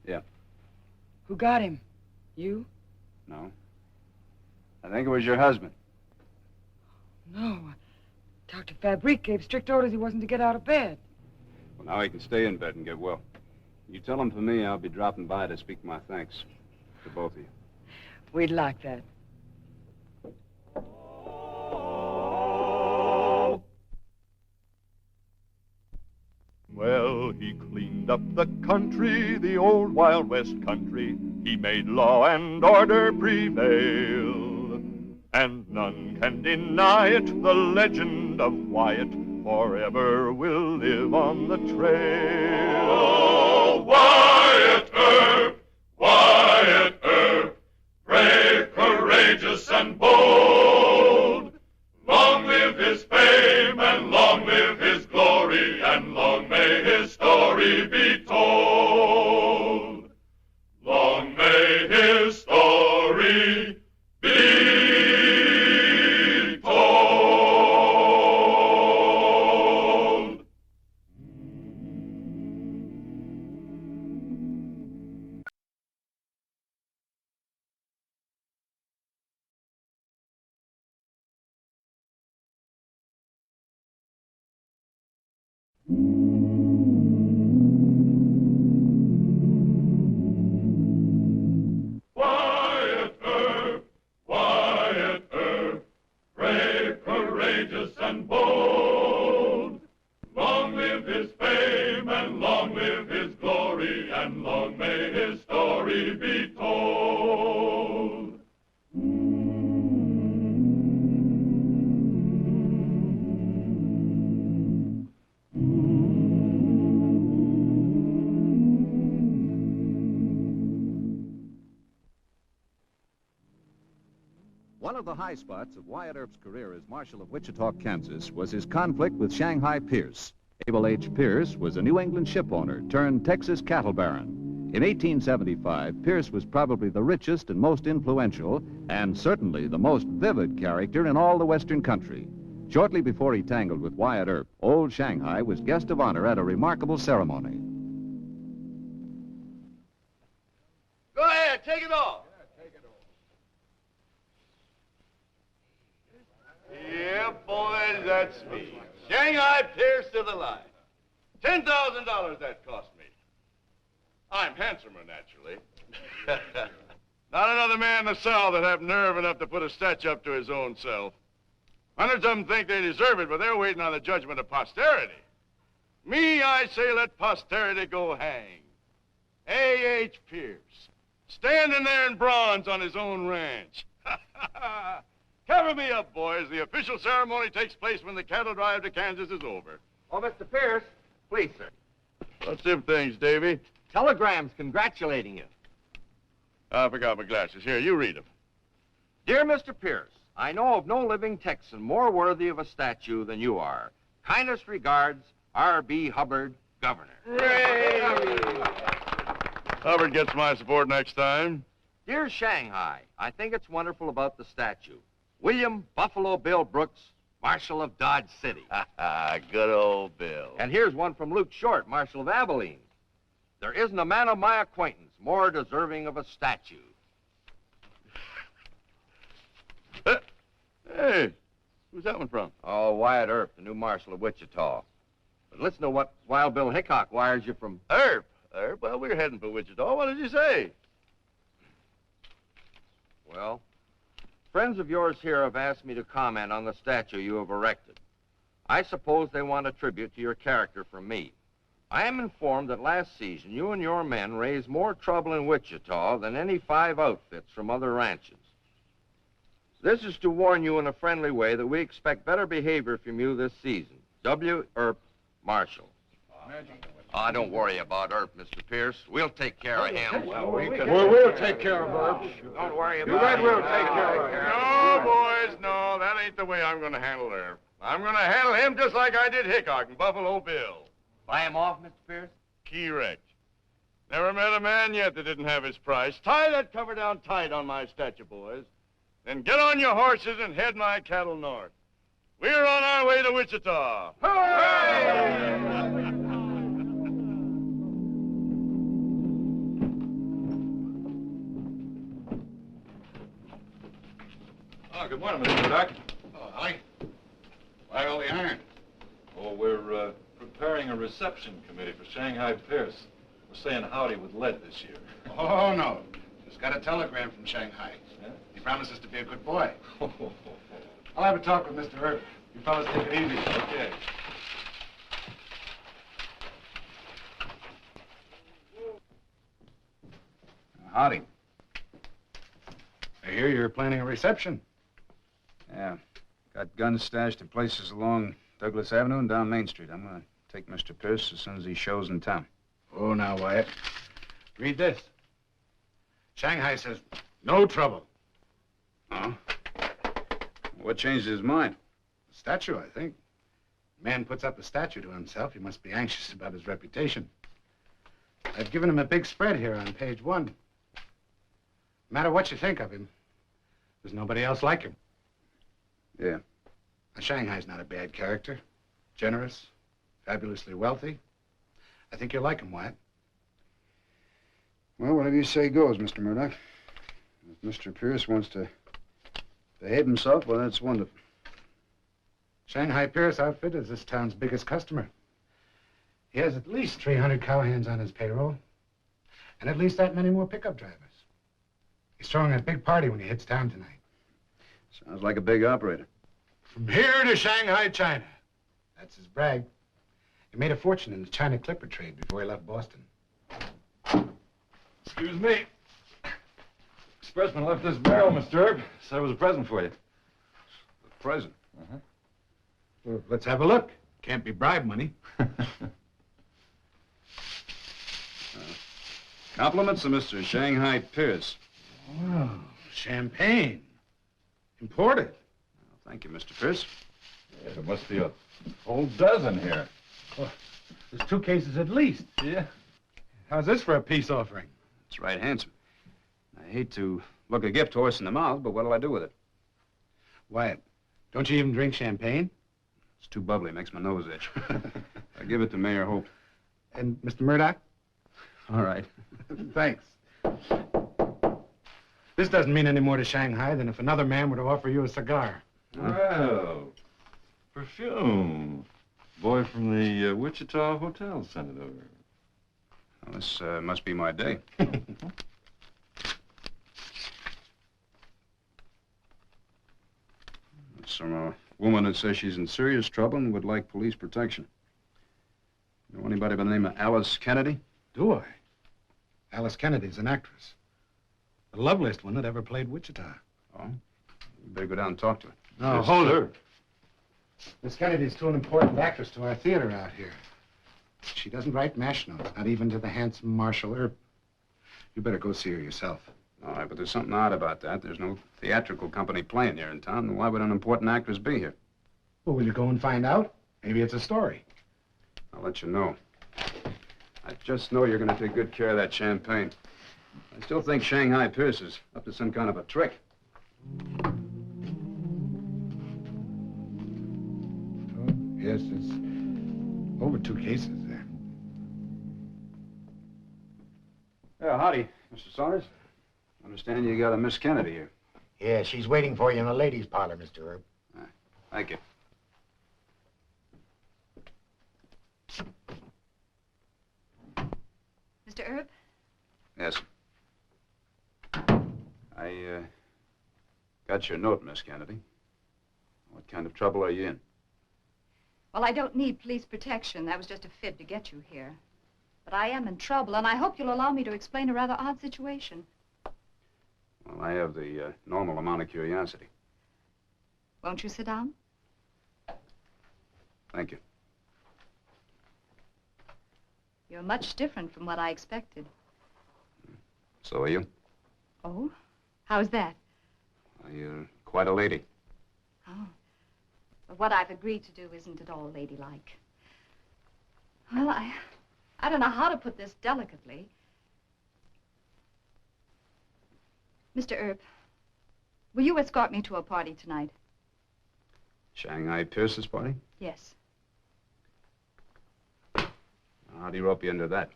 Yeah. Who got him? You? No. I think it was your husband. No. Dr. Fabrique gave strict orders he wasn't to get out of bed. Well, now he can stay in bed and get well. You tell him for me I'll be dropping by to speak my thanks to both of you. We'd like that. Well, he cleaned up the country, the old Wild West country. He made law and order prevail. And none can deny it, the legend of Wyatt forever will live on the trail. Oh, Wyatt Earp, Wyatt Earp, brave, courageous, and bold. Long live his fame, and long live his glory, and long may his story be told. Long may his story be told. Wyatt Earp, brave, courageous, and bold. Long live his fame, and long live his glory, and long may his story be told. One of the high spots of Wyatt Earp's career as Marshal of Wichita, Kansas, was his conflict with Shanghai Pierce. Abel H. Pierce was a New England ship owner turned Texas cattle baron. In 1875, Pierce was probably the richest and most influential, and certainly the most vivid character in all the Western country. Shortly before he tangled with Wyatt Earp, old Shanghai was guest of honor at a remarkable ceremony. Go ahead, take it off. Yeah, boys, that's me. Shanghai Pierce to the line. $10,000 that cost me. I'm handsomer, naturally. Not another man in the South that have nerve enough to put a statue up to his own self. Hundreds of them think they deserve it, but they're waiting on the judgment of posterity. Me, I say let posterity go hang. A.H. Pierce, standing there in bronze on his own ranch. Cover me up, boys. The official ceremony takes place when the cattle drive to Kansas is over. Oh, Mr. Pierce. Please, sir. What's them things, Davy? Telegrams congratulating you. I forgot my glasses. Here, you read them. Dear Mr. Pierce, I know of no living Texan more worthy of a statue than you are. Kindest regards, R.B. Hubbard, Governor. Hubbard gets my support next time. Dear Shanghai, I think it's wonderful about the statue. William Buffalo Bill Brooks, Marshal of Dodge City. Good old Bill. And here's one from Luke Short, Marshal of Abilene. There isn't a man of my acquaintance more deserving of a statue. Hey, who's that one from? Oh, Wyatt Earp, the new marshal of Wichita. But listen to what Wild Bill Hickok wires you from... Earp. Earp? Well, we're heading for Wichita. What did you say? Well, friends of yours here have asked me to comment on the statue you have erected. I suppose they want a tribute to your character from me. I am informed that last season you and your men raised more trouble in Wichita than any 5 outfits from other ranches. This is to warn you in a friendly way that we expect better behavior from you this season. W. Earp, Marshal. Don't worry about Earp, Mr. Pierce. We'll take care of him. We'll take care of Earp. Don't worry You about bet it. we'll take care of him. No, boys, no. That ain't the way I'm going to handle Earp. I'm going to handle him just like I did Hickok and Buffalo Bill. Buy him off, Mr. Pierce? Key wrecked. Never met a man yet that didn't have his price. Tie that cover down tight on my statue, boys. Then get on your horses and head my cattle north. We're on our way to Wichita. Oh, good morning, Mr. Murdoch. Oh, hi. Why all the iron? Oh, we're preparing a reception committee for Shanghai Pierce. We're saying howdy with lead this year. Oh, no. Just got a telegram from Shanghai. Yeah? He promises to be a good boy. I'll have a talk with Mr. Earp. You fellas take it easy. Okay. Howdy. I hear you're planning a reception. Yeah. Got guns stashed at places along Douglas Avenue and down Main Street. I'm going to take Mr. Pierce as soon as he shows in town. Oh, now, Wyatt. Read this. Shanghai says, no trouble. Oh? What changed his mind? The statue, I think. Man puts up a statue to himself. He must be anxious about his reputation. I've given him a big spread here on page 1. No matter what you think of him, there's nobody else like him. Yeah. Now, Shanghai's not a bad character. Generous, fabulously wealthy. I think you'll like him, Wyatt. Well, whatever you say goes, Mr. Murdoch. If Mr. Pierce wants to behave himself, well, that's wonderful. Shanghai Pierce outfit is this town's biggest customer. He has at least 300 cowhands on his payroll, and at least that many more pickup drivers. He's throwing a big party when he hits town tonight. Sounds like a big operator. From here to Shanghai, China. That's his brag. He made a fortune in the China clipper trade before he left Boston. Excuse me. Expressman left this barrel, Mr. Earp. Said it was a present for you. A present? Uh-huh. Well, let's have a look. Can't be bribe money. Compliments to Mr. Shanghai Pierce. Oh, champagne. Imported. Well, thank you, Mr. Pierce. Yeah, there must be a whole dozen here. Oh, there's 2 cases at least. Yeah. How's this for a peace offering? It's right handsome. I hate to look a gift horse in the mouth, but what'll I do with it? Wyatt, don't you even drink champagne? It's too bubbly, makes my nose itch. I give it to Mayor Hope. And Mr. Murdoch? All right. Thanks. This doesn't mean any more to Shanghai than if another man were to offer you a cigar. Well, perfume. Boy from the Wichita Hotel sent it over. Well, this must be my day. It's from a woman that says she's in serious trouble and would like police protection. Know anybody by the name of Alice Kennedy? Do I? Alice Kennedy's an actress. The loveliest one that ever played Wichita. Oh? You better go down and talk to her. No, Yes, hold sir. her. Miss Kennedy's too an important actress to our theater out here. She doesn't write mash notes, not even to the handsome Marshal Earp. You better go see her yourself. All right, but there's something odd about that. There's no theatrical company playing here in town. Why would an important actress be here? Well, will you go and find out? Maybe it's a story. I'll let you know. I just know you're going to take good care of that champagne. I still think Shanghai Pierce is up to some kind of a trick. Oh, yes, there's over 2 cases there. Yeah, howdy, Mr. Saunders. I understand you got a Miss Kennedy here. Yeah, she's waiting for you in the ladies' parlor, Mr. Herb. Thank you. Mr. Erb? Yes. I got your note, Miss Kennedy. What kind of trouble are you in? Well, I don't need police protection. That was just a fib to get you here. But I am in trouble, and I hope you'll allow me to explain a rather odd situation. Well, I have the normal amount of curiosity. Won't you sit down? Thank you. You're much different from what I expected. So are you? Oh? How's that? Well, you're quite a lady. Oh. But what I've agreed to do isn't at all ladylike. Well, I don't know how to put this delicately. Mr. Erb, will you escort me to a party tonight? Shanghai Pierce's party? Yes. How do you rope you into that?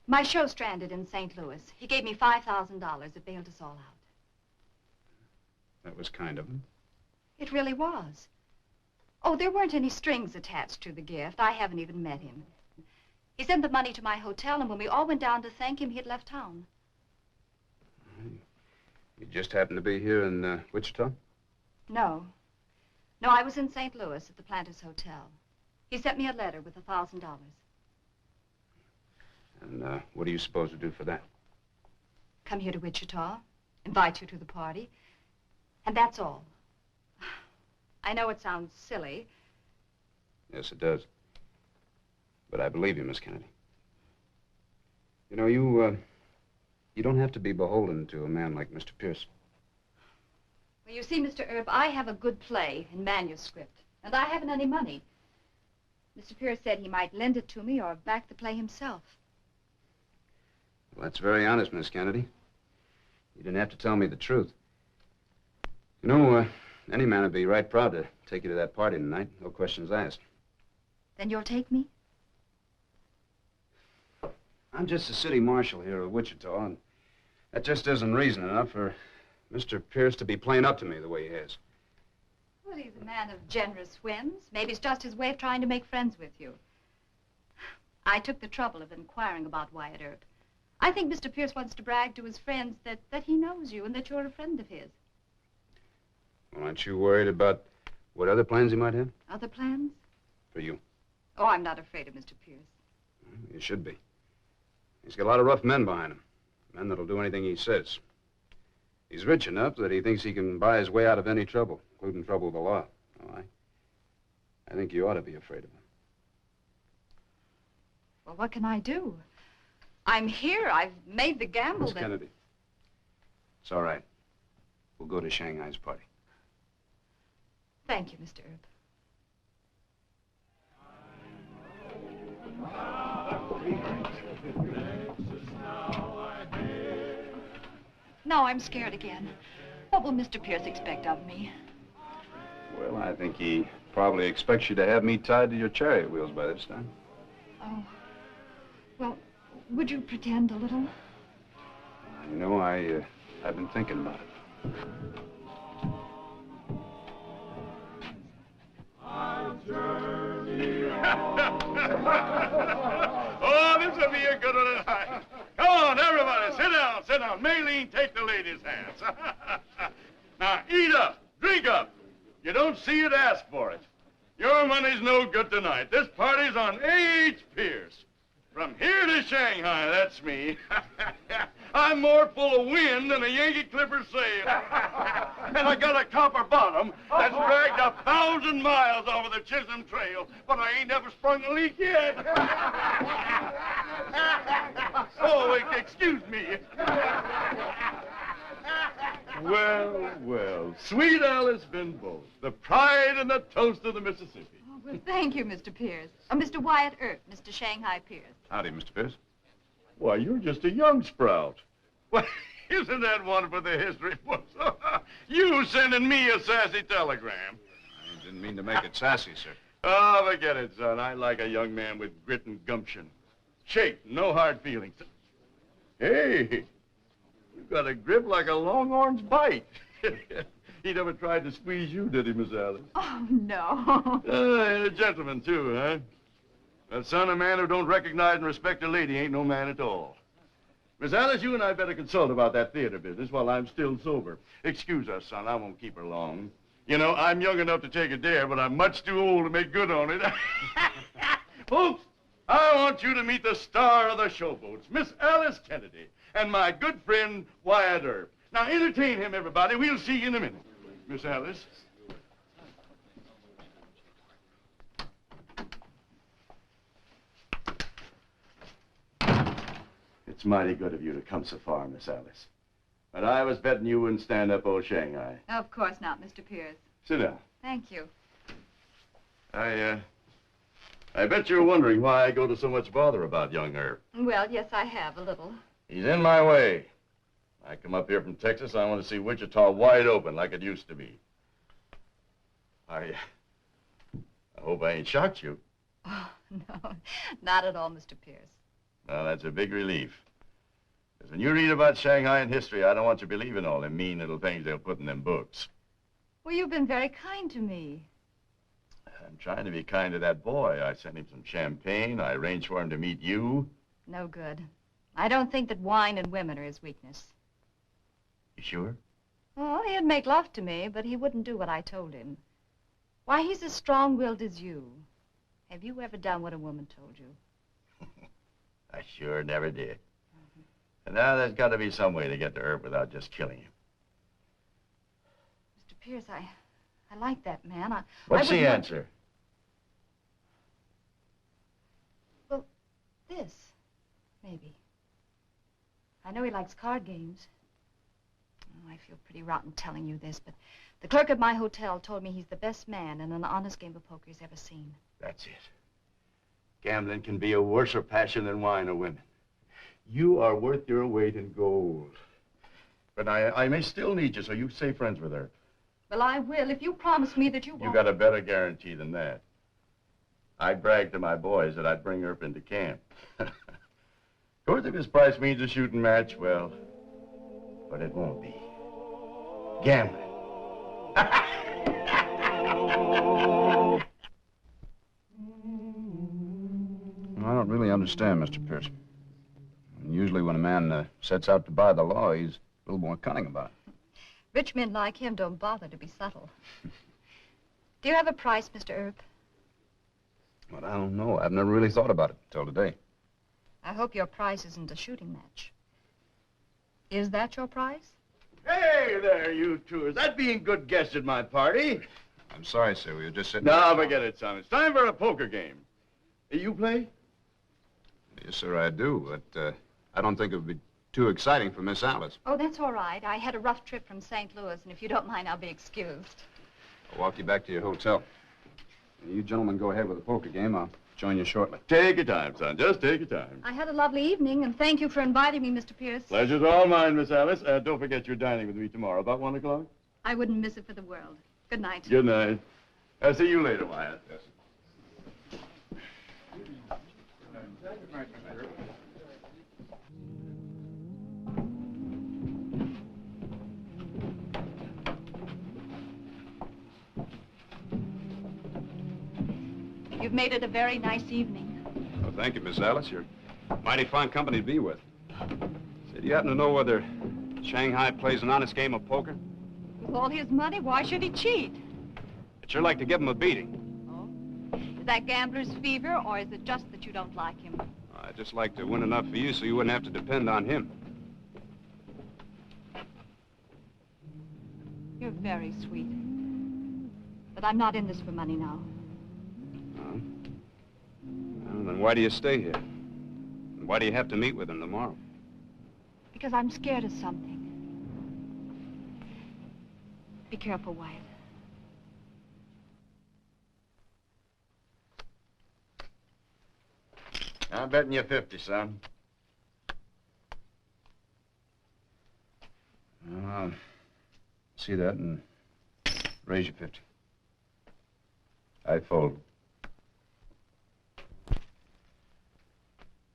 My show stranded in St. Louis. He gave me $5,000. It bailed us all out. That was kind of him. It really was. Oh, there weren't any strings attached to the gift. I haven't even met him. He sent the money to my hotel, and when we all went down to thank him, he had left town. You just happened to be here in Wichita? No. No, I was in St. Louis at the Planters Hotel. He sent me a letter with $1,000. And what are you supposed to do for that? Come here to Wichita, invite you to the party, and that's all. I know it sounds silly. Yes, it does. But I believe you, Miss Kennedy. You know, you don't have to be beholden to a man like Mr. Pierce. Well, you see, Mr. Erb, I have a good play in manuscript, and I haven't any money. Mr. Pierce said he might lend it to me or back the play himself. Well, that's very honest, Miss Kennedy. You didn't have to tell me the truth. You know, any man would be right proud to take you to that party tonight. No questions asked. Then you'll take me? I'm just the city marshal here of Wichita, and that just isn't reason enough for Mr. Pierce to be playing up to me the way he is. Well, he's a man of generous whims. Maybe it's just his way of trying to make friends with you. I took the trouble of inquiring about Wyatt Earp. I think Mr. Pierce wants to brag to his friends that he knows you and that you're a friend of his. Well, aren't you worried about what other plans he might have? Other plans? For you? Oh, I'm not afraid of Mr. Pierce. You should be. He's got a lot of rough men behind him. Men that'll do anything he says. He's rich enough that he thinks he can buy his way out of any trouble, including trouble with the law. Oh, I think you ought to be afraid of him. Well, what can I do? I'm here. I've made the gamble. Miss Kennedy. It's all right. We'll go to Shanghai's party. Thank you, Mr. Erb. Now I'm scared again. What will Mr. Pierce expect of me? Well, I think he probably expects you to have me tied to your chariot wheels by this time. Oh. Well, would you pretend a little? You know, I've been thinking about it. Oh, this will be a good one tonight. Come on, everybody, sit down, sit down. Maylene, take the ladies' hands. Now, eat up, drink up. You don't see it, ask for it. Your money's no good tonight. This party's on A.H. Pierce. From here to Shanghai, that's me. I'm more full of wind than a Yankee Clipper sail. And I got a copper bottom that's dragged 1,000 miles over the Chisholm Trail, but I ain't never sprung a leak yet. Oh, excuse me. Well, well, sweet Alice Benbow, the pride and the toast of the Mississippi. Oh, well, thank you, Mr. Pierce. Mr. Wyatt Earp, Mr. Shanghai Pierce. Howdy, Mr. Pierce. Why, you're just a young sprout. Well, isn't that one for the history books? You sending me a sassy telegram. I didn't mean to make it sassy, sir. Oh, forget it, son. I like a young man with grit and gumption. Shake, no hard feelings. Hey, you've got a grip like a longhorn's bite. He never tried to squeeze you, did he, Miss Alice? Oh, no. And a gentleman, too, huh? A son, a man who don't recognize and respect a lady ain't no man at all. Miss Alice, you and I better consult about that theater business while I'm still sober. Excuse us, son. I won't keep her long. You know, I'm young enough to take a dare, but I'm much too old to make good on it. Folks, I want you to meet the star of the showboats, Miss Alice Kennedy, and my good friend, Wyatt Earp. Now, entertain him, everybody. We'll see you in a minute. Miss Alice. It's mighty good of you to come so far, Miss Alice. But I was betting you wouldn't stand up old Shanghai. Of course not, Mr. Pierce. Sit down. Thank you. I bet you're wondering why I go to so much bother about young Earp. Well, yes, I have, a little. He's in my way. I come up here from Texas, I want to see Wichita wide open like it used to be. I hope I ain't shocked you. Oh, no, not at all, Mr. Pierce. Well, that's a big relief. Because when you read about Shanghai in history, I don't want you believing all them mean little things they'll put in them books. Well, you've been very kind to me. I'm trying to be kind to that boy. I sent him some champagne. I arranged for him to meet you. No good. I don't think that wine and women are his weakness. You sure? Oh, he'd make love to me, but he wouldn't do what I told him. Why, he's as strong-willed as you. Have you ever done what a woman told you? I sure never did. And now there's got to be some way to get to Earp without just killing him. Mr. Pierce, I like that man. What's I the wouldn't answer? Well, this, maybe. I know he likes card games. Oh, I feel pretty rotten telling you this, but the clerk at my hotel told me he's the best man in an honest game of poker he's ever seen. That's it. Gambling can be a worser passion than wine or women. You are worth your weight in gold. But I may still need you, so you stay friends with her. Well, I will, if you promise me that you won't. You got a better guarantee than that. I bragged to my boys that I'd bring Earp into camp. Of course, if his price means a shooting match, well, but it won't be. Gambling. I don't really understand, Mr. Pierce. Usually when a man sets out to buy the law, he's a little more cunning about it. Rich men like him don't bother to be subtle. Do you have a price, Mr. Earp? But I don't know. I've never really thought about it until today. I hope your price isn't a shooting match. Is that your price? Hey there, you two. Is that being good guests at my party? I'm sorry, sir. We were just sitting... No, forget it, son. It's time for a poker game. You play? Yes, sir, I do, but I don't think it would be too exciting for Miss Alice. Oh, that's all right. I had a rough trip from St. Louis, and if you don't mind, I'll be excused. I'll walk you back to your hotel. You gentlemen go ahead with the poker game. I'll join you shortly. Take your time, son. Just take your time. I had a lovely evening, and thank you for inviting me, Mr. Pierce. Pleasure's all mine, Miss Alice. Don't forget you're dining with me tomorrow, about 1 o'clock. I wouldn't miss it for the world. Good night. Good night. I'll see you later, Wyatt. Yes, sir. You've made it a very nice evening. Well, thank you, Miss Alice. You're mighty fine company to be with. Say, do you happen to know whether Shanghai plays an honest game of poker? With all his money, why should he cheat? I'd sure like to give him a beating. Is that gambler's fever, or is it just that you don't like him? I'd just like to win enough for you so you wouldn't have to depend on him. You're very sweet. But I'm not in this for money now. Well, then why do you stay here? And why do you have to meet with him tomorrow? Because I'm scared of something. Be careful, Wyatt. I'm betting you 50, son. I'll see that and raise you 50. I fold.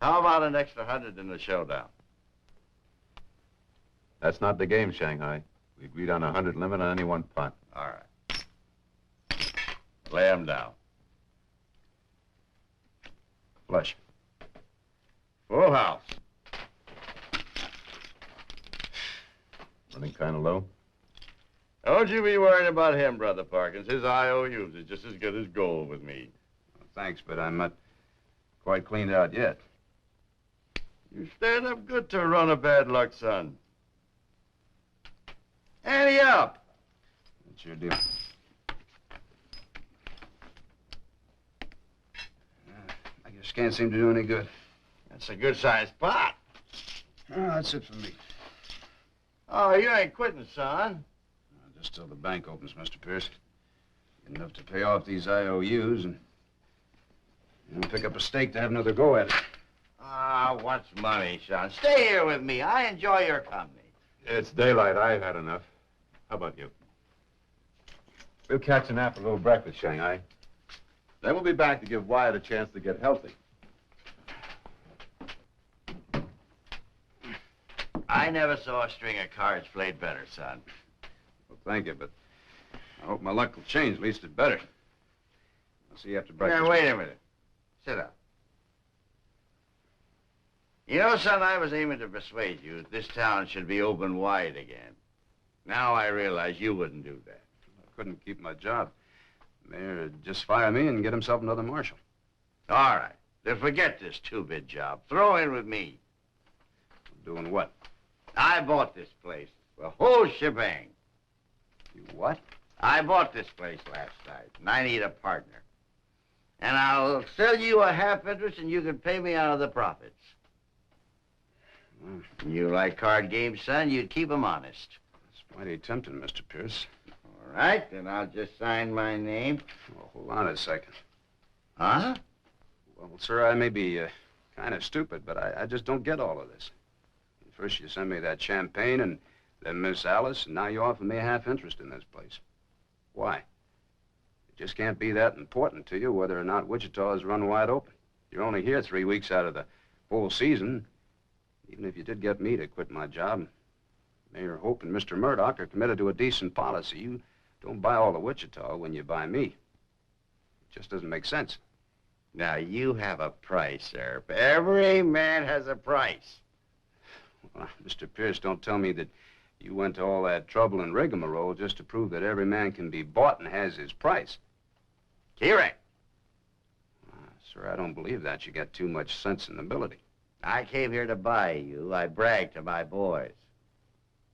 How about an extra 100 in the showdown? That's not the game, Shanghai. We agreed on a 100 limit on any one pot. All right. Lay 'em down. Flush. Full house. Running kind of low. Don't you be worrying about him, Brother Parkins. His IOUs are just as good as gold with me. Well, thanks, but I'm not quite cleaned out yet. You stand up good to a run of bad luck, son. Ante up. That's your deal. I just can't seem to do any good. That's a good-sized pot. Oh, that's it for me. Oh, you ain't quitting, son. Just till the bank opens, Mr. Pierce. Get enough to pay off these IOUs and pick up a stake to have another go at it. Ah, what's money, son? Stay here with me. I enjoy your company. It's daylight. I've had enough. How about you? We'll catch a nap for a little breakfast, Shanghai. Then we'll be back to give Wyatt a chance to get healthy. I never saw a string of cards played better, son. Well, thank you, but I hope my luck will change. At least it better. I'll see you after breakfast. Now, wait a minute. Sit down. You know, son, I was aiming to persuade you that this town should be open wide again. Now I realize you wouldn't do that. I couldn't keep my job. The mayor would just fire me and get himself another marshal. All right. Then forget this two-bit job. Throw in with me. Doing what? I bought this place. The whole shebang. You what? I bought this place last night, and I need a partner. And I'll sell you a half interest, and you can pay me out of the profits. You like card games, son? You'd keep 'em honest. It's mighty tempting, Mr. Pierce. All right, then I'll just sign my name. Well, hold on a second. Huh? Well, sir, I may be kind of stupid, but I just don't get all of this. First you send me that champagne, and then Miss Alice, and now you offer me a half interest in this place. Why? It just can't be that important to you whether or not Wichita is run wide open. You're only here 3 weeks out of the full season. Even if you did get me to quit my job, Mayor Hope and Mr. Murdoch are committed to a decent policy. You don't buy all of Wichita when you buy me. It just doesn't make sense. Now, you have a price, sir. Every man has a price. Well, Mr. Pierce, don't tell me that you went to all that trouble and rigmarole just to prove that every man can be bought and has his price. Correct. Sir, I don't believe that. You got too much sense and ability. I came here to buy you. I bragged to my boys.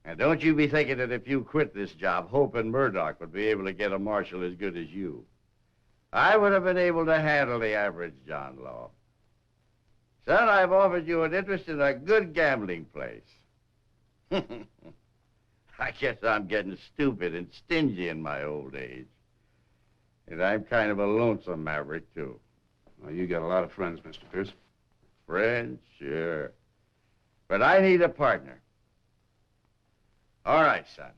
And don't you be thinking that if you quit this job, Hope and Murdoch would be able to get a marshal as good as you. I would have been able to handle the average John Law. Son, I've offered you an interest in a good gambling place. I guess I'm getting stupid and stingy in my old age. And I'm kind of a lonesome maverick, too. Well, you got a lot of friends, Mr. Pierce. Friends? Sure. But I need a partner. All right, son.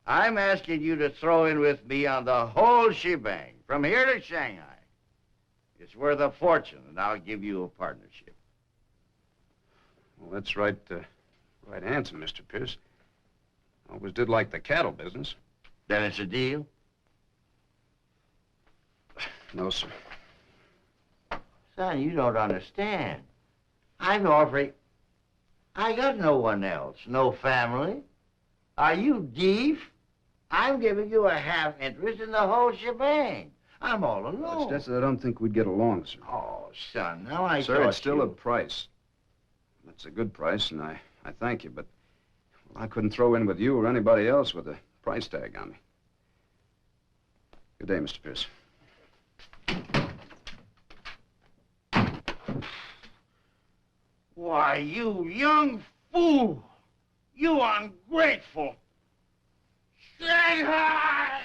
I'm asking you to throw in with me on the whole shebang, from here to Shanghai. It's worth a fortune, and I'll give you a partnership. Well, that's right handsome, Mr. Pierce. I always did like the cattle business. Then it's a deal? No, sir. Son, you don't understand. I'm offering... I got no one else, no family. Are you deaf? I'm giving you a half interest in the whole shebang. I'm all alone. It's just that I don't think we'd get along, sir. Oh, son, now I Sir, thought it's still you... a price. It's a good price, and I thank you, but I couldn't throw in with you or anybody else with a price tag on me. Good day, Mr. Pierce. Why, you young fool! You ungrateful! Shanghai!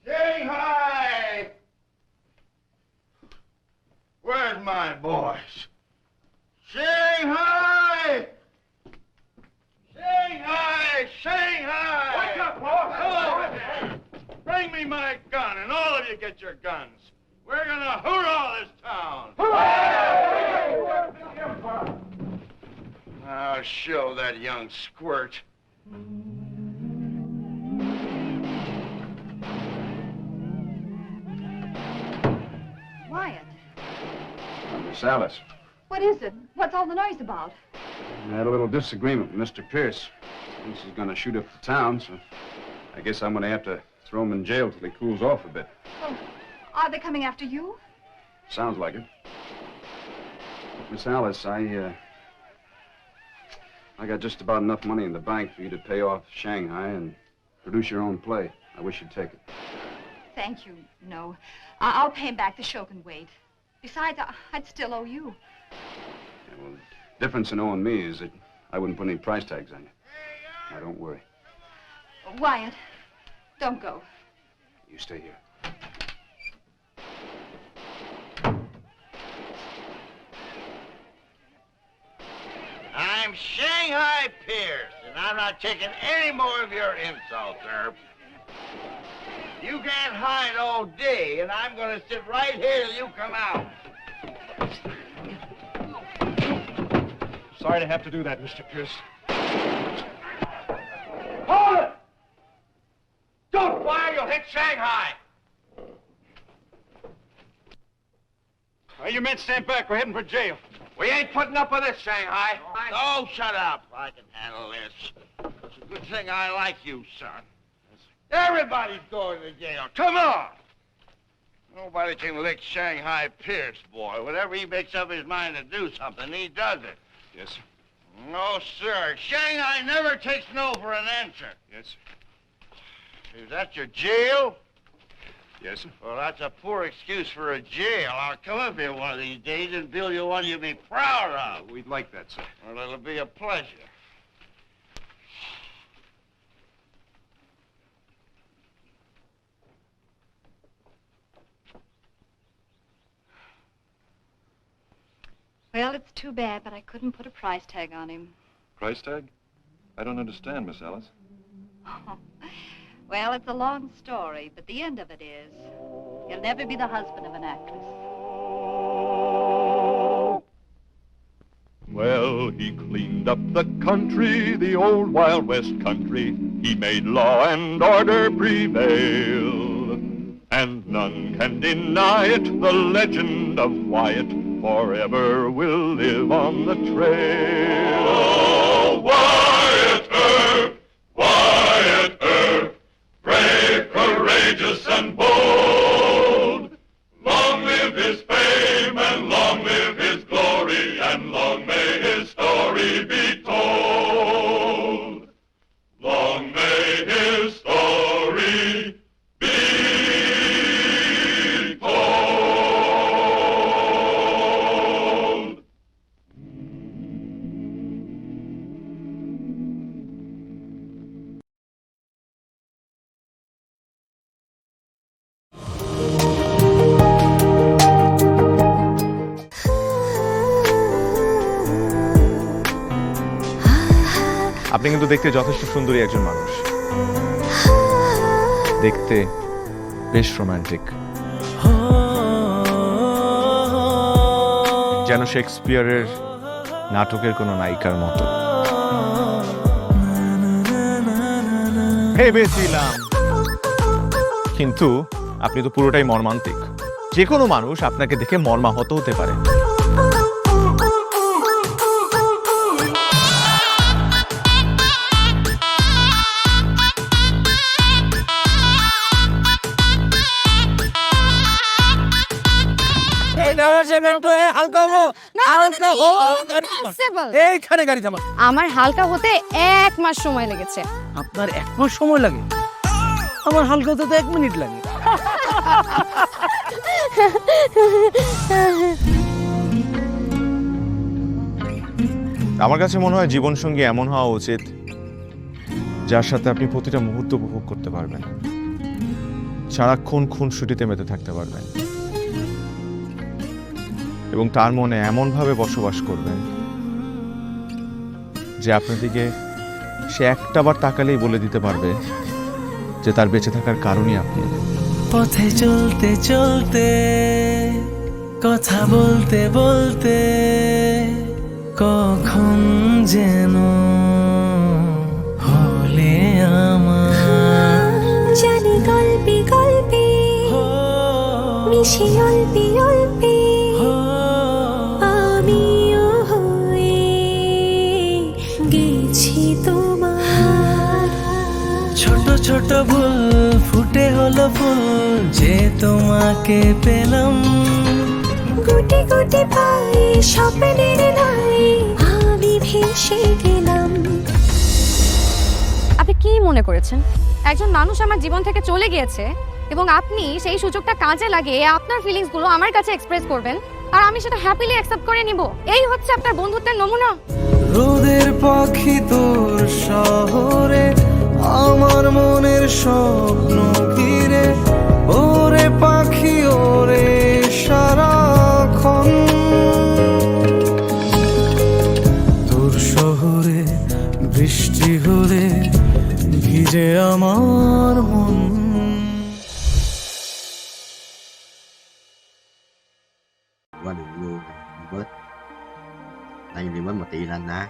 Shanghai! Where's my boys? Shanghai! Shanghai! Shanghai! Wake up, boss! Oh, bring me my gun, and all of you get your guns. We're gonna hoorah this town. Now, show, that young squirt. Wyatt, Miss Alice, what is it? What's all the noise about? I had a little disagreement with Mr. Pierce. Thinks he's going to shoot up the town, so I guess I'm going to have to throw him in jail till he cools off a bit. Oh, are they coming after you? Sounds like it. Miss Alice, I got just about enough money in the bank for you to pay off Shanghai and produce your own play. I wish you'd take it. Thank you. No. I'll pay him back. The show can wait. Besides, I'd still owe you. Yeah, well, the difference in owing me is that I wouldn't put any price tags on you. Now, don't worry. Wyatt, don't go. You stay here. I'm Shanghai Pierce, and I'm not taking any more of your insults, Herb. You can't hide all day, and I'm going to sit right here till you come out. Sorry to have to do that, Mr. Pierce. Hold it! Don't fire, you'll hit Shanghai! You men stand back. We're heading for jail. We ain't putting up with this, Shanghai. Oh, shut up. I can handle this. It's a good thing I like you, son. Everybody's going to jail. Come on! Nobody can lick Shanghai Pierce, boy. Whenever he makes up his mind to do something, he does it. Yes, sir. No, sir. Shanghai never takes no for an answer. Yes, sir. Is that your jail? Yes, sir. Well, that's a poor excuse for a jail. I'll come up here one of these days and build you one you'll be proud of. We'd like that, sir. Well, it'll be a pleasure. Well, it's too bad, but I couldn't put a price tag on him. Price tag? I don't understand, Miss Alice. Well, it's a long story, but the end of it is he'll never be the husband of an actress. Well, he cleaned up the country, the old Wild West country. He made law and order prevail, and none can deny it. The legend of Wyatt forever will live on the trail. Oh, Wyatt Earp, Wyatt Earp, brave, courageous, and bold. Long live his fame, and long live his glory, and long may his story be told. Long may his story be told. আপনি কিন্তু দেখতে যথেষ্ট সুন্দরী একজন মানুষ, দেখতে বেশ romantic, যেন শেক্সপিয়ারের নাটকের কোনো নায়িকার মতো। ভেবেছিলাম, কিন্তু আপনি তো পুরোটাই মর্মান্তিক। যে কোনো মানুষ আপনাকে দেখে মর্মাহত হতে পারে। আমার হালকা হতে 1 মাস সময় লেগেছে। আপনার 1 মাস সময় লাগে? আমার হালকা হতে তো 1 মিনিট লাগে। আমার কাছে মনে হয় জীবনসঙ্গী এমন হওয়া উচিত যার সাথে আপনি প্রতিটা মুহূর্ত উপভোগ করতে পারবেন, সারাক্ষণ খুনসুটিতে মেতে থাকতে পারবেন, এবং তার মনে এমনভাবে বসবাস করবেন যে আপনার দিকে সে একটাবার তাকালেই বলে দিতে পারবে যে তার বেঁচে থাকার কারণই আপনি। পথে চলতে চলতে, কথা বলতে বলতে, কখন যেন হলে আমার জানি গল্পে গল্পে মিশে অল্পে অল্পে আমিও হয়ে গেছি তোমার। ছোট ছোট ভুল ফুটে হলো ফুল যে তোমাকে পেলাম, গুটি গুটি পাই স্বপ্নের লাই আমি ভেসে গেলাম। আপনি কি মনে করেছেন একজন মানুষ আমার জীবন থেকে চলে গিয়েছে এবং আপনি সেই সুযোগটা কাজে লাগিয়ে আপনার ফিলিংস গুলো আমার কাছে এক্সপ্রেস করবেন আর আমি সেটা হ্যাপিলি অ্যাকসেপ্ট করে নিব? এই হচ্ছে আপনার বন্ধুত্বের নমুনা? রোদের পাখি তোর শহরে আমার মনের স্বপ্ন ঘিরে, ওরে পাখি ওরে সারাক্ষণ তোর শহরে বৃষ্টি হলে ভিজে আমার মন। Qua đường luôn bớt anh thì mất 1 tỷ lần nè,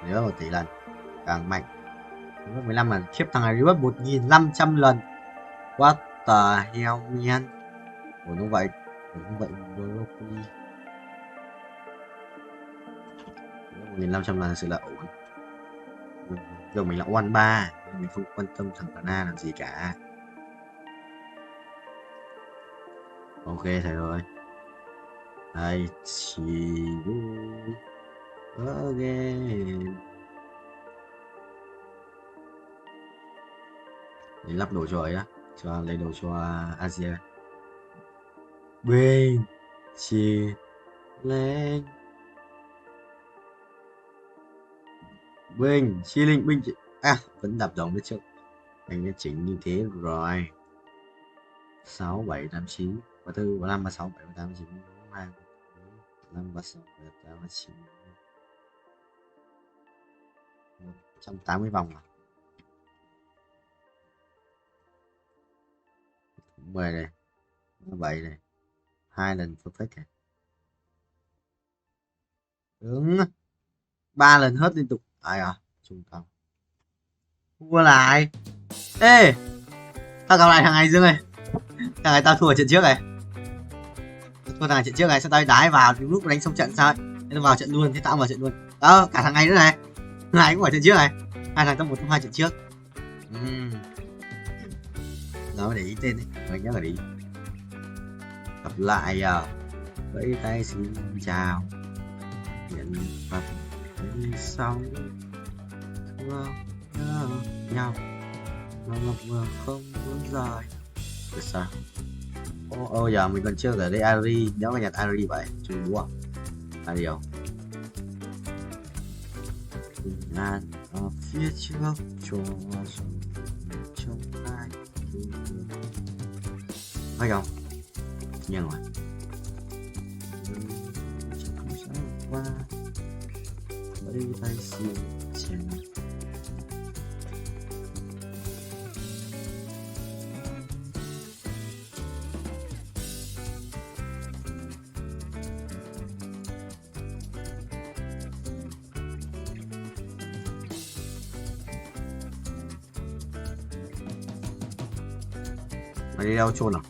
nếu 1 tỷ lần càng mạnh. 15 lần khiếp, thằng này mất 1.500 lần. What the hell man. Ủa nó vậy broccoli 1.500 lần thật sự là ổn. Giờ mình là one 3 mình không quan tâm thằng Tana làm gì cả. Ok thầy rồi. I see you again. Để lắp đồ cho ấy á, cho lấy đồ cho Asia. Bình chỉ lên Bình chi linh Bình à vẫn đập đồng đấy chứ. Anh đã chỉnh như thế rồi. 6 7 8 9 34 35 36 7 38 9 2 5 36 7 8 9 180 vòng à. 10 này, 7 này, 2 lần perfect này. Đúng. 3 lần hết liên tục. Ai à, trung tâm. Thua lại. Ê, tao gặp lại thằng này Dương ơi. Thằng này tao thua ở trận trước này. Thua thằng này trận trước này, sao tao đái vào thì lúc đánh xong trận sao ấy. Thế tao vào trận luôn, thế tao vào trận luôn. Đó, cả thằng này nữa này. Thằng này cũng ở trận trước này. Hai thằng trong 1 trong 2 trận trước. Đó mới để ý tên đấy, mình nhớ là đi. Gặp lại à. Vẫy tay xin chào. Hiện vật đến sau. Thương nhau. Mà ngập ngừng không muốn rời. Được sao? Ô giờ mình còn chưa ở đây Ari. Nếu mà nhặt Ari vậy, chú bố à? Ari không? Bình an ở phía trước cho sống trong hai. Phải không? Nhưng mà không sao qua lấy tay xin chào. Mày đi đâu chôn à?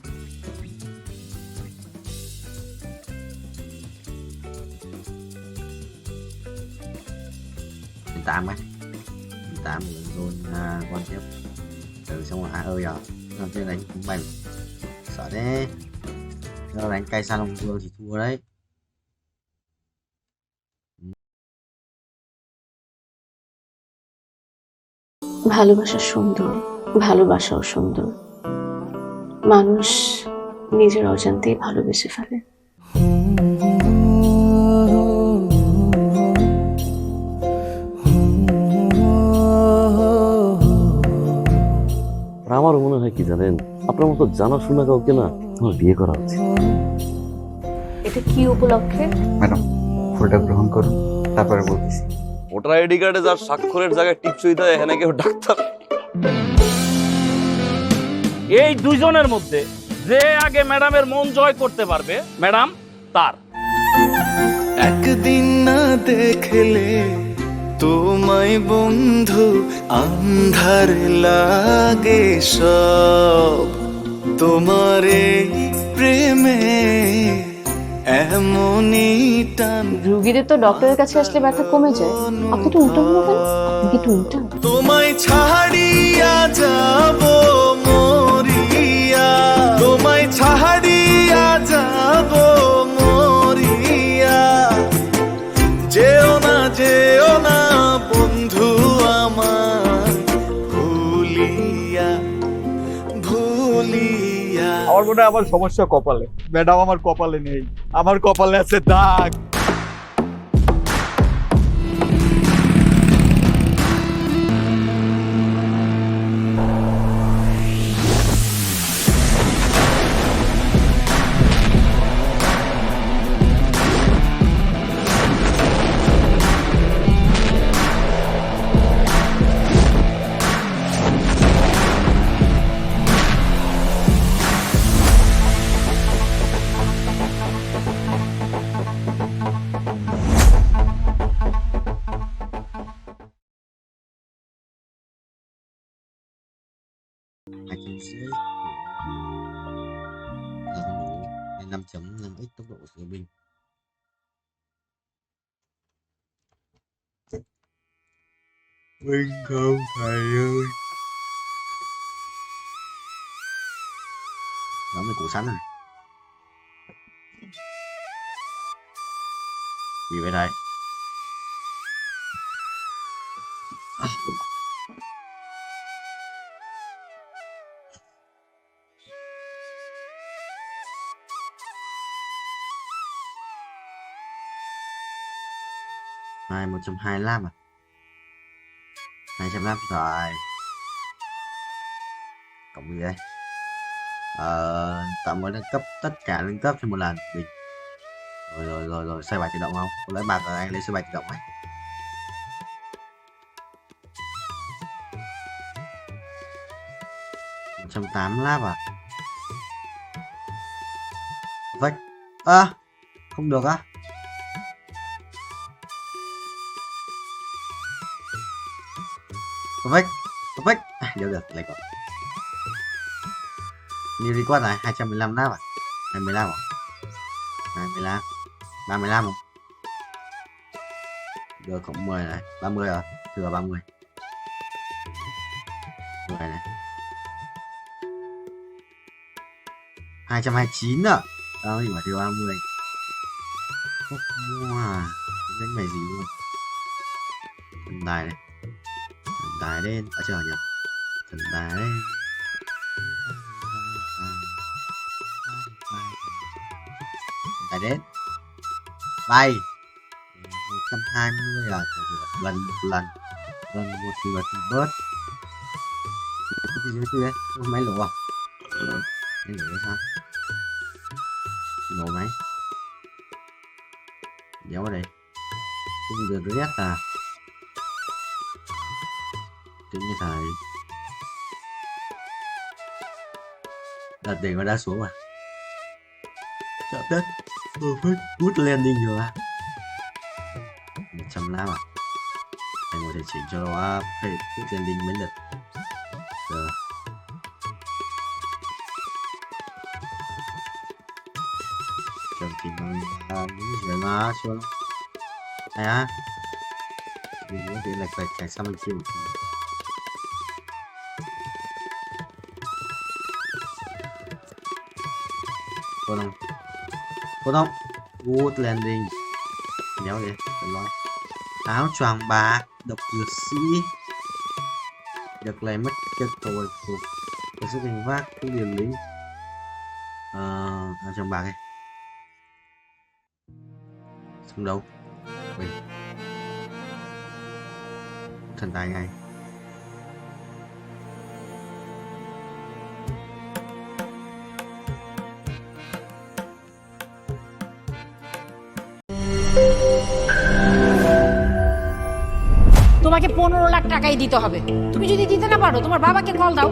Đến 8 ấy. Đến 8 rồi quan tiếp. Từ xong rồi ơi à. Làm trên đánh cũng bành. Sợ thế. Nếu đánh cây Sa Long Dương thì thua đấy. ভালোবাসা সুন্দর, ভালোবাসাও সুন্দর। মানুষ নিজের অজান্তেই ভালোবেসে ফেলে। আমারও মনে হয় কি জানেন, আপনার মতো জানাশোনা কাউকে না আমার বিয়ে করা উচিত। এটা কি উপলক্ষে? ম্যাডাম ফুলটা গ্রহণ করুন, তারপরে বলতেছি। ভোটার আইডি কার্ডে যার স্বাক্ষরের জায়গায় টিপসই দেয়, এখানে কেউ ডাক্তার। এই দুইজনের মধ্যে যে আগে ম্যাডামের মন জয় করতে পারবে, ম্যাডাম তার। একদিন না দেখলে তোমায় বন্ধু আন্ধার লাগে সব, তোমার এই প্রেমে এমনই টান। রুগীদের তো ডক্টরের কাছে আসলে ব্যথা কমে যায়, আপনি তো উল্টো বলবেন, আপনি কি একটু উল্টা? তোমায় ছাড়িয়া যাব মরিয়া, তোমায় ছাড়িয়া যাব মরিয়া, যেও না বন্ধু আমার ভুলিয়া ভুলিয়া। আমার মনে হয় আমার সমস্যা কপালে। ম্যাডাম আমার কপালে নেই, আমার কপালে আছে দাগ। Lên 5.5x tốc độ sử binh. Binh không thầy ơi. Nhóm này củ sắn này. Gì vậy thầy? Này 125 à? 205 rồi. Cộng gì đây? Tạm mới nâng cấp tất cả nâng cấp cho một lần bình. Rồi xoay bài tự động không? Có lẽ bạc là anh lấy xoay bài tự động ấy. $180 à? Vách. Không được á. Perfect. Được, lấy cậu. Như đi qua này 215 nắp à? 25 à? 25. 35 không? Được cộng 10 này, 30 rồi, thừa 30. 10 này. 229 ạ. Đó thì bảo thừa 30. Wow, đánh này gì luôn. Thần tài này. Thần tài lên, ở chờ nhỉ. Thần tài lên. Thần tài đến. Bay. 120 à, lần một lần. Lần một thì bớt. Cái gì đấy? Máy lỗ à? Máy lỗ sao? Nổ máy. Đéo vào đây. Không được rét à? Tính như thầy. Đặt tiền nó đã xuống à? Chợ Tết. Perfect. Good landing rồi à? 100 à? Thầy có thể chỉnh cho nó good landing mấy lượt. Rồi. Chỉnh bằng những gì mà xuống. Này á. Vì nó thì lệch chạy sang bên kia một tí. Cô không? Good landing. Đéo đi, cần nói. Áo choàng bạc, độc dược sĩ. Được này mất chất hồi phục. Có sức hành vác, cái điểm lính. Áo choàng bạc này. Xong đâu? Ui. Thần tài ngay. তোমাকে 15 লাখ টাকাই দিতে হবে। তুমি যদি দিতে না পারো তোমার বাবাকে কল দাও।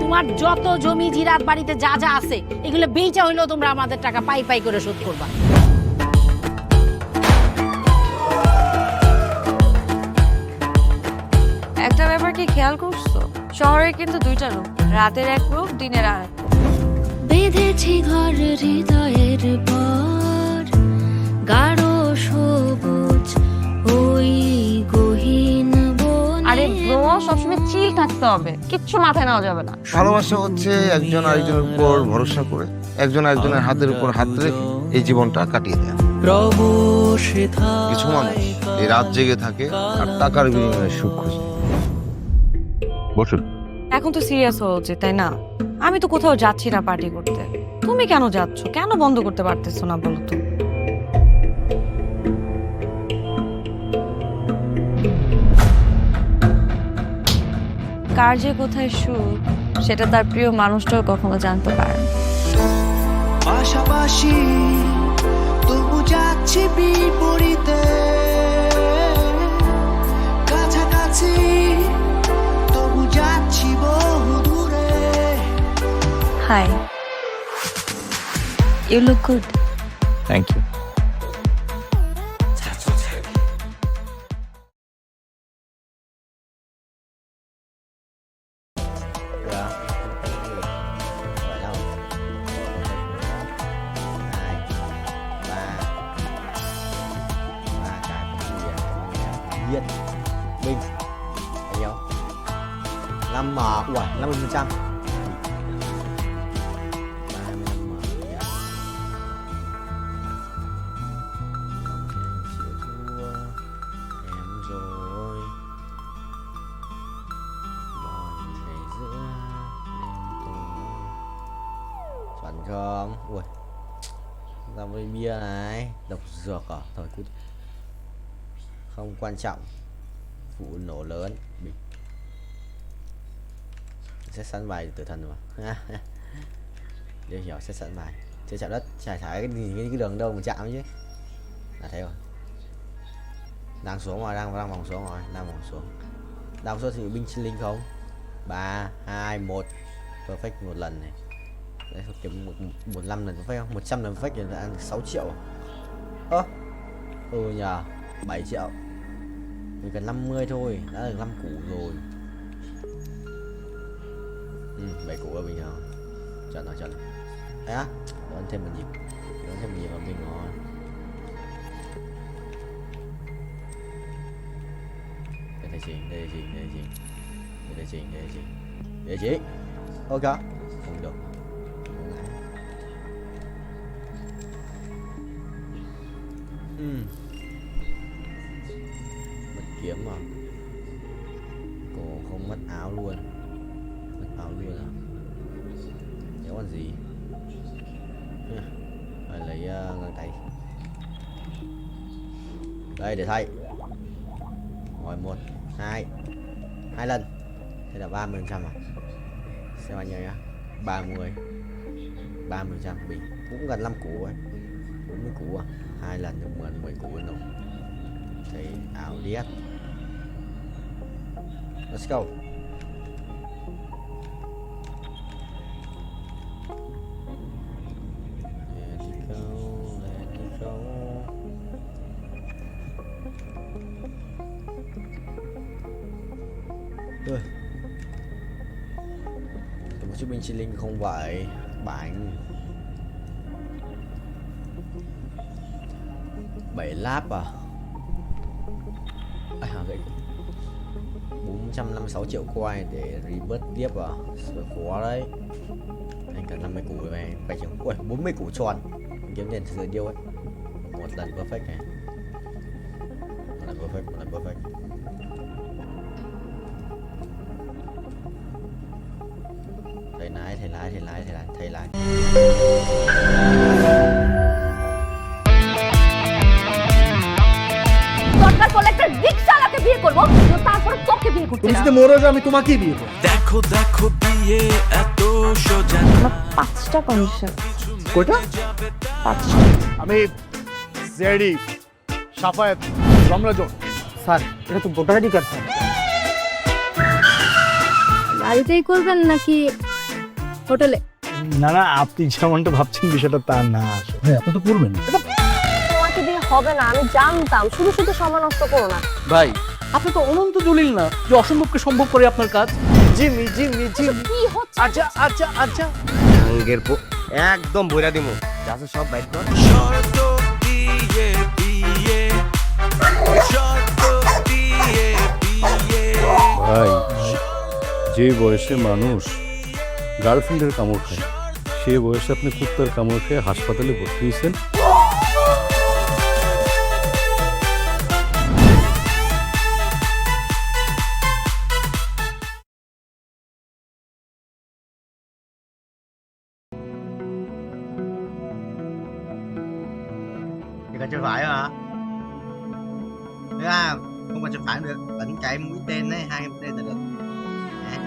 তোমার যত জমি জিরাত বাড়িতে যা যা আছে এগুলো বেচা হইলেও তোমরা আমাদের টাকা পাই পাই করে শোধ করবা। কি খেয়াল করছো শহরে কিন্তু দুইটা রূপ, রাতের এক রূপ, দিনের আর এক রূপ। বেঁধেছি ঘর হৃদয়ের পর গাঢ় সবুজ ওই গহীন বনে। আরে ব্রো, সবসময় চিল থাকতে হবে, কিচ্ছু মাথায় নেওয়া যাবে না। ভালোবাসা হচ্ছে একজন আরেকজনের উপর ভরসা করে, একজন আরেকজনের হাতের উপর হাত রেখে এই জীবনটা কাটিয়ে দেয়া। কিছু মানুষ এই রাত জেগে থাকে আর টাকার বিনিময়ে সুখ খুঁজে। বসুন। এখন তো সিরিয়াস হওয়া উচিত, তাই না? আমি তো কোথাও যাচ্ছি না পার্টি করতে, তুমি কেন যাচ্ছ? কেন বন্ধ করতে পারতেছো না বলো তো? কার যে কোথায় সুখ সেটা তার প্রিয় মানুষটাও কখনো জানতে পারে না। পাশাপাশি তবু যাচ্ছি বিপরীতে, কাছাকাছি তবু যাচ্ছি বহু দূরে। Hi, you look good. Thank you. Diện Bình bao nhiêu? 5 m, ủa 50%. 35 m. Chịu thua em rồi. Bọn ngày giữa đêm tối. Chuẩn không? Ui, ra với bia này, độc dược à? Thôi cứ không quan trọng. Vụ nổ lớn bị sẽ sẵn bài tử thần mà. Đều hiểu sẽ sẵn bài chưa chạm đất, trải thải cái gì cái đường đâu mà chạm chứ là thế rồi. Đang xuống rồi, đang vòng xuống rồi, đang xuống thì binh sinh linh không. 3 2 1 perfect một lần này. Đấy, kiếm 15 lần perfect không, 100 lần perfect thì đã ăn 6 triệu. Ơ nhờ 7 triệu. Mình cần 50 thôi, đã được 5 củ rồi. 7 củ là bình thường. Chuẩn rồi. Đấy á, đón thêm một nhịp vào mình rồi. Đây là gì? Ok, không được. Kiếm mà cổ không mất áo luôn à? Nếu còn gì phải lấy găng tay đây để thay. Rồi 1 2 lần, thế là 30% à? Xem anh nhá, 30% bình cũng gần 5 củ rồi, 40 củ à? 2 lần được 10 củ rồi. Thấy ảo điếc. Let's go. Let it go. Ui. Một chiếc binh chi linh không vậy. Bánh 7 láp à? Vậy 456 triệu coin để rebirth tiếp à? Sợ khó đấy. Anh cần 50 củ rồi này, phải chừng 40 củ tròn. Kiếm tiền từ điêu ấy. Một lần perfect này. Một lần perfect. Thầy lái. দরকার পড়লে একটা রিকশাওয়ালাকে বিয়ে করবো, তারপরে তোকে বিয়ে করতে। তুমি যদি মরো যাও আমি তোমাকেই বিয়ে করব। দেখো বিয়ে এত সোজা না। 5টা কন্ডিশন। কয়টা? 5টা। আমি জেডি সাফায়েত রমরাজন। স্যার এটা তো ভোটার আইডি কার্ড স্যার। বাড়িতেই করবেন নাকি হোটেলে? না আপনি যেমনটা ভাবছেন বিষয়টা তা না। ভাই আপনি তো করবেন। তোমাকে দিয়ে হবে না, আমি জানতাম। শুধু সময় নষ্ট করো না। ভাই আপনি তো অনন্ত দলিল না যে অসম্ভবকে সম্ভব করে আপনার কাজ। জিমি জিমি জিমি কি হচ্ছে? আচ্ছা আচ্ছা আচ্ছা আঙ্গের পো একদম বইরা দিমু যাচ্ছে সব বাইর কর। শর্ত দিয়ে বিয়ে, শর্ত দিয়ে বিয়ে। ভাই, যে বয়সে মানুষ গার্লফ্রেন্ডের কামড় খায়, সে বয়সে আপনি কুত্তার কামড় খেয়ে হাসপাতালে ভর্তি হয়েছেন। Thì là chưa phải hả? Thế à, không mà chưa phải được, vẫn chạy mũi tên đấy, 2 mũi tên là được. Đấy.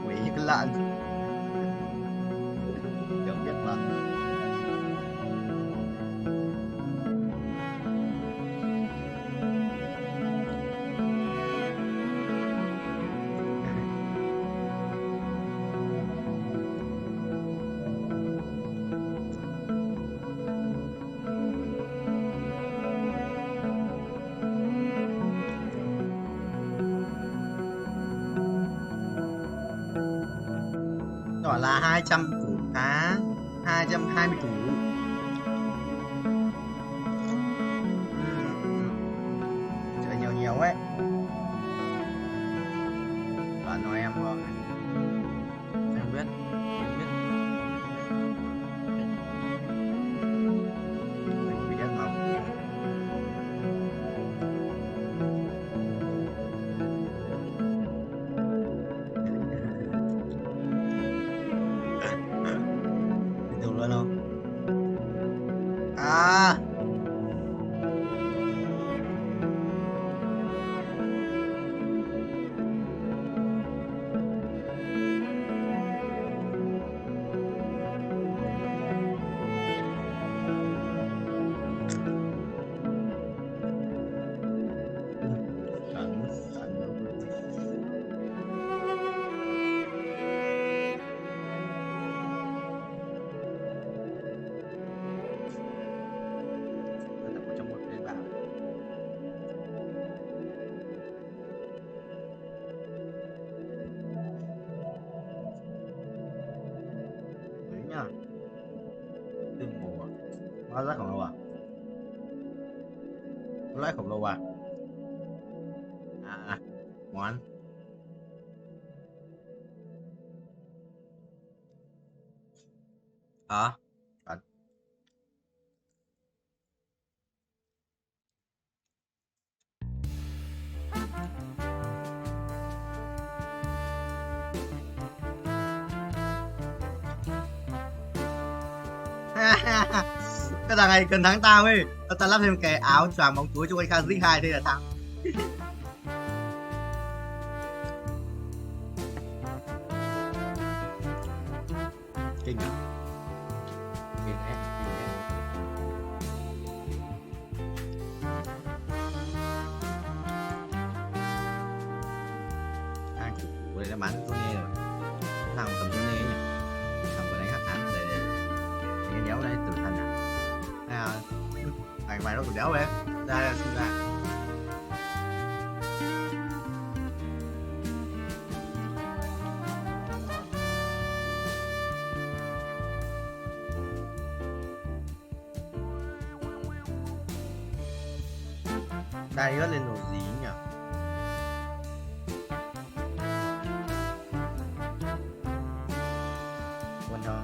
Quỷ cái lợn. Chẳng biết lợn. Đó là 200 củ cá, 220 củ. Chơi nhiều nhiều ấy. Bạn nói em rồi. Em biết. Em biết. Mình biết mà. Được luôn không? À. Trong một cái bảng. Đấy nhá. Từng mùa. Hóa rất khổng lồ à? Lãi khổng lồ à? À, món. À, chuẩn. Cái thằng này cần thắng tao ấy, tao lắp thêm cái áo choàng bóng túi cho anh Kha Dích 2 thế là thắng. Kinh à? Kinh đấy, kinh đấy. Thằng chủ của đây đã bán Tony rồi. Thằng cầm Tony ấy nhỉ? Thằng vừa đánh hắc hán để cái đéo này tử thần à? Hay vài nó tử đéo đấy. Ra xin ra. Đây nó lên đồ gì nhỉ? Quên rồi.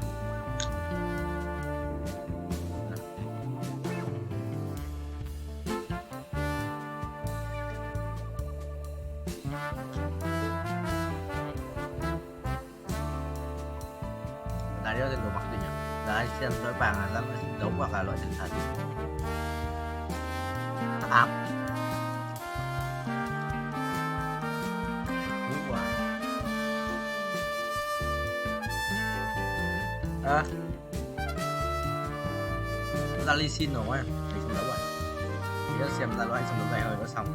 Đây nó lên đồ mặc gì nhỉ? Đây xem tối vàng là dám đấu hoặc là loại tinh thần. Ám. À, ra ly xin rồi ấy, thấy không đấu rồi. Thì xem ra loại xong đấu dài hơi nó xong.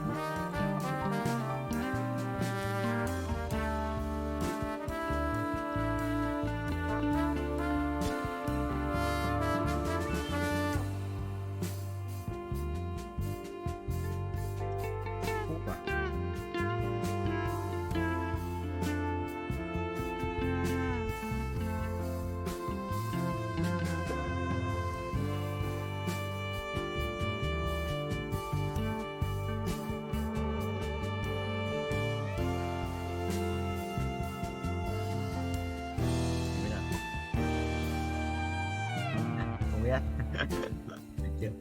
triệu.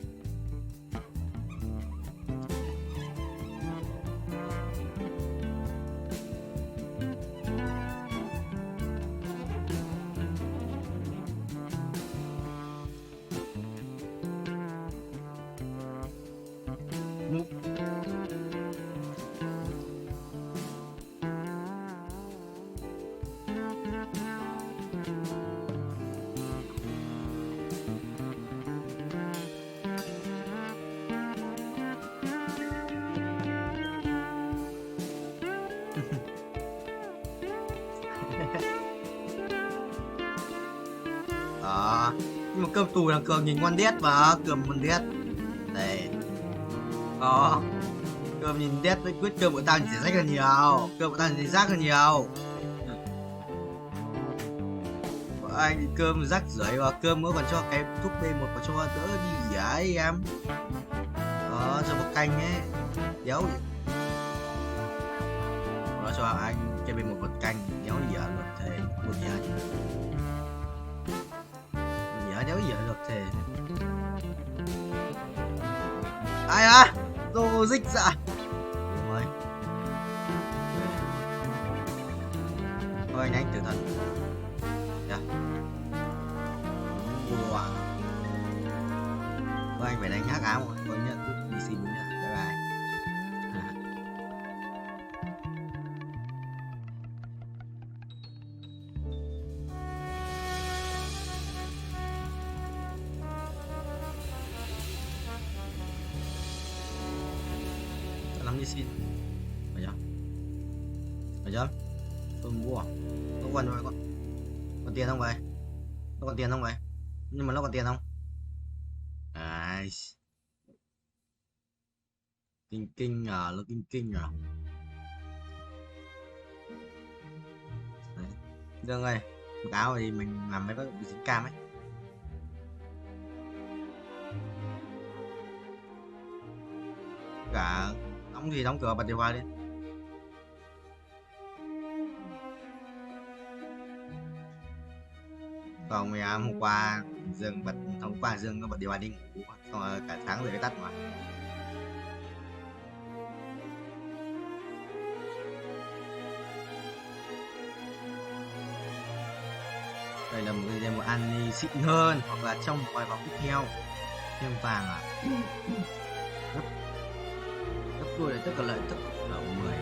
Đó, nhưng mà cơm tù là cường nhìn ngon đét mà, cơm ngon đét đây. Đó, cơm nhìn đét với quyết cơm của tao chỉ rách hơn nhiều, cơm của tao chỉ rác hơn nhiều. Của anh thì cơm rác rưởi và cơm nữa còn cho cái thuốc B1 và cho đỡ đi ấy em. Đó, cho một canh ấy, đéo. Đó cho anh cái B1 một canh, đéo gì ở luật thế, một nhà chứ. Đéo gì ở luật thế. Ai à? Đồ dịch dạ. Đúng rồi. Thôi anh tử thần. Yeah. Wow. Thôi anh phải đánh hắc áo rồi. Thôi nhá, đi xin nhá. Bye bye. Lắm đi xin. Phải chưa? Phải chưa? Tôi mua à? Có quần rồi còn tiền không vậy? Nó còn tiền không vậy? Nhưng mà nó còn tiền không? À, kinh à, nó kinh à. Đấy. Dương ơi, cáo thì mình làm mấy cái bị dính cam ấy. Cả đóng thì đóng cửa bật điều hòa đi. Còn hôm qua Dương bật, hôm qua Dương có bật điều hòa đi ngủ, xong rồi cả tháng rồi tắt mà. Đây là một cái một ăn xịn hơn, hoặc là trong vài vòng tiếp theo thêm vàng à. Gấp đôi là tất cả lợi tức là 10.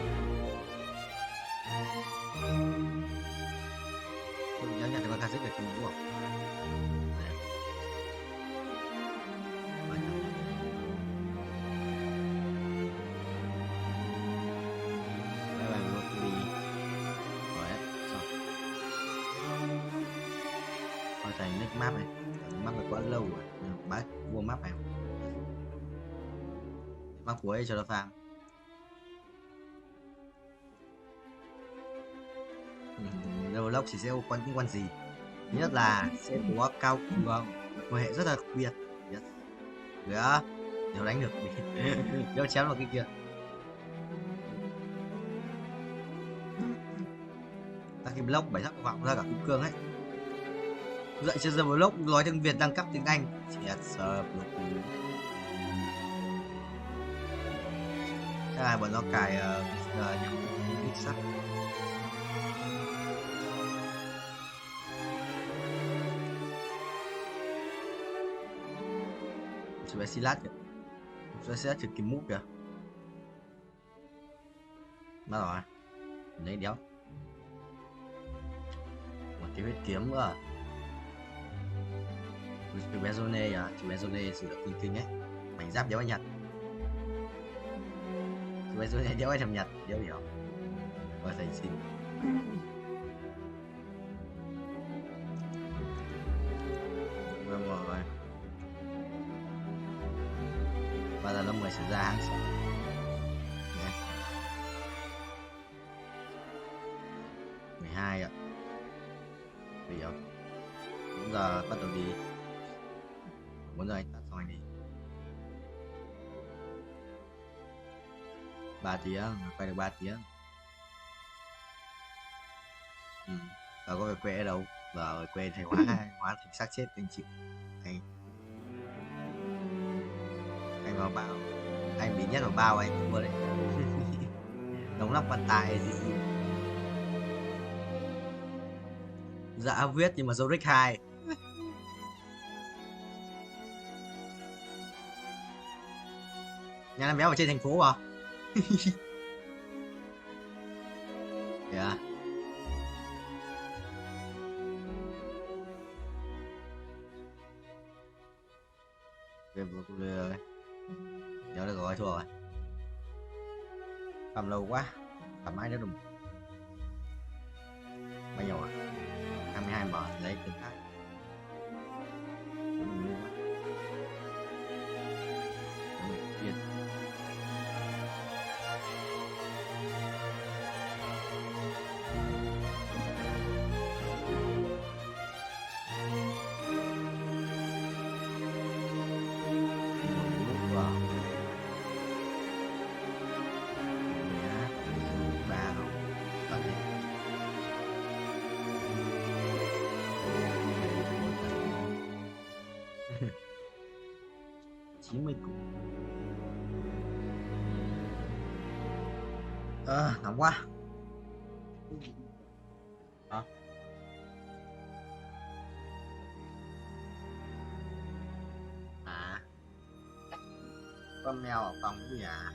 Tôi nhớ nhận được con cassette để chung đúng không? Đây là một cái rồi đấy, xong. Hoàn thành nick map này, map này quá lâu rồi, bác mua map này. Map cuối cho nó farm. Develop chỉ sẽ có những con gì, thứ nhất là sẽ có cao cường, quan hệ rất là đặc biệt, yes. Nếu đánh được nếu chém vào cái kia. Ta cái block 7 tháp vọng ra cả kim cương ấy. Dạy cho giờ block nói tiếng Việt đăng cấp tiếng Anh. Yes sir. Chắc là bọn nó cài nhằm kích sắt. Sẽ silat kìa. Sẽ silat trực kiếm mút kìa. Mất rồi. Lấy đéo. Một cái huyết kiếm nữa. Chú bé Zone à, chú bé Zone sử dụng kinh ấy. Mảnh giáp đéo anh Nhật. Chú bé Zone đéo anh thầm Nhật, đéo hiểu. Và thành xin. Vâng rồi. Và là năm 10 sẽ ra hàng sống. Đấy. 12 ạ. Bây giờ 4 giờ bắt đầu đi. 4 giờ anh tắt xong anh đi. 3 tiếng, quay được 3 tiếng. Và có về quê ở đâu? Và ở quê thầy hóa thành xác chết anh chịu. Anh Anh vào bao. Anh bị nhét vào bao anh thua đấy. Đóng lắp bàn tài gì. Dạ viết nhưng mà dấu rích 2. Nhà làm béo ở trên thành phố à? Dạ. Về vừa cô lừa rồi. Nhớ được rồi, thua rồi. Cầm lâu quá. Cầm ai nữa đừng. Bao nhiêu à? 22 mở lấy từ khác. Nóng quá. Con mèo ở phòng của nhà.